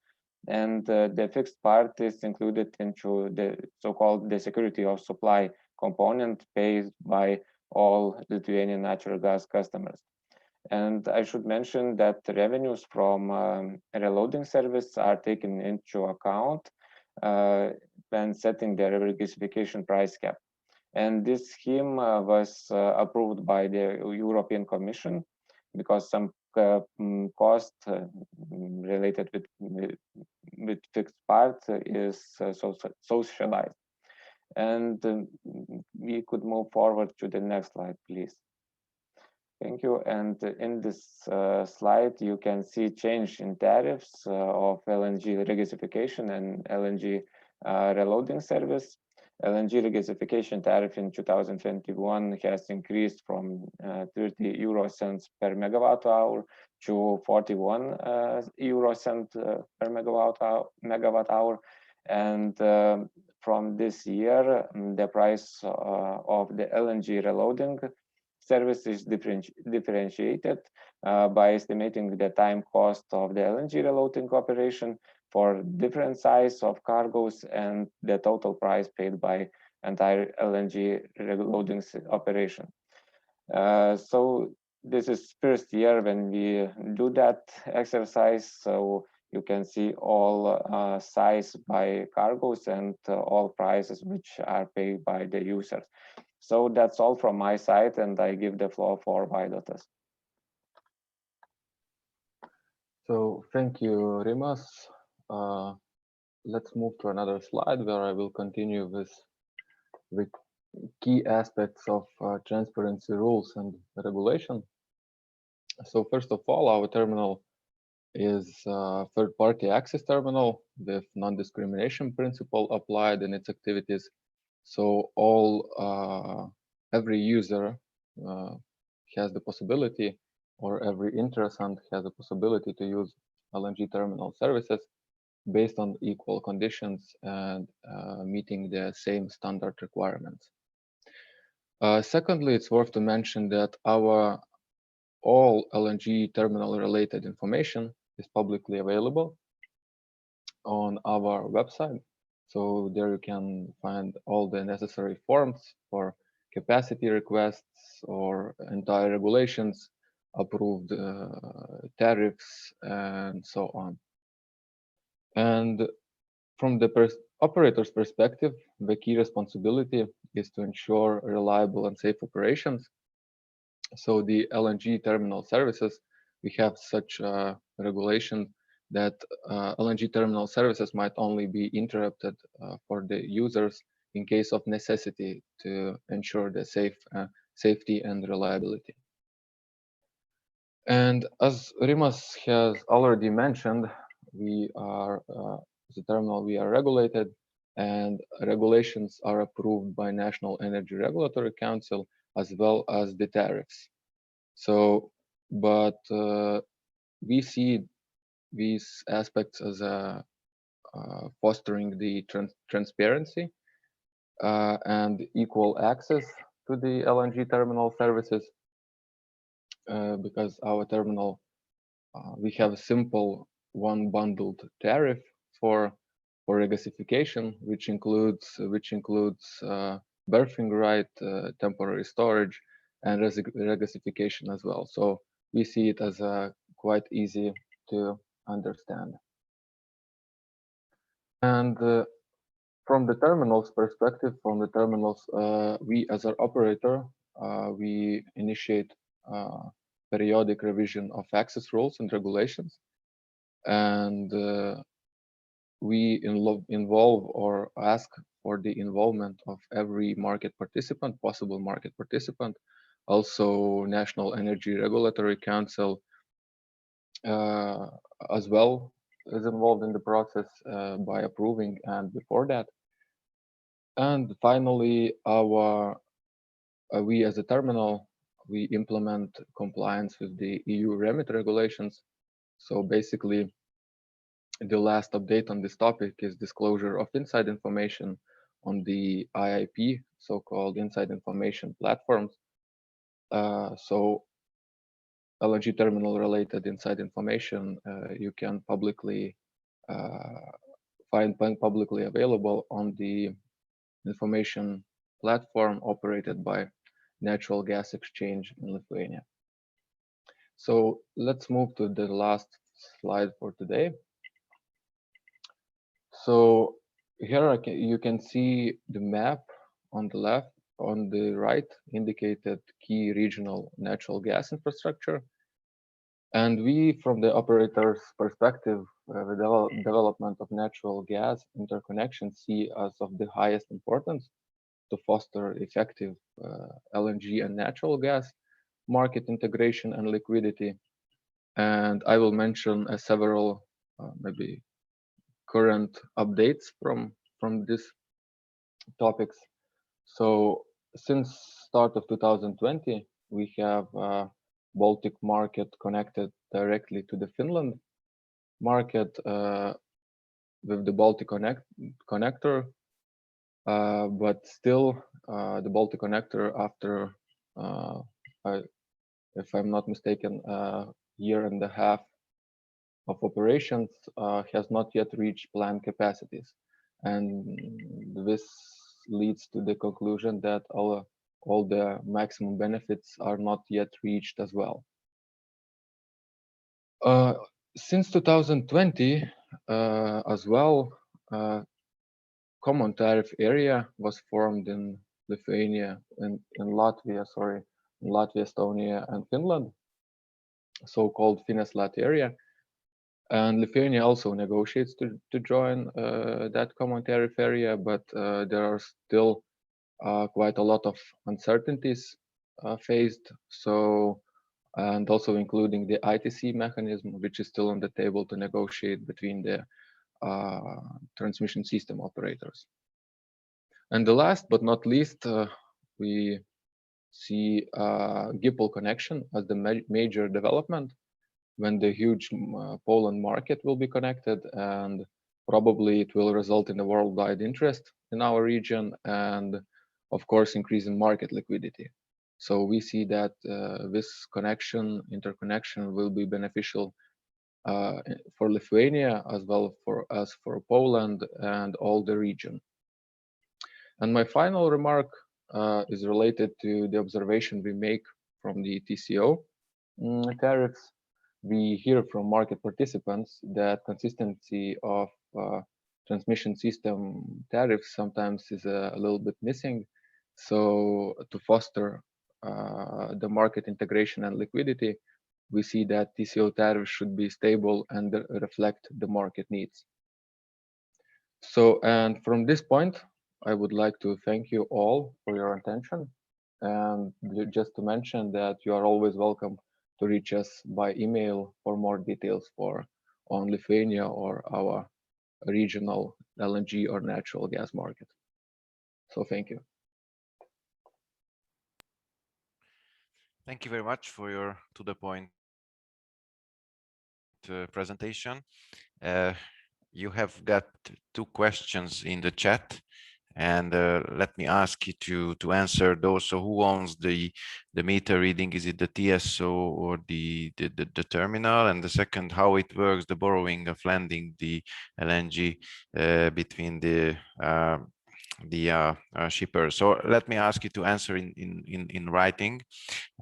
And the fixed part is included into the so-called the security of supply component paid by all Lithuanian natural gas customers. And I should mention that revenues from reloading service are taken into account when setting the regasification price cap. And this scheme was approved by the European Commission because some cost related with fixed part is socialized. And we could move forward to the next slide, please. Thank you. And in this slide, you can see change in tariffs of LNG regasification and LNG reloading service. LNG regasification tariff in 2021 has increased from 30 euro cents per megawatt hour to 41 euro cent per megawatt hour. And from this year, the price of the LNG reloading service is differentiated by estimating the time cost of the LNG reloading operation for different size of cargoes and the total price paid by entire LNG reloading operation. So this is first year when we do that exercise. So you can see all size by cargoes and all prices which are paid by the users. So that's all from my side, and I give the floor for Vaidotas. So thank you, Rimas. Let's move to another slide where I will continue with key aspects of transparency rules and regulation. So first of all, our terminal is a third-party access terminal with non-discrimination principle applied in its activities. So every user has the possibility, or every interessant has the possibility to use LNG terminal services based on equal conditions and meeting the same standard requirements. Secondly, it's worth to mention that all LNG terminal related information is publicly available on our website. So there you can find all the necessary forms for capacity requests or entire regulations, approved tariffs, and so on. And from the operator's perspective, the key responsibility is to ensure reliable and safe operations. So the LNG terminal services, we have such a regulation that LNG terminal services might only be interrupted for the users in case of necessity to ensure the safety and reliability. And as Rimas has already mentioned, we are the terminal, we are regulated, and regulations are approved by National Energy Regulatory Council as well as the tariffs. So, but we see these aspects as fostering the transparency and equal access to the LNG terminal services, because our terminal, we have a simple one bundled tariff for regasification, which includes berthing right, temporary storage, and regasification as well. So we see it as quite easy to understand. And from the terminal's perspective, we as an operator, we initiate periodic revision of access rules and regulations, and we involve or ask for the involvement of every market participant, possible market participant. Also, National Energy Regulatory Council as well is involved in the process by approving and before that. And finally, we as a terminal, we implement compliance with the EU REMIT regulations. So basically, the last update on this topic is disclosure of inside information on the IIP, so-called inside information platforms. So LNG terminal related inside information you can publicly find publicly available on the information platform operated by Natural Gas Exchange in Lithuania. So let's move to the last slide for today. So here you can see the map on the left, on the right indicated key regional natural gas infrastructure. And we, from the operator's perspective, the development of natural gas interconnection see as of the highest importance to foster effective LNG and natural gas market integration and liquidity. And I will mention several maybe current updates from these topics. So since start of 2020, we have Baltic market connected directly to the Finland market with the Baltic connector, but still the Baltic connector, after if I'm not mistaken, a year and a half of operations, has not yet reached planned capacities, and this leads to the conclusion that all the maximum benefits are not yet reached as well. Since 2020 as well, common tariff area was formed in Lithuania and in Latvia, Estonia, and Finland, so-called Finaslat area. And Lithuania also negotiates to join that common tariff area, but there are still quite a lot of uncertainties faced. So, and also including the ITC mechanism, which is still on the table to negotiate between the transmission system operators. And the last but not least, we see GIPL connection as the major development, when the huge Poland market will be connected, and probably it will result in a worldwide interest in our region, and of course increase in market liquidity. So we see that this interconnection will be beneficial for Lithuania as well as for Poland and all the region. And my final remark is related to the observation we make from the TCO tariffs. We hear from market participants that consistency of transmission system tariffs sometimes is a little bit missing. So to foster the market integration and liquidity, we see that TCO tariffs should be stable and reflect the market needs. So, and from this point, I would like to thank you all for your attention. And just to mention that you are always welcome to reach us by email for more details on Lithuania or our regional LNG or natural gas market. So thank you. Thank you very much for your to-the-point presentation. You have got 2 questions in the chat, and let me ask you to answer those. So who owns the meter reading? Is it the TSO or the terminal? And the second, how it works, the borrowing of lending the LNG between the shippers. So let me ask you to answer in writing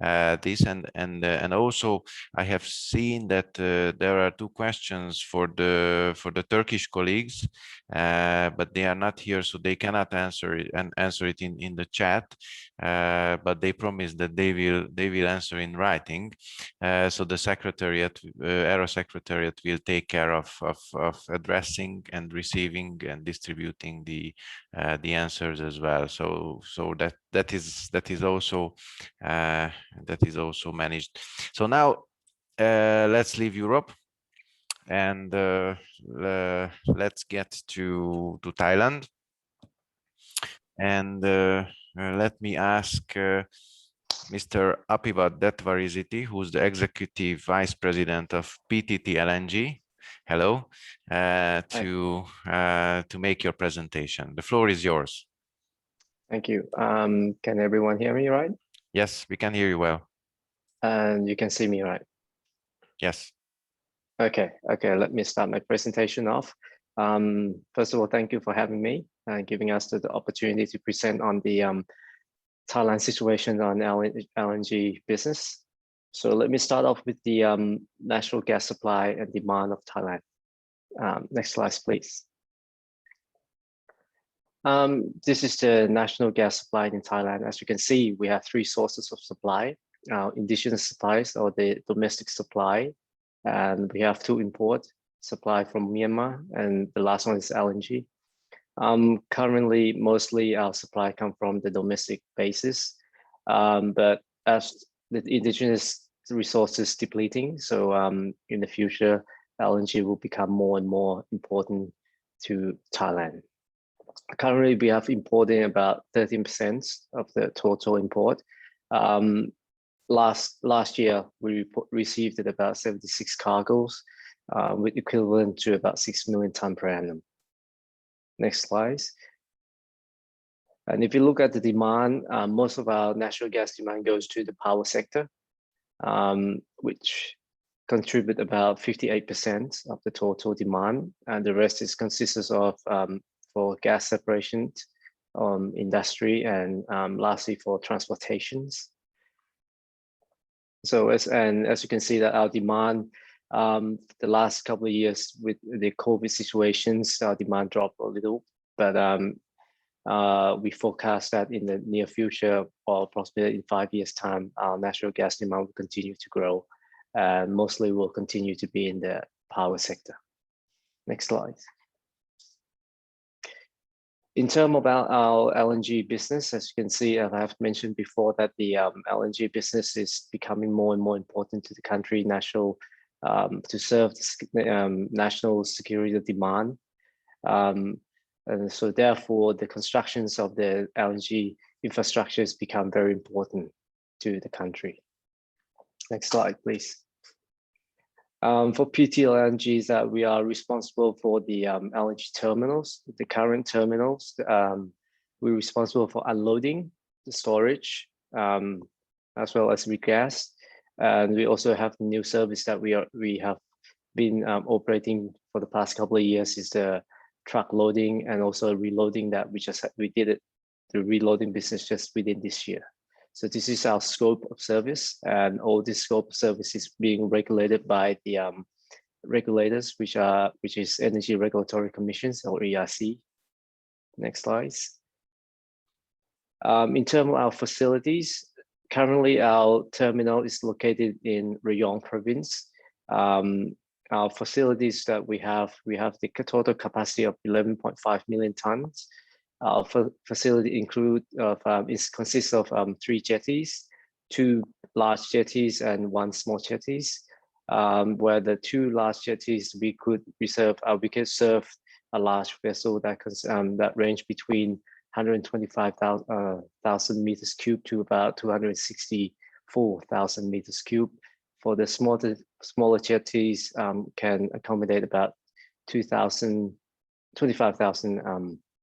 this, and also I have seen that there are 2 questions for the Turkish colleagues, but they are not here, so they cannot answer it in the chat. But they promise that they will answer in writing. So the secretariat, ERRA secretariat, will take care of addressing and receiving and distributing the answers as well. So that is also managed. So now let's leave Europe and let's get to Thailand. And let me ask Mr. Apivat Detvariziti, who's the Executive Vice President of PTT LNG. Hello, to make your presentation. The floor is yours. Thank you. Can everyone hear me right? Yes, we can hear you well. And you can see me right? Yes. Okay, let me start my presentation off. First of all, thank you for having me and giving us the opportunity to present on the Thailand situation on LNG business. So let me start off with the natural gas supply and demand of Thailand. Next slide, please. This is the national gas supply in Thailand. As you can see, we have 3 sources of supply: indigenous supplies or the domestic supply, and we have 2 import supply from Myanmar, and the last one is LNG. Currently, mostly our supply come from the domestic basis, but as the indigenous resources depleting, so in the future, LNG will become more and more important to Thailand. Currently, we have imported about 13% of the total import. Last year, we received about 76 cargoes, with equivalent to about 6 million tonnes per annum. Next slide. And if you look at the demand, most of our natural gas demand goes to the power sector, which contribute about 58% of the total demand, and the rest is consists of for gas separation, industry, and lastly for transportations. So as you can see that our demand, the last couple of years with the COVID situations, our demand dropped a little, but we forecast that in the near future, or approximately in 5 years' time, our natural gas demand will continue to grow, and mostly will continue to be in the power sector. Next slide. In terms of our LNG business, as you can see, as I have mentioned before, that the LNG business is becoming more and more important to the country, to serve the national security demand. And so therefore, the constructions of the LNG infrastructures become very important to the country. Next slide, please. For PTLNG, that we are responsible for the LNG terminals, the current terminals. We're responsible for unloading, the storage, as well as regas. And we also have a new service that we have been operating for the past couple of years, is the truck loading and also reloading, that we did the reloading business just within this year. So this is our scope of service, and all this scope of service is being regulated by the regulators, which is Energy Regulatory Commissions, or ERC. Next slides. In terms of our facilities, currently our terminal is located in Rayong province. Our facilities that we have the total capacity of 11.5 million tons. Our facility consists of 3 jetties, 2 large jetties and 1 small jetties. Where the 2 large jetties we could serve a large vessel that range between 125,000 meters cubed to about 264,000 meters cubed. For the smaller jetties, can accommodate about 25,000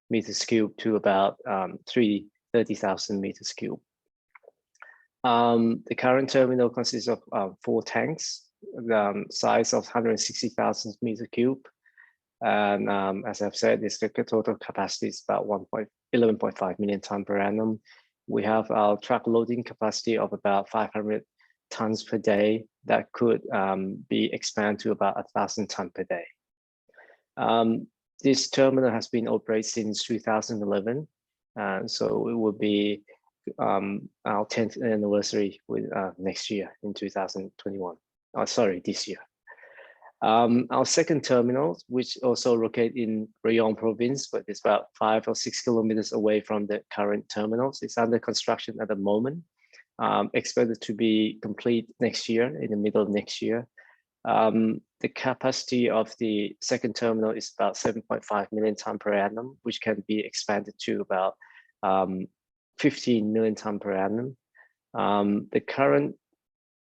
meters cubed to about 30,000 meters cubed. The current terminal consists of 4 tanks, the size of 160,000 meters cubed. And as I've said, the total capacity is about 11.5 million tons per annum. We have our truck loading capacity of about 500 tons per day that could be expanded to about 1,000 tons per day. This terminal has been operated since 2011, and so it will be our 10th anniversary with next year in 2021. This year. Our second terminal, which also located in Rayong province, but it's about 5 or 6 kilometers away from the current terminals. It's under construction at the moment, expected to be complete next year, in the middle of next year. The capacity of the second terminal is about 7.5 million tons per annum, which can be expanded to about 15 million tons per annum. The current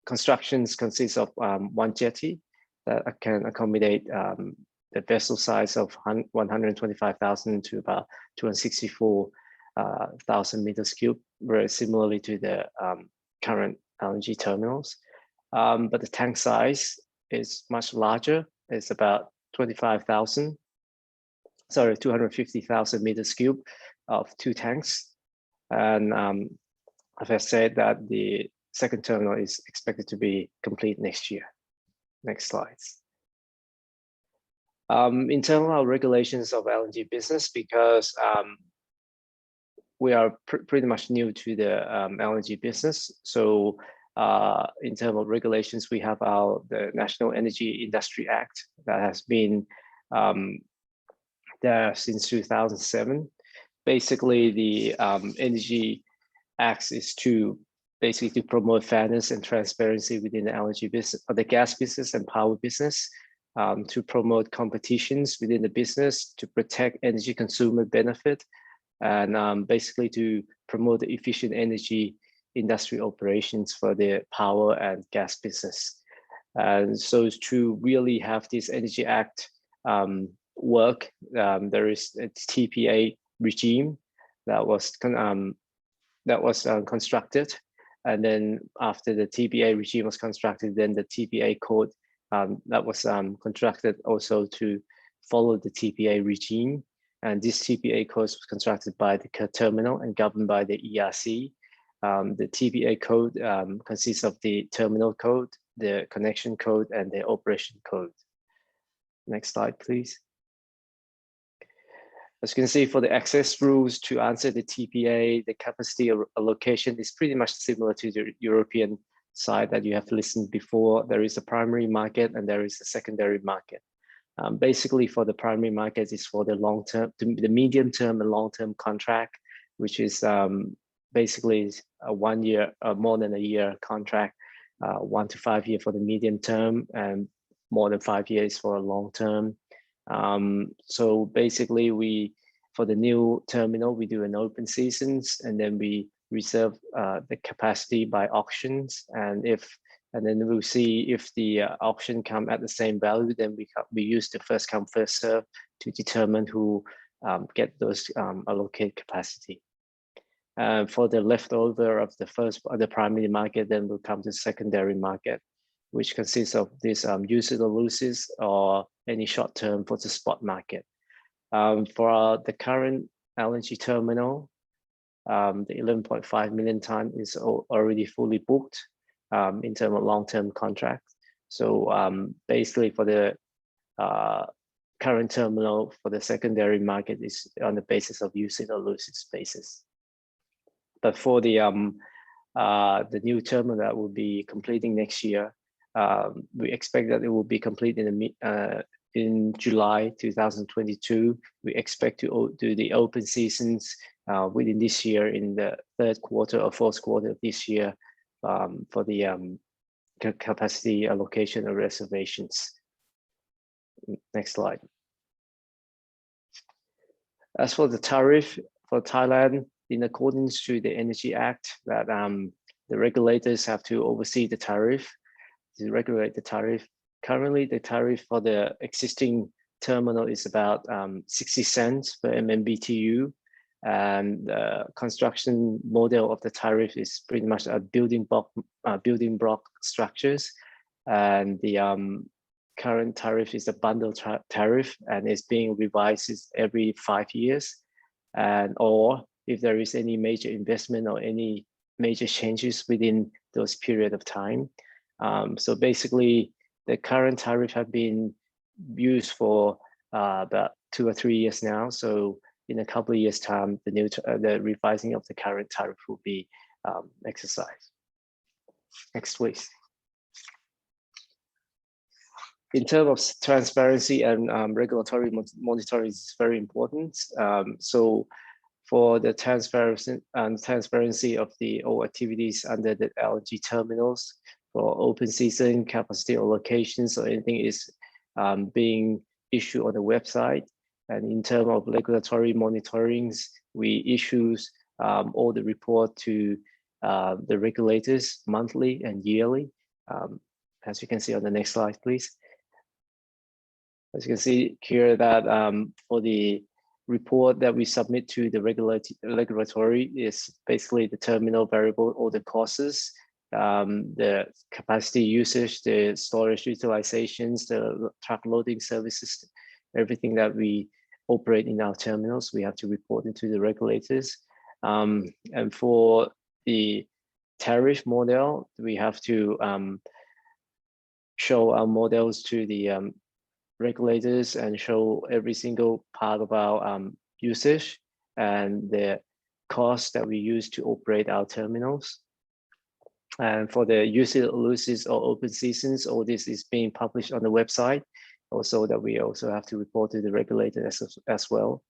constructions consist of 1 jetty that can accommodate the vessel size of 125,000 to about 264,000 meters cubed, very similarly to the current LNG terminals. But the tank size is much larger. It's about 250,000 meters cubed of 2 tanks. And as I said, that the second terminal is expected to be complete next year. Next slides. In terms of our regulations of LNG business, because we are pretty much new to the LNG business. So in terms of regulations, we have the National Energy Industry Act that has been there since 2007. Basically, the Energy Act is to promote fairness and transparency within the LNG business, or the gas business and power business, to promote competitions within the business, to protect energy consumer benefit, and basically to promote the efficient energy industry operations for the power and gas business. And so to really have this Energy Act work, there is a TPA regime that was constructed. And then after the TPA regime was constructed, then the TPA code that was constructed also to follow the TPA regime. And this TPA code was constructed by the terminal and governed by the ERC. The TPA code consists of the terminal code, the connection code, and the operation code. Next slide, please. As you can see, for the access rules to answer the TPA, the capacity allocation is pretty much similar to the European side that you have listened before. There is a primary market and there is a secondary market. Basically, for the primary market is for the long term, the medium term and long term contract, which is basically a 1 year, more than a year contract, 1 to 5 year for the medium term, and more than 5 years for a long term. So basically, for the new terminal, we do an open seasons, and then we reserve the capacity by auctions, and then we'll see if the auction come at the same value, then we use the first come first serve to determine who get those allocate capacity. For the leftover of the primary market, then we'll come to secondary market, which consists of this usage or loses or any short term for the spot market. For the current LNG terminal, the 11.5 million ton is already fully booked in terms of long-term contracts. So basically for the current terminal, for the secondary market is on the basis of usage or loses basis. But for the new terminal that will be completing next year, we expect that it will be complete in July 2022. We expect to do the open seasons within this year in the third quarter or fourth quarter of this year for the capacity allocation or reservations. Next slide. As for the tariff for Thailand, in accordance to the Energy Act, that the regulators have to oversee the tariff, to regulate the tariff. Currently, the tariff for the existing terminal is about 60 cents per MMBTU, and the construction model of the tariff is pretty much a building block structures, and the current tariff is a bundle tariff, and it's being revised every 5 years, and or if there is any major investment or any major changes within those period of time. So basically, the current tariff have been used for about 2 or 3 years now. So in a couple of years' time, the revising of the current tariff will be exercised. Next, please. In terms of transparency and regulatory monitoring is very important. So for the transparency of all activities under the LNG terminals, for open season capacity allocations or anything is being issued on the website. And in terms of regulatory monitorings, we issue all the report to the regulators monthly and yearly. As you can see on the next slide, please. As you can see here that for the report that we submit to the regulatory is basically the terminal variable or the costs, the capacity usage, the storage utilizations, the truck loading services, everything that we operate in our terminals, we have to report into the regulators. And for the tariff model, we have to show our models to the regulators and show every single part of our usage and the cost that we use to operate our terminals. And for the usage losses or open seasons, all this is being published on the website, also that we also have to report to the regulator as well.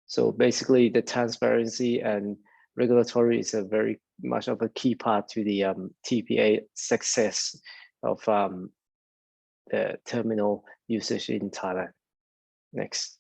So basically the transparency and regulatory is a very much of a key part to the TPA success of the terminal usage in Thailand. Next.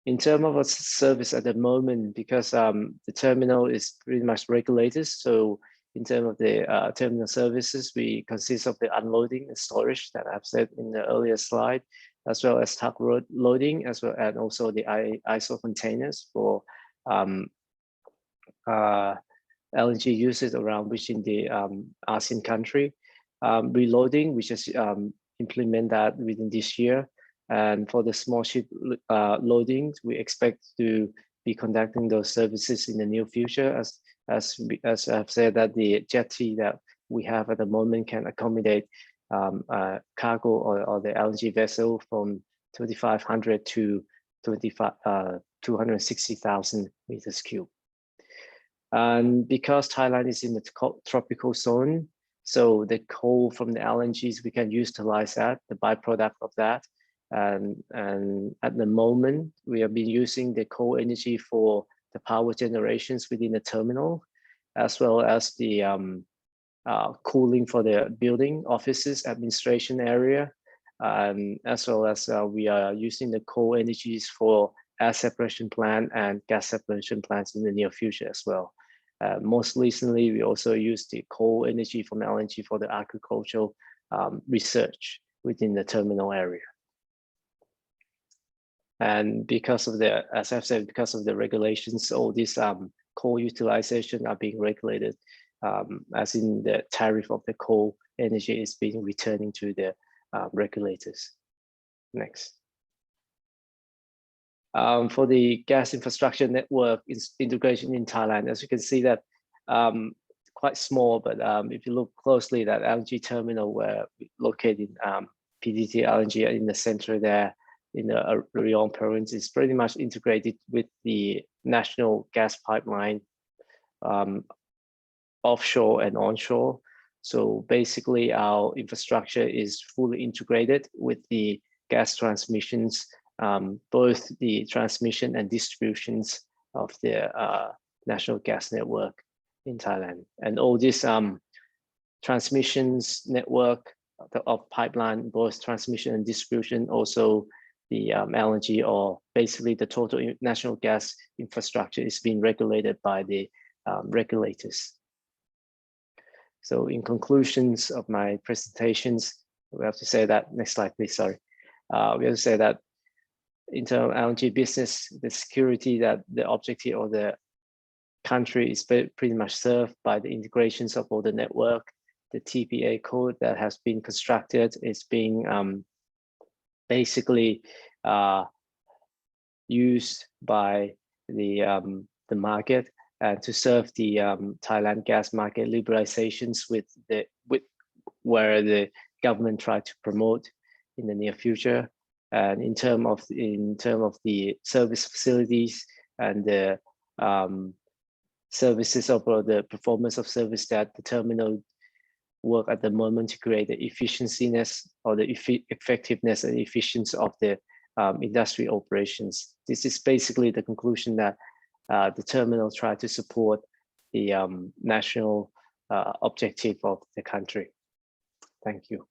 In terms of a service at the moment, because the terminal is pretty much regulated, so in terms of the terminal services, we consist of the unloading and storage that I've said in the earlier slide, as well as truck loading, as well and also the ISO containers for LNG users around within the ASEAN country. Reloading, we just implement that within this year. And for the small ship loadings, we expect to be conducting those services in the near future, as I've said that the jetty that we have at the moment can accommodate cargo or the LNG vessel from 2,500 to 260,000 meters cubed. And because Thailand is in the tropical zone, so the coal from the LNGs, we can utilize that, the byproduct of that. And at the moment, we have been using the coal energy for the power generations within the terminal, as well as the cooling for the building, offices, administration area, as well as we are using the coal energies for air separation plant and gas separation plants in the near future as well. Most recently, we also use the coal energy from LNG for the agricultural research within the terminal area. And because of the, as I've said, because of the regulations, all these coal utilization are being regulated, as in the tariff of the coal energy is being returning to the regulators. Next. For the gas infrastructure network integration in Thailand, as you can see that quite small, but if you look closely, that LNG terminal where located PTT LNG in the center there, in the Rion province, is pretty much integrated with the national gas pipeline offshore and onshore. So basically our infrastructure is fully integrated with the gas transmissions, both the transmission and distributions of the national gas network in Thailand. And all this transmissions network of pipeline, both transmission and distribution, also the LNG, or basically the total national gas infrastructure, is being regulated by the regulators. So in conclusions of my presentations, we have to say that, next slide please, sorry. We have to say that in terms of LNG business, the security, that the objective of the country is pretty much served by the integrations of all the network. The TPA code that has been constructed is being basically used by the market to serve the Thailand gas market liberalizations with where the government tried to promote in the near future. And in terms of the service facilities and the services of the performance of service that the terminal work at the moment to create the efficienciness or the effectiveness and efficiency of the industry operations. This is basically the conclusion that the terminal tried to support the national objective of the country. Thank you.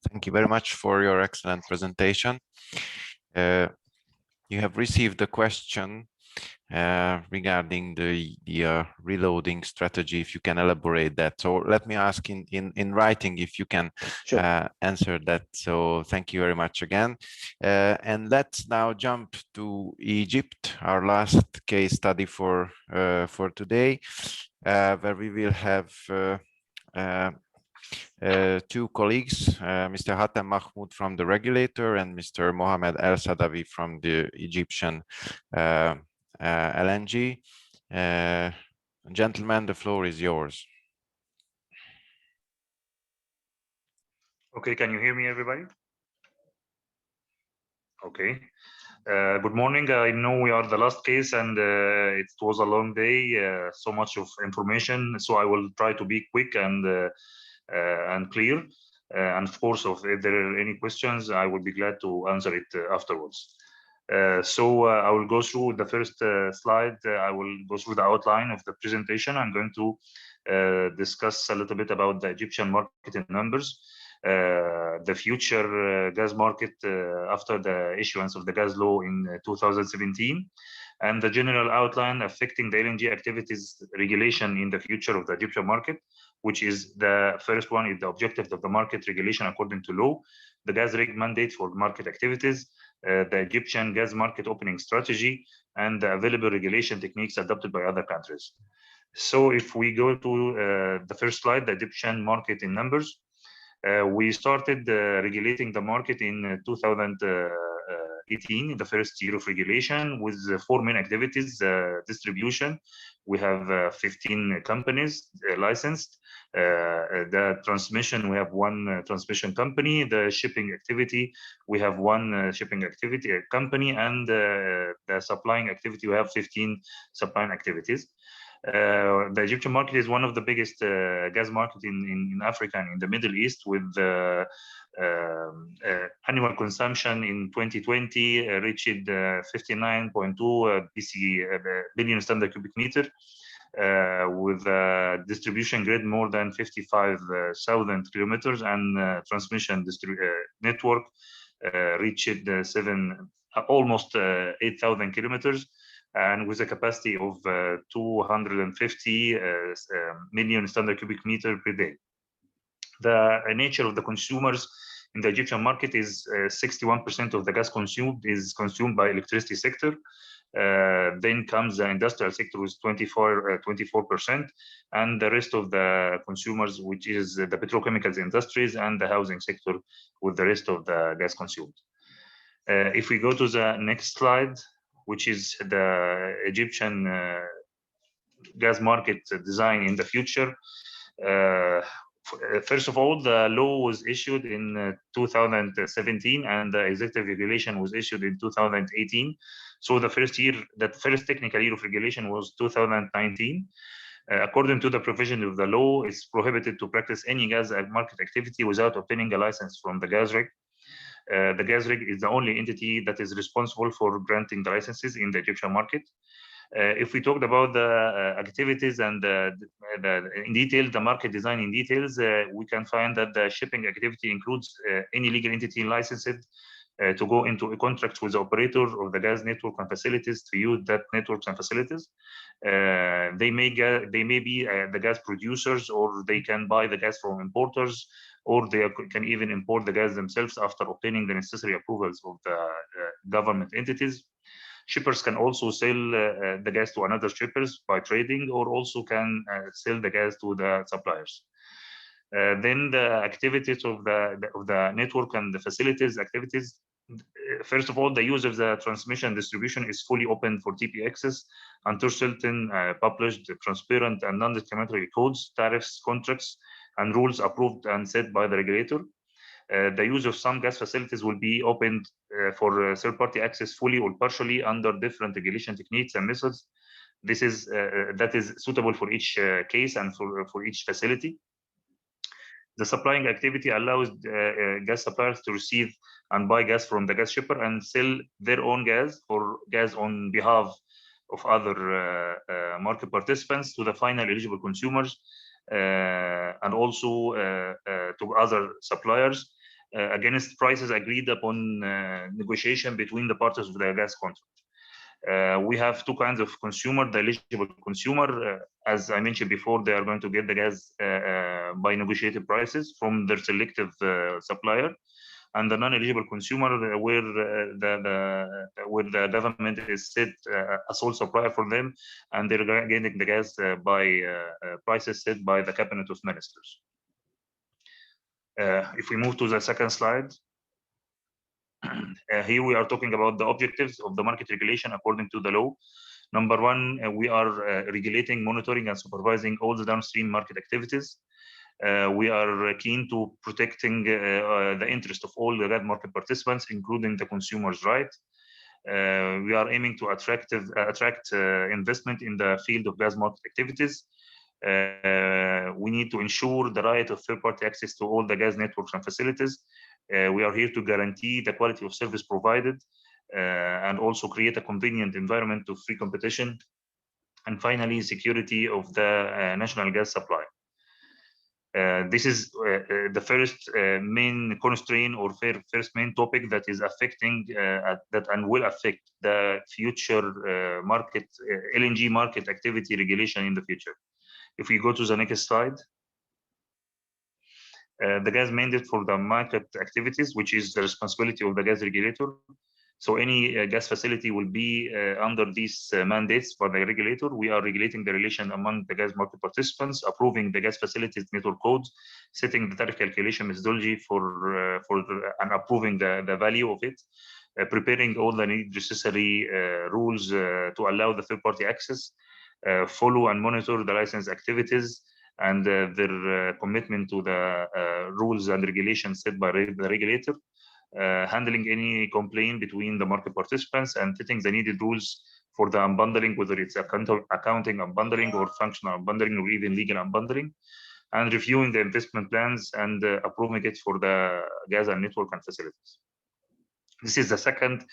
Thank you very much for your excellent presentation. You have received a question regarding the reloading strategy, if you can elaborate that. So let me ask in writing if you can answer that. So thank you very much again. And let's now jump to Egypt, our last case study for today, where we will have two colleagues, Mr. Hatem Mahmoud from the regulator and Mr. Mohamed El Sadawi from the Egyptian LNG. Gentlemen, the floor is yours. Okay, can you hear me, everybody? Okay. Good morning. I know we are the last case, and it was a long day, so much of information. So I will try to be quick and clear. And of course, if there are any questions, I would be glad to answer it afterwards. So I will go through the first slide. I will go through the outline of the presentation. I'm going to discuss a little bit about the Egyptian market in numbers, the future gas market after the issuance of the gas law in 2017, and the general outline affecting the LNG activities regulation in the future of the Egyptian market, which is the first one is the objective of the market regulation according to law, the gas rig mandate for market activities, the Egyptian gas market opening strategy, and the available regulation techniques adopted by other countries. So if we go to the first slide, the Egyptian market in numbers, we started regulating the market in 2018, the first year of regulation, with 4 main activities. Distribution, we have 15 companies licensed. The transmission, we have 1 transmission company. The shipping activity, we have 1 shipping activity company, and the supplying activity, we have 15 supplying activities. The Egyptian market is one of the biggest gas market in Africa and in the Middle East, with annual consumption in 2020 reached 59.2 billion standard cubic meter, with distribution grid more than 55,000 kilometers, and transmission network reached almost 8,000 kilometers, and with a capacity of 250 million standard cubic meter per day. The nature of the consumers in the Egyptian market is 61% of the gas consumed is consumed by electricity sector. Then comes the industrial sector with 24%, and the rest of the consumers, which is the petrochemicals industries and the housing sector, with the rest of the gas consumed. If we go to the next slide, which is the Egyptian gas market design in the future. First of all, the law was issued in 2017, and the executive regulation was issued in 2018. So the first technical year of regulation was 2019. According to the provision of the law, it's prohibited to practice any gas market activity without obtaining a license from the gas rig. The gas rig is the only entity that is responsible for granting the licenses in the Egyptian market. If we talked about the activities and in detail, the market design in details, we can find that the shipping activity includes any legal entity licensed to go into a contract with the operator of the gas network and facilities to use that networks and facilities. They may be the gas producers, or they can buy the gas from importers, or they can even import the gas themselves after obtaining the necessary approvals of the government entities. Shippers can also sell the gas to another shippers by trading, or also can sell the gas to the suppliers. Then the activities of the network and the facilities activities. First of all, the use of the transmission distribution is fully open for TP access until certain published, transparent, and non-discriminatory codes, tariffs, contracts, and rules approved and set by the regulator. The use of some gas facilities will be opened for third-party access fully or partially under different regulation techniques and methods. That is suitable for each case and for each facility. The supplying activity allows gas suppliers to receive and buy gas from the gas shipper and sell their own gas or gas on behalf of other market participants to the final eligible consumers, and also to other suppliers against prices agreed upon negotiation between the parties of the gas contract. We have 2 kinds of consumer. The eligible consumer, as I mentioned before, they are going to get the gas by negotiated prices from their selective supplier, and the non-eligible consumer, where the government is set a sole supplier for them, and they're getting the gas by prices set by the Cabinet of Ministers. If we move to the second slide, here we are talking about the objectives of the market regulation according to the law. Number 1, we are regulating, monitoring, and supervising all the downstream market activities. We are keen to protecting the interest of all the gas market participants, including the consumers' right. We are aiming to attract investment in the field of gas market activities. We need to ensure the right of third-party access to all the gas networks and facilities. We are here to guarantee the quality of service provided, and also create a convenient environment of free competition. And finally, security of the national gas supply. This is the first main constraint or first main topic that is affecting that and will affect the future market LNG market activity regulation in the future. If we go to the next slide, the gas mandate for the market activities, which is the responsibility of the gas regulator. So any gas facility will be under these mandates for the regulator. We are regulating the relation among the gas market participants, approving the gas facilities network codes, setting the tariff calculation methodology for and approving the value of it, preparing all the necessary rules to allow the third-party access, follow and monitor the license activities, and their commitment to the rules and regulations set by the regulator, handling any complaint between the market participants, and setting the needed rules for the unbundling, whether it's accounting unbundling or functional unbundling or even legal unbundling, and reviewing the investment plans and approving it for the gas and network and facilities. This is the second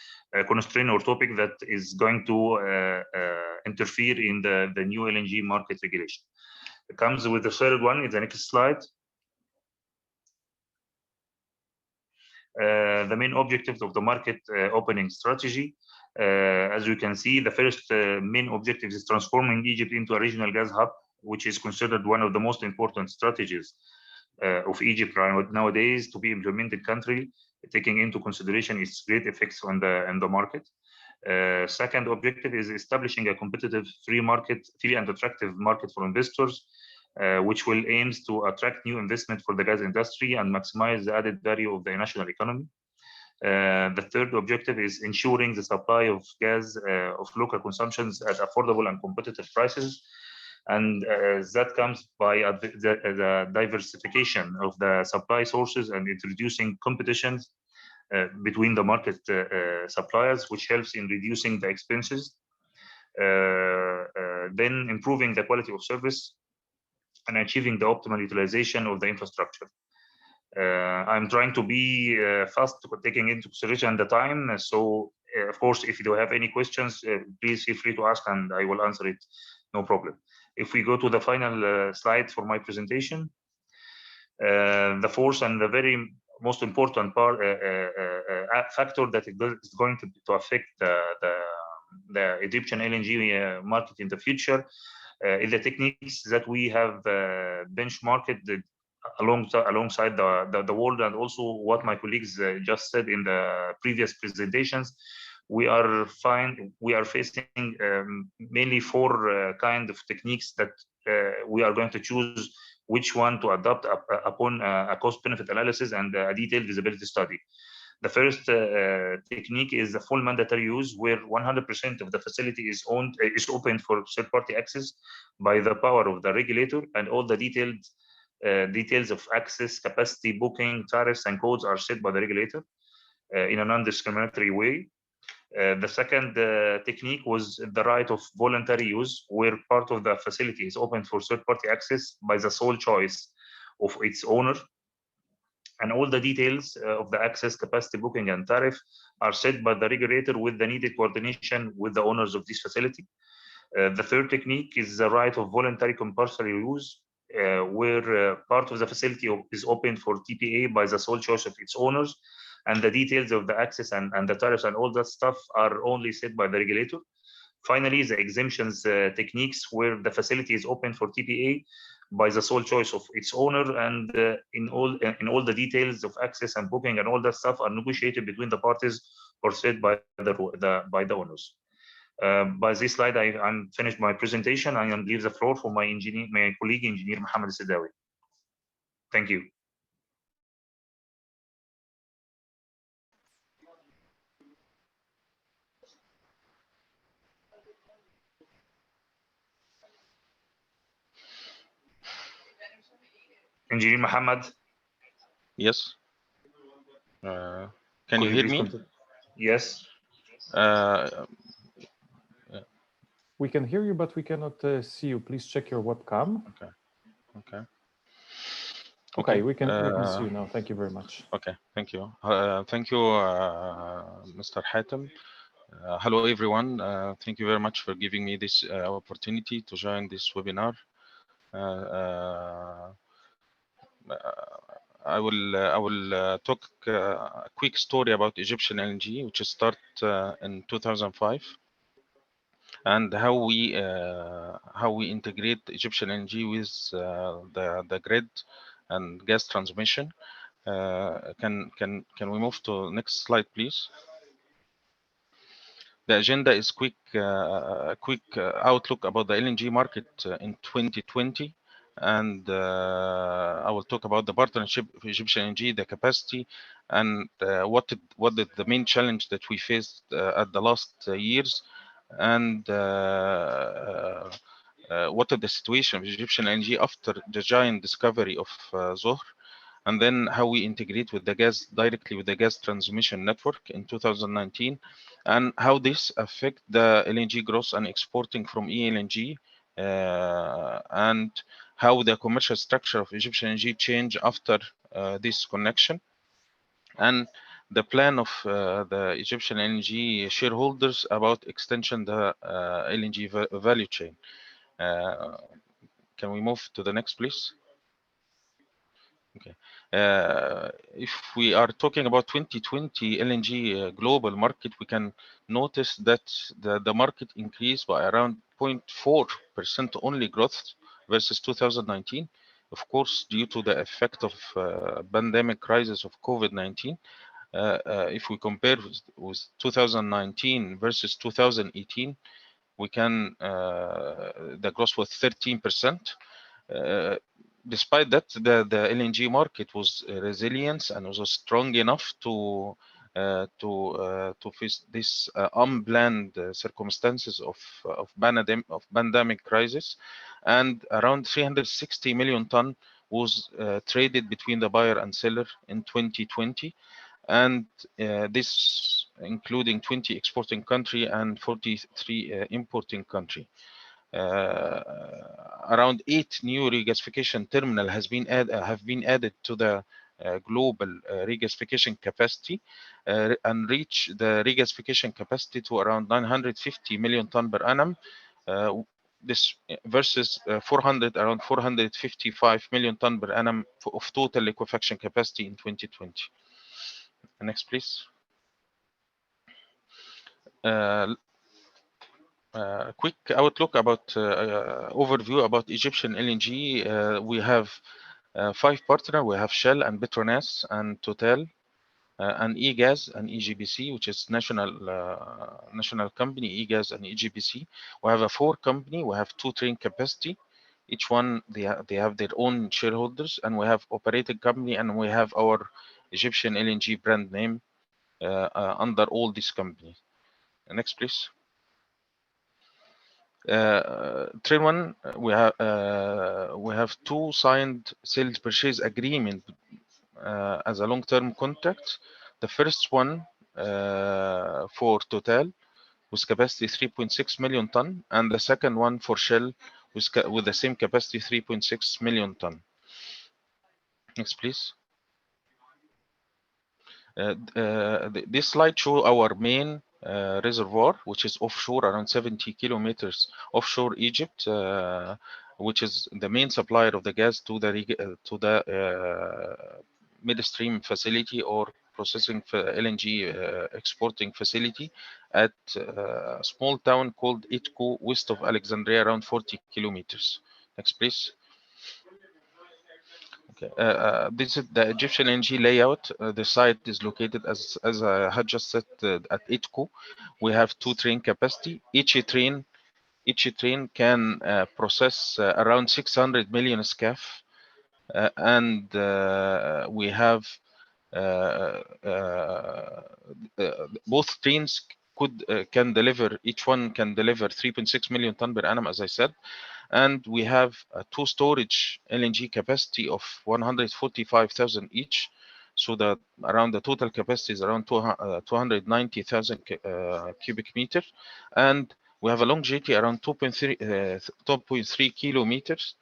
constraint or topic that is going to interfere in the new LNG market regulation. It comes with the third one in the next slide. The main objectives of the market opening strategy. As you can see, the first main objective is transforming Egypt into a regional gas hub, which is considered one of the most important strategies of Egypt nowadays to be implemented country, taking into consideration its great effects on the market. Second objective is establishing a competitive, free and attractive market for investors, which will aims to attract new investment for the gas industry and maximize the added value of the national economy. The third objective is ensuring the supply of gas of local consumptions at affordable and competitive prices. And that comes by the diversification of the supply sources and introducing competition between the market suppliers, which helps in reducing the expenses. Then improving the quality of service and achieving the optimal utilization of the infrastructure. I'm trying to be fast, taking into consideration the time. So, of course, if you have any questions, please feel free to ask and I will answer it, no problem. If we go to the final slide for my presentation, the fourth and the very most important part, factor that is going to affect the Egyptian LNG market in the future is the techniques that we have benchmarked alongside the world, and also what my colleagues just said in the previous presentations. We are facing mainly four kind of techniques that we are going to choose which one to adopt upon a cost-benefit analysis and a detailed feasibility study. The first technique is the full mandatory use, where 100% of the facility is open for third-party access by the power of the regulator, and all the details of access, capacity, booking, tariffs, and codes are set by the regulator in a non-discriminatory way. The second technique was the right of voluntary use, where part of the facility is open for third-party access by the sole choice of its owner, and all the details of the access, capacity, booking, and tariff are set by the regulator with the needed coordination with the owners of this facility. The third technique is the right of voluntary compulsory use, where part of the facility is open for TPA by the sole choice of its owners, and the details of the access and the tariffs and all that stuff are only set by the regulator. Finally, the exemptions techniques, where the facility is open for TPA by the sole choice of its owner, and in all the details of access and booking and all that stuff are negotiated between the parties or set by the owners. By this slide, I'm finished my presentation. I am leave the floor for my colleague, Engineer Mohammed Sidawi. Thank you. Engineer Mohammed. Yes. Can you hear me? Yes. We can hear you, but we cannot see you. Please check your webcam. Okay, we can see you now. Thank you very much. Okay, thank you. Thank you, Mr. Hatem. Hello, everyone. Thank you very much for giving me this opportunity to join this webinar. I will talk a quick story about Egyptian LNG, which started in 2005, and how we integrate Egyptian LNG with the grid and gas transmission. Can we move to next slide, please? The agenda is quick outlook about the LNG market in 2020 and I will talk about the partnership with Egyptian LNG, the capacity, and what the main challenge that we faced at the last years, and what is the situation of Egyptian LNG after the giant discovery of Zohr, and then how we integrate with the gas directly with the gas transmission network in 2019, and how this affect the LNG growth and exporting from ELNG, and how the commercial structure of Egyptian LNG change after this connection, and the plan of the Egyptian LNG shareholders about extension the LNG value chain. Can we move to the next, please? Okay. If we are talking about 2020 LNG global market, we can notice that the market increased by around 0.4% only growth versus 2019. Of course, due to the effect of pandemic crisis of COVID-19. If we compare with 2019 versus 2018, we can the growth was 13%. Despite that, the LNG market was resilient and was strong enough to face this unplanned circumstances of pandemic crisis, and around 360 million ton was traded between the buyer and seller in 2020, and this including 20 exporting country and 43 importing country. Around 8 new regasification terminal have been added to the global regasification capacity and reach the regasification capacity to around 950 million ton per annum. This versus around 455 million ton per annum of total liquefaction capacity in 2020. Next, please. Quick outlook about overview about Egyptian LNG. We have 5 partners. We have Shell and Petronas and Total and EGAS and EGBC, which is national company, EGAS and EGBC. We have a 4 company. We have 2 train capacity. Each one they have their own shareholders, and we have operating company, and we have our Egyptian LNG brand name under all these companies. Next, please. Train 1, we have 2 signed sales purchase agreement as a long-term contract. The first one for Total with capacity 3.6 million ton, and the second one for Shell with the same capacity 3.6 million ton. Next, please. This slide shows our main reservoir, which is offshore, around 70 kilometers offshore Egypt, which is the main supplier of the gas to the midstream facility or processing for LNG exporting facility at a small town called Itko, west of Alexandria, around 40 kilometers. Next, please. Okay. This is the Egyptian LNG layout. The site is located, as I had just said, at Itko. We have 2 train capacity. Each train can process around 600 million scf, and we have both trains can deliver. Each one can deliver 3.6 million ton per annum, as I said. And we have 2 storage LNG capacity of 145,000 each, so that around the total capacity is around 290,000 cubic meter, and we have a longevity around 2.3 kilometers.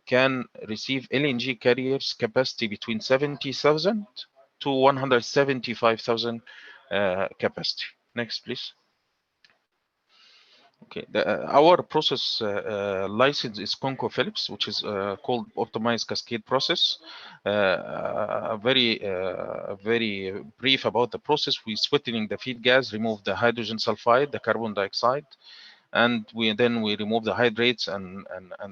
Can receive LNG carriers capacity between 70,000 to 175,000 capacity. Next, please. Okay, our process license is ConocoPhillips, which is called optimized cascade process. Very brief about the process. We sweetening the feed gas, remove the hydrogen sulfide, the carbon dioxide, and then we remove the hydrates and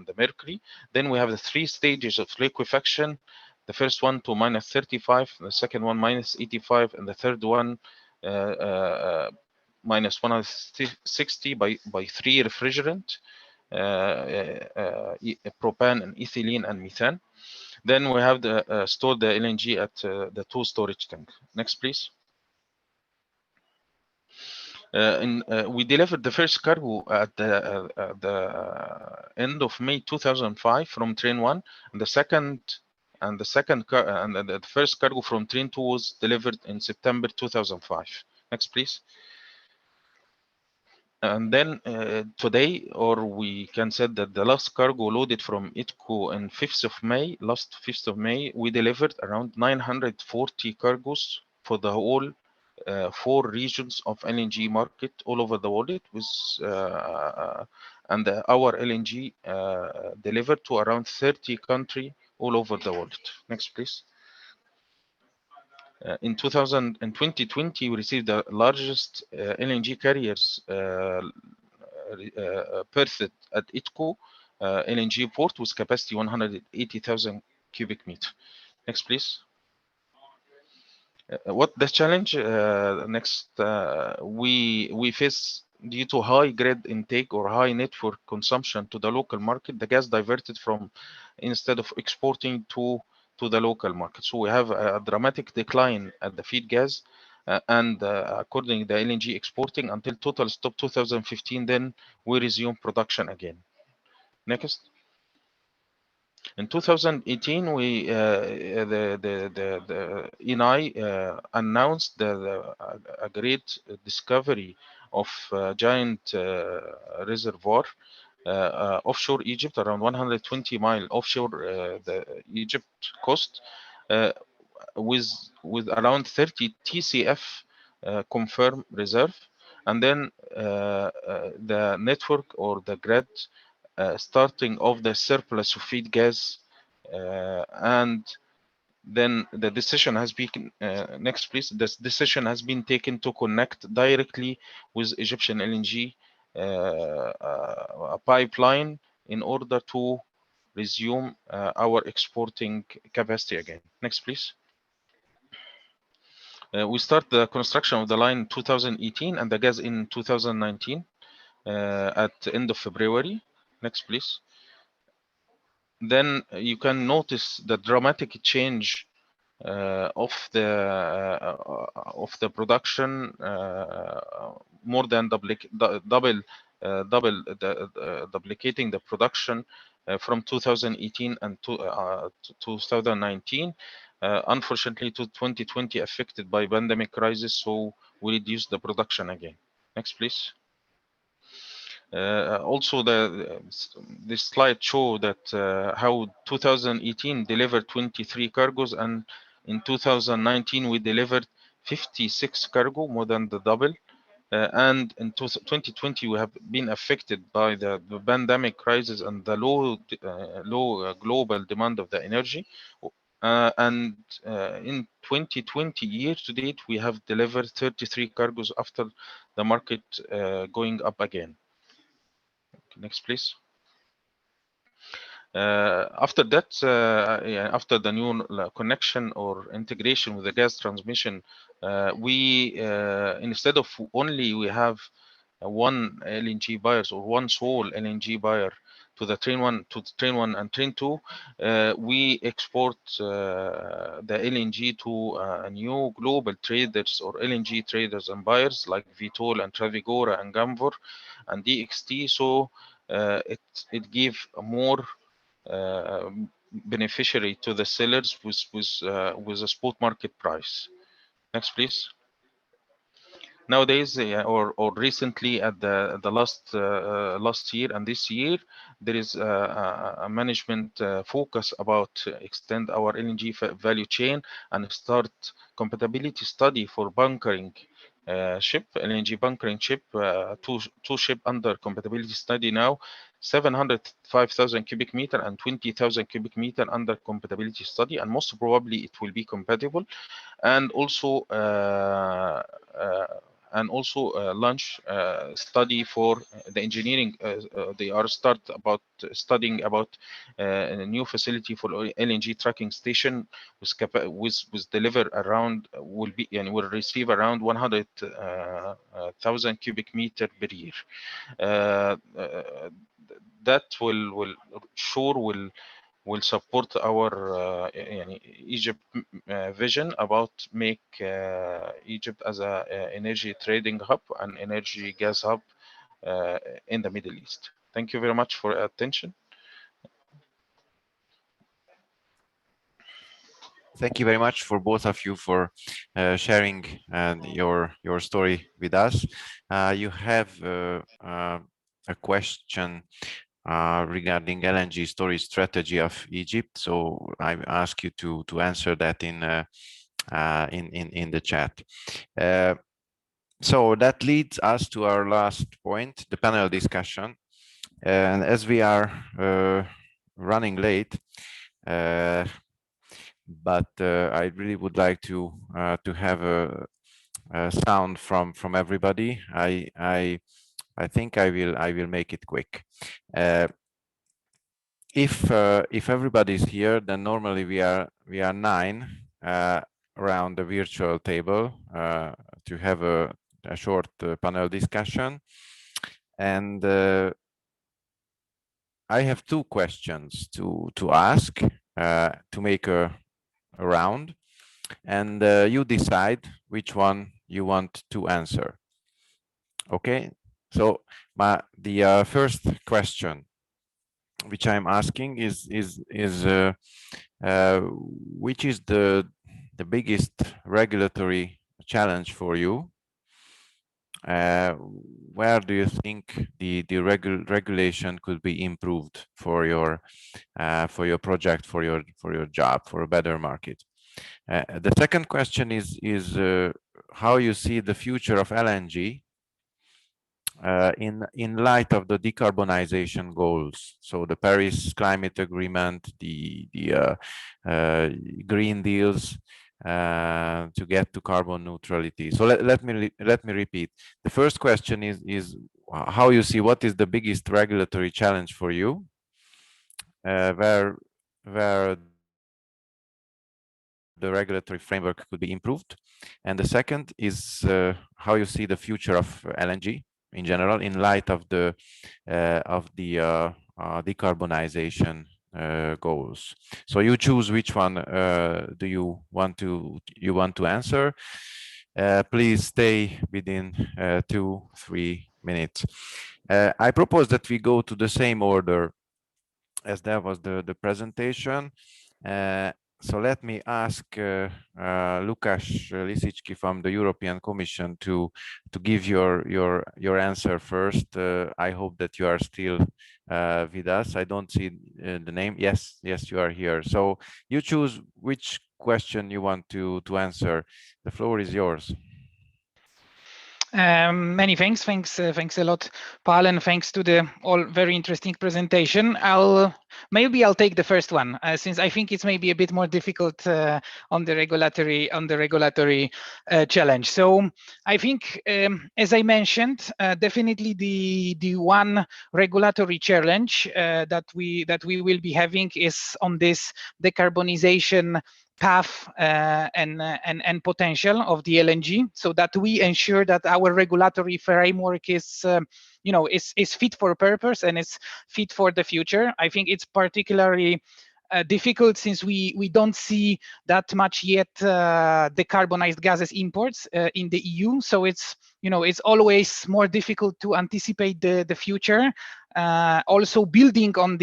the mercury. Then we have the 3 stages of liquefaction. The first one to -35, the second one -85, and the third one -160 by 3 refrigerant. propane and ethylene and methane. Then we have the stored the LNG at the 2 storage tank. Next, please. We delivered the first cargo at the end of May 2005 from train 1, and the first cargo from train 2 was delivered in September 2005. Next, please. And then today, or we can say that the last cargo loaded from ITCO on 5th of May, last 5th of May, we delivered around 940 cargos for the whole 4 regions of LNG market all over the world, with and our LNG delivered to around 30 countries all over the world. Next, please. In 2020, we received the largest LNG carriers berthed at ITCO LNG port with capacity 180,000 cubic meters. Next, please. What the challenge next we face due to high grid intake or high network consumption to the local market, the gas diverted from instead of exporting to the local market. So we have a dramatic decline at the feed gas and according to the LNG exporting until total stop 2015, then we resume production again. Next. In 2018, we the ENI announced a great discovery of a giant reservoir offshore Egypt, around 120 miles offshore the Egypt coast, with around 30 TCF confirmed reserve, and then the network or the grid starting off the surplus of feed gas, and then the decision has been next, please. This decision has been taken to connect directly with Egyptian LNG a pipeline in order to resume our exporting capacity again. Next, please. We start the construction of the line in 2018 and the gas in 2019 at the end of February. Next, please. Then you can notice the dramatic change of the production, more than duplicating the production from 2018 and to 2019. Unfortunately, to 2020 affected by pandemic crisis, so we reduced the production again. Next, please. Also, this slide show that how 2018 delivered 23 cargos, and in 2019 we delivered 56 cargo, more than the double. And in 2020 we have been affected by the pandemic crisis and the low global demand of the energy. And in 2020 year to date, we have delivered 33 cargos after the market going up again. Next, please. After that, after the new connection or integration with the gas transmission, we instead of only we have one LNG buyers or one sole LNG buyer to the train 1 and train 2, we export the LNG to new global traders or LNG traders and buyers like Vitol and Trafigura and Gamvor and DXT. So it give more beneficiary to the sellers with a spot market price. Next, please. Nowadays, or recently, at the last year and this year, there is a management focus about extend our LNG value chain and start compatibility study for bunkering ship, LNG bunkering ship, two ship under compatibility study now, 705,000 cubic meter and 20,000 cubic meter under compatibility study, and most probably it will be compatible. And also launch study for the engineering. They are start about studying about a new facility for LNG tracking station with deliver around will receive around 100,000 cubic meter per year. that will support our Egypt vision about make Egypt as a energy trading hub and energy gas hub in the Middle East. Thank you very much for your attention. Thank you very much for both of you for sharing your story with us. You have a question regarding LNG storage strategy of Egypt, so I ask you to answer that in the chat. So that leads us to our last point, the panel discussion. And as we are running late, but I really would like to have a sound from everybody. I think I will make it quick. If everybody's here, then normally we are 9 around the virtual table to have a short panel discussion, and I have 2 questions to ask to make a round, and you decide which one you want to answer. Okay, so the first question which I'm asking is which is the biggest regulatory challenge for you? Where do you think the regulation could be improved for your project, for your job, for a better market? The second question is how you see the future of LNG in light of the decarbonization goals. So the Paris Climate Agreement, the Green Deals to get to carbon neutrality. So let me repeat. The first question is how you see what is the biggest regulatory challenge for you, where the regulatory framework could be improved, and the second is how you see the future of LNG in general in light of the decarbonization goals. So you choose which one do you want to answer. Please stay within 2-3 minutes. I propose that we go to the same order as that was the presentation. So let me ask Lukáš Lisicki from the European Commission to give your answer first. I hope that you are still with us. I don't see the name. Yes, you are here. So you choose which question you want to answer. The floor is yours. Many thanks a lot, Paul, and thanks to the all very interesting presentation. Maybe I'll take the first one since I think it's maybe a bit more difficult on the regulatory challenge. So I think, as I mentioned, definitely the one regulatory challenge that we will be having is on this decarbonization path and potential of the LNG, so that we ensure that our regulatory framework is is fit for purpose and is fit for the future. I think it's particularly difficult since we don't see that much yet decarbonized gases imports in the EU. So it's it's always more difficult to anticipate the future. Also building on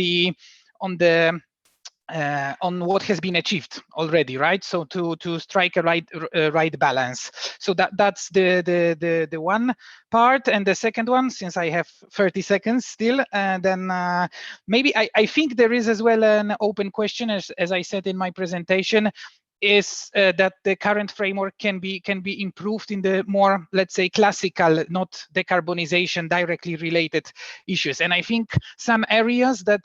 what has been achieved already, right? So to strike a right balance. So that's the one part, and the second one, since I have 30 seconds still, then maybe I think there is as well an open question, as I said in my presentation, is that the current framework can be improved in the more, let's say, classical, not decarbonization directly related issues. And I think some areas that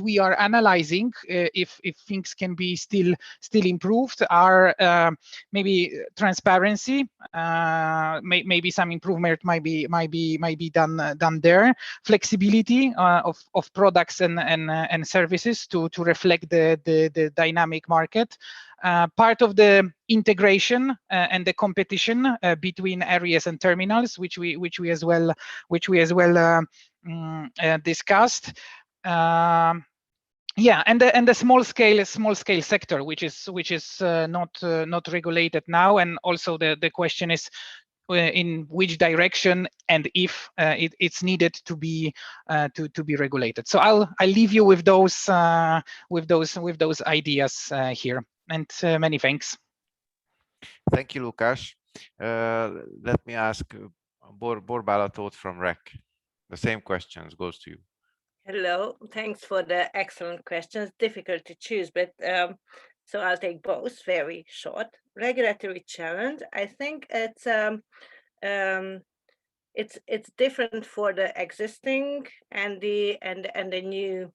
we are analyzing, if things can be still improved, are maybe transparency. Maybe some improvement might be done there. Flexibility of products and services to reflect the dynamic market. part of the integration and the competition between areas and terminals, which we as well discussed. Yeah, and the small scale sector, which is not regulated now, and also the question is in which direction and if it's needed to be regulated. So I'll leave you with those ideas here, and many thanks. Thank you, Lukáš. Let me ask Bor Balatot from REC. The same questions goes to you. Hello, thanks for the excellent questions. Difficult to choose, but so I'll take both. Very short. Regulatory challenge. I think it's different for the existing and the new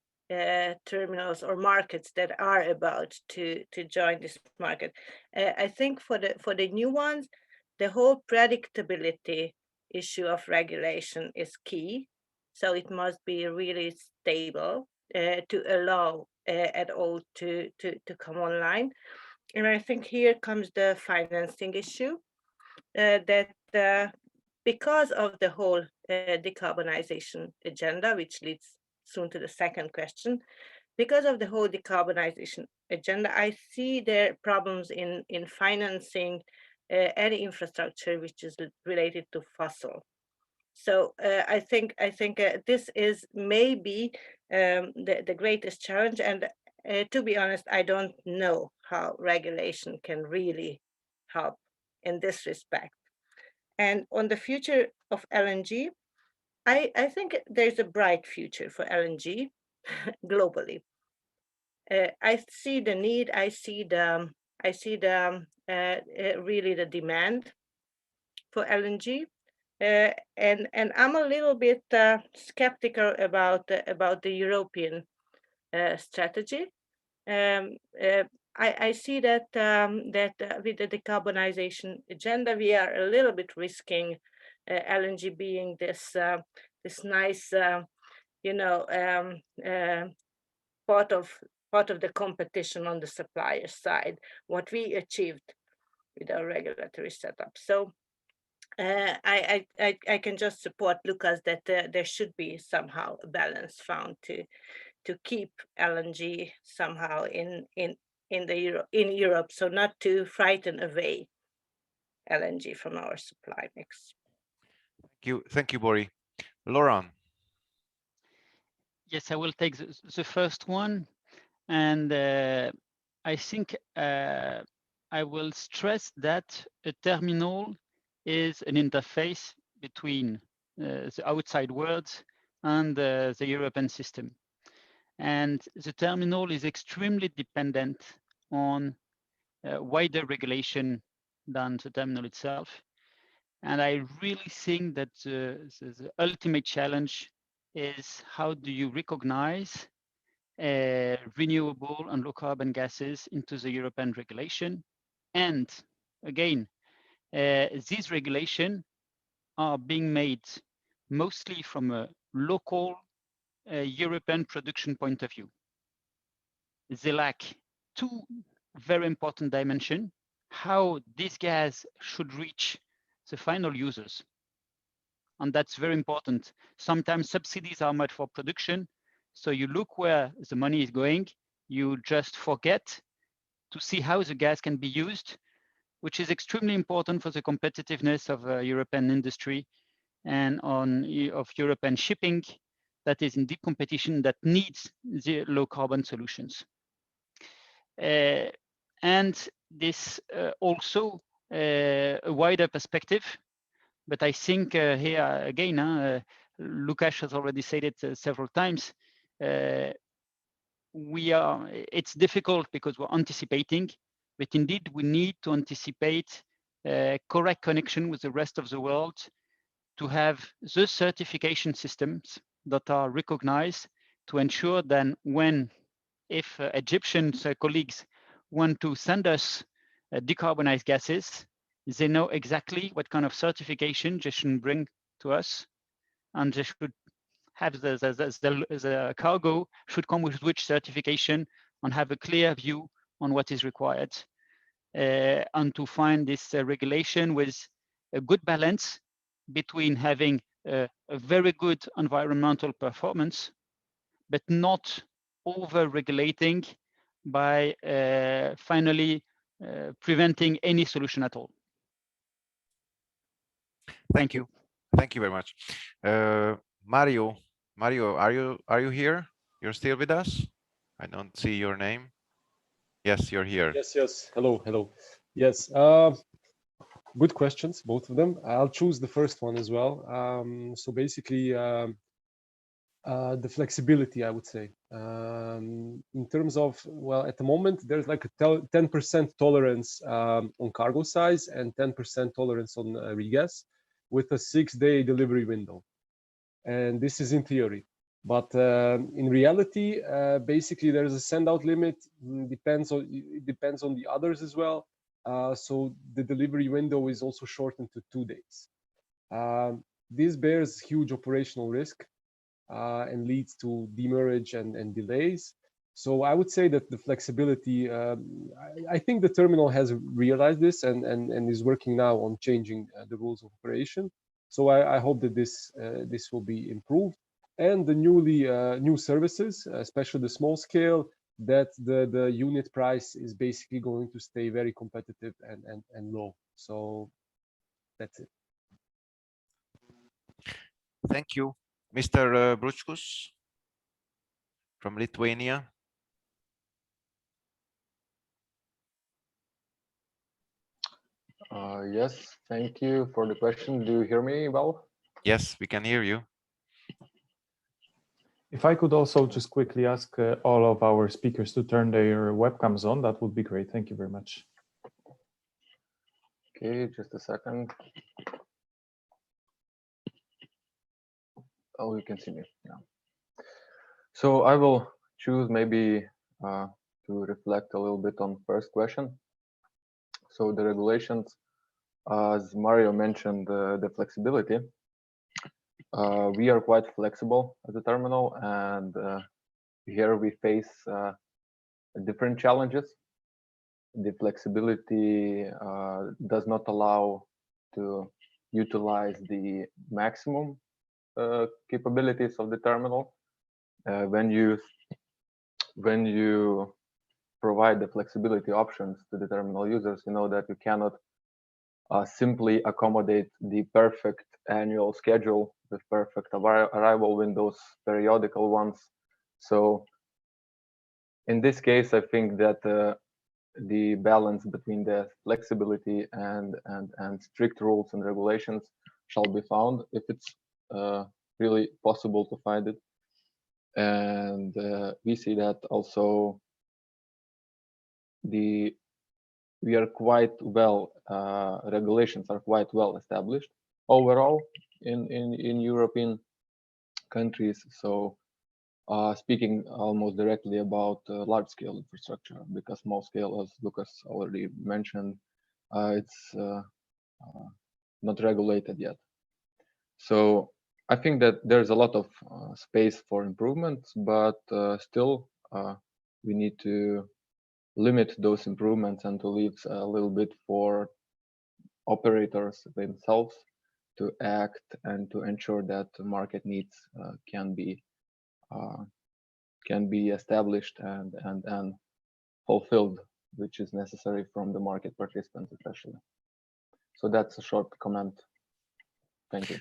terminals or markets that are about to join this market. I think for the new ones, the whole predictability issue of regulation is key. So it must be really stable to allow at all to come online. And I think here comes the financing issue that because of the whole decarbonization agenda, which leads soon to the second question, because of the whole decarbonization agenda, I see there problems in financing any infrastructure which is related to fossil. So I think this is maybe the greatest challenge, and to be honest, I don't know how regulation can really help in this respect. And on the future of LNG, I think there's a bright future for LNG globally. I see the need. I see the really the demand for LNG. And I'm a little bit skeptical about the European strategy. I see that with the decarbonization agenda, we are a little bit risking LNG being this nice, part of the competition on the supplier side. What we achieved with our regulatory setup. So. I can just support Lukáš that there should be somehow a balance found to keep LNG somehow in Europe, so not to frighten away LNG from our supply mix. Thank you, Bori. Laurent. Yes, I will take the first one, and I think I will stress that a terminal is an interface between the outside world and the European system. And the terminal is extremely dependent on wider regulation than the terminal itself. And I really think that the ultimate challenge is how do you recognize renewable and low carbon gases into the European regulation? And again, these regulations are being made mostly from a local European production point of view. They lack two very important dimensions: how this gas should reach the final users. And that's very important. Sometimes subsidies are made for production, so you look where the money is going, you just forget to see how the gas can be used, which is extremely important for the competitiveness of European industry and of European shipping that is in deep competition that needs the low carbon solutions. And this also a wider perspective, but I think here again, Lukáš has already said it several times, it's difficult because we're anticipating, but indeed we need to anticipate correct connection with the rest of the world to have the certification systems that are recognized to ensure that if Egyptian colleagues want to send us decarbonized gases, they know exactly what kind of certification they should bring to us, and they should have the cargo should come with which certification and have a clear view on what is required, and to find this regulation with a good balance between having a very good environmental performance, but not over-regulating by finally preventing any solution at all. Thank you. Thank you very much. Mario, are you here? You're still with us? I don't see your name. Yes, you're here. Yes. Hello. Yes. Good questions, both of them. I'll choose the first one as well. So basically, the flexibility, I would say, in terms of, well, at the moment, there's like a 10% tolerance on cargo size and 10% tolerance on regas, with a 6-day delivery window. And this is in theory. But in reality, basically, there's a send-out limit. It depends on the others as well. So the delivery window is also shortened to 2 days. This bears huge operational risk and leads to demurrage and delays. So I would say that the flexibility, I think the terminal has realized this and is working now on changing the rules of operation. So I hope that this will be improved. And the new services, especially the small scale, that the unit price is basically going to stay very competitive and low. So that's it. Thank you. Mr. Bručkus from Lithuania. Yes, thank you for the question. Do you hear me well? Yes, we can hear you. If I could also just quickly ask all of our speakers to turn their webcams on, that would be great. Thank you very much. Okay, just a second. Oh, you can see me now. So I will choose maybe to reflect a little bit on first question. So the regulations, as Mario mentioned, the flexibility. We are quite flexible as a terminal, and here we face different challenges. The flexibility does not allow to utilize the maximum capabilities of the terminal. When you provide the flexibility options to the terminal users, you know that you cannot simply accommodate the perfect annual schedule with perfect arrival windows, periodical ones. So in this case, I think that the balance between the flexibility and strict rules and regulations shall be found if it's really possible to find it. And we see that also we are quite well, regulations are quite well established overall in European countries. So speaking almost directly about large scale infrastructure, because small scale, as Lucas already mentioned, it's not regulated yet. So I think that there's a lot of space for improvements, but still we need to limit those improvements and to leave a little bit for operators themselves to act and to ensure that market needs can be established and fulfilled, which is necessary from the market participants especially. So that's a short comment. Thank you.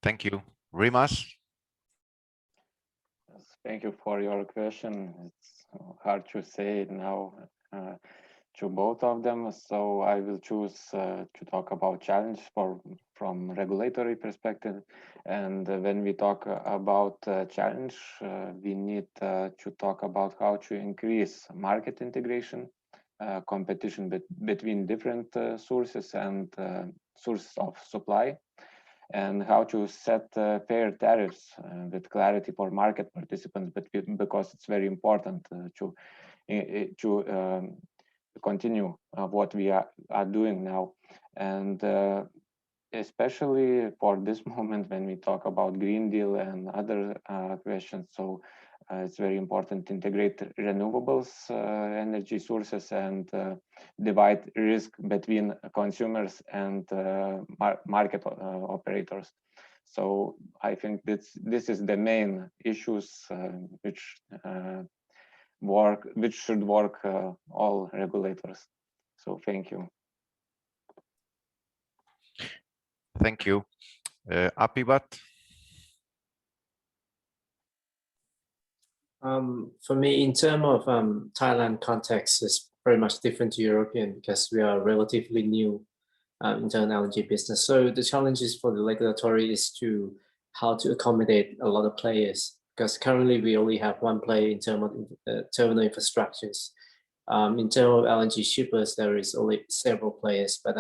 Thank you. Rimas? Yes, thank you for your question. It's hard to say now to both of them. So I will choose to talk about challenge from regulatory perspective. And when we talk about challenge, we need to talk about how to increase market integration, competition between different sources and sources of supply, and how to set fair tariffs with clarity for market participants, because it's very important to continue what we are doing now. And especially for this moment when we talk about Green Deal and other questions. So it's very important to integrate renewables energy sources and divide risk between consumers and market operators. So I think this is the main issues which should work all regulators. So thank you. Thank you. Apibat? For me, in terms of Thailand context, is very much different to European because we are relatively new in terms of LNG business. So the challenges for the regulatory is to how to accommodate a lot of players, because currently we only have one player in terms of terminal infrastructures. In terms of LNG shippers, there is only several players, but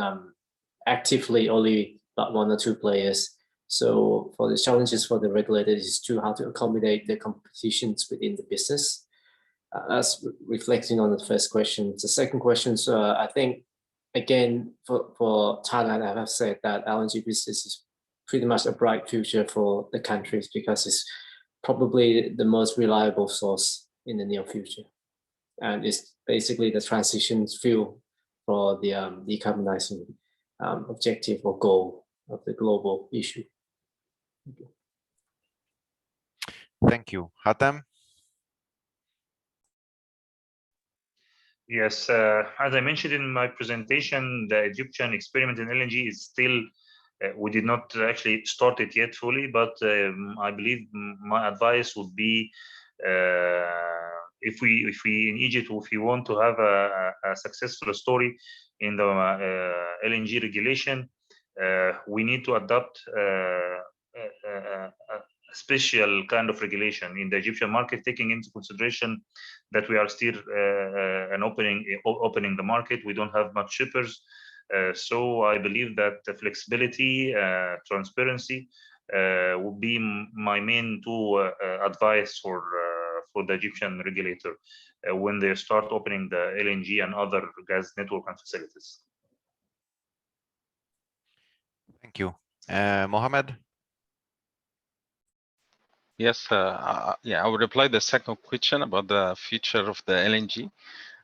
actively only about 1 or 2 players. So for the challenges for the regulators is to how to accommodate the competitions within the business. That's reflecting on the first question. The second question, I think, again, for Thailand, I have said that LNG business is pretty much a bright future for the countries because it's probably the most reliable source in the near future. And it's basically the transition fuel for the decarbonizing objective or goal of the global issue. Thank you. Hatem? Yes, as I mentioned in my presentation, the Egyptian experiment in LNG is still, we did not actually start it yet fully, but I believe my advice would be if we in Egypt, if we want to have a successful story in the LNG regulation, we need to adopt a special kind of regulation in the Egyptian market, taking into consideration that we are still opening the market. We don't have much shippers. So I believe that the flexibility, transparency would be my main two advice for the Egyptian regulator when they start opening the LNG and other gas network and facilities. Thank you. Mohammed? Yes, yeah, I will reply the second question about the future of the LNG.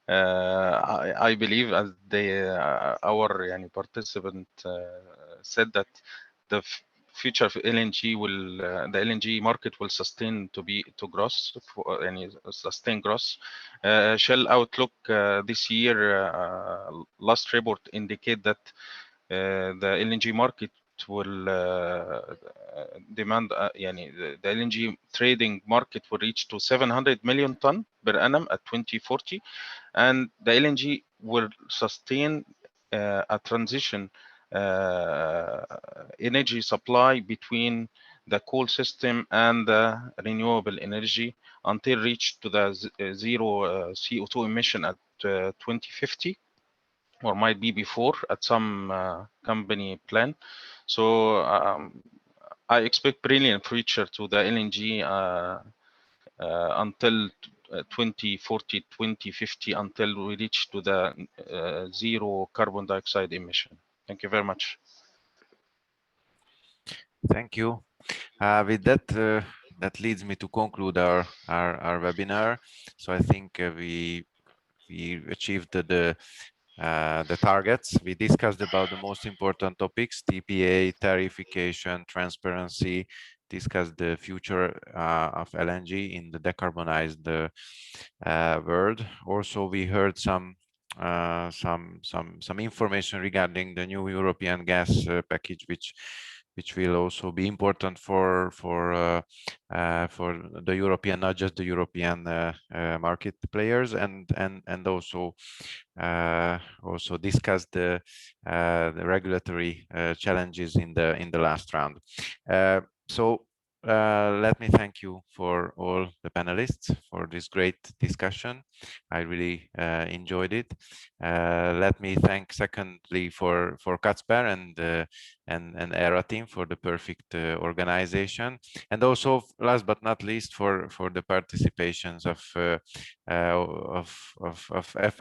I believe, as our participant said, that the future of LNG will, the LNG market will sustain to gross, sustain gross. Shell outlook this year, last report indicate that the LNG market will demand, the LNG trading market will reach to 700 million ton per annum at 2040, and the LNG will sustain a transition energy supply between the coal system and the renewable energy until reach to the zero CO2 emission at 2050. Or might be before at some company plan. So I expect brilliant future to the LNG until 2040, 2050, until we reach to the zero carbon dioxide emission. Thank you very much. Thank you. With that, that leads me to conclude our webinar. So I think we achieved the targets. We discussed about the most important topics: TPA, tariffication, transparency. Discussed the future of LNG in the decarbonized world. Also, we heard some information regarding the new European gas package, which will also be important for the European, not just the European market players, and also discussed the regulatory challenges in the last round. So let me thank you for all the panelists for this great discussion. I really enjoyed it. Let me thank secondly for Kacper and ERRA team for the perfect organization, and also last but not least for the participations of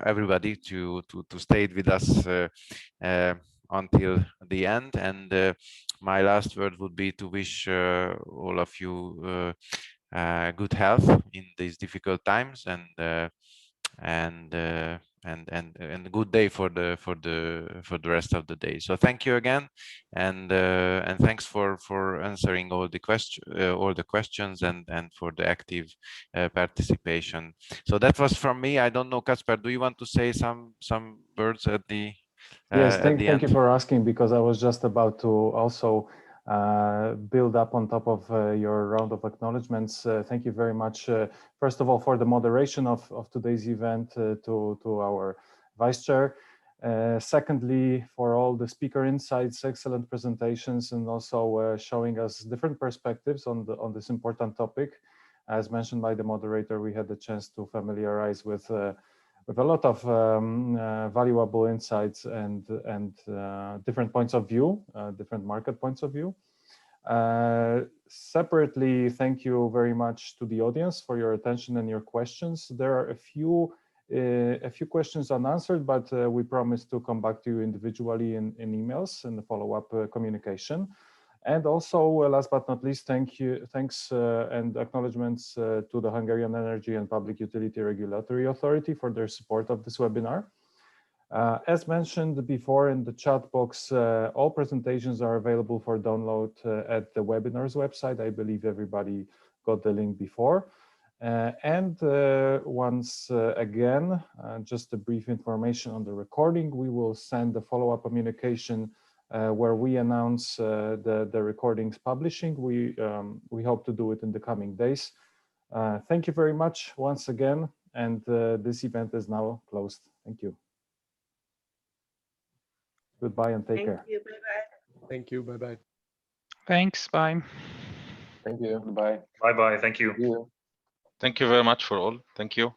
everybody to stay with us until the end. And my last word would be to wish all of you good health in these difficult times, and a good day for the rest of the day. So thank you again, and thanks for answering all the questions and for the active participation. So that was from me. I don't know, Kasper, do you want to say some words at the yes, thank end? you for asking, because I was just about to also build up on top of your round of acknowledgements. Thank you very much, first of all, for the moderation of today's event, to our Vice Chair. Secondly, for all the speaker insights, excellent presentations, and also showing us different perspectives on this important topic. As mentioned by the moderator, we had the chance to familiarize with a lot of valuable insights and different points of view, different market points of view. Separately, thank you very much to the audience for your attention and your questions. There are a few questions unanswered, but we promise to come back to you individually in emails and the follow-up communication. And also, last but not least, thanks and acknowledgements to the Hungarian Energy and Public Utility Regulatory Authority for their support of this webinar. As mentioned before in the chat box, all presentations are available for download at the webinar's website. I believe everybody got the link before. Once again, just a brief information on the recording. We will send the follow-up communication where we announce the recordings publishing. We hope to do it in the coming days. Thank you very much once again, and this event is now closed. Thank you. Goodbye and take care. Thank you. Bye-bye. Thank you. Bye-bye. Thanks. Bye. Thank you. Bye. Bye-bye. Thank you. Thank you very much for all. Thank you.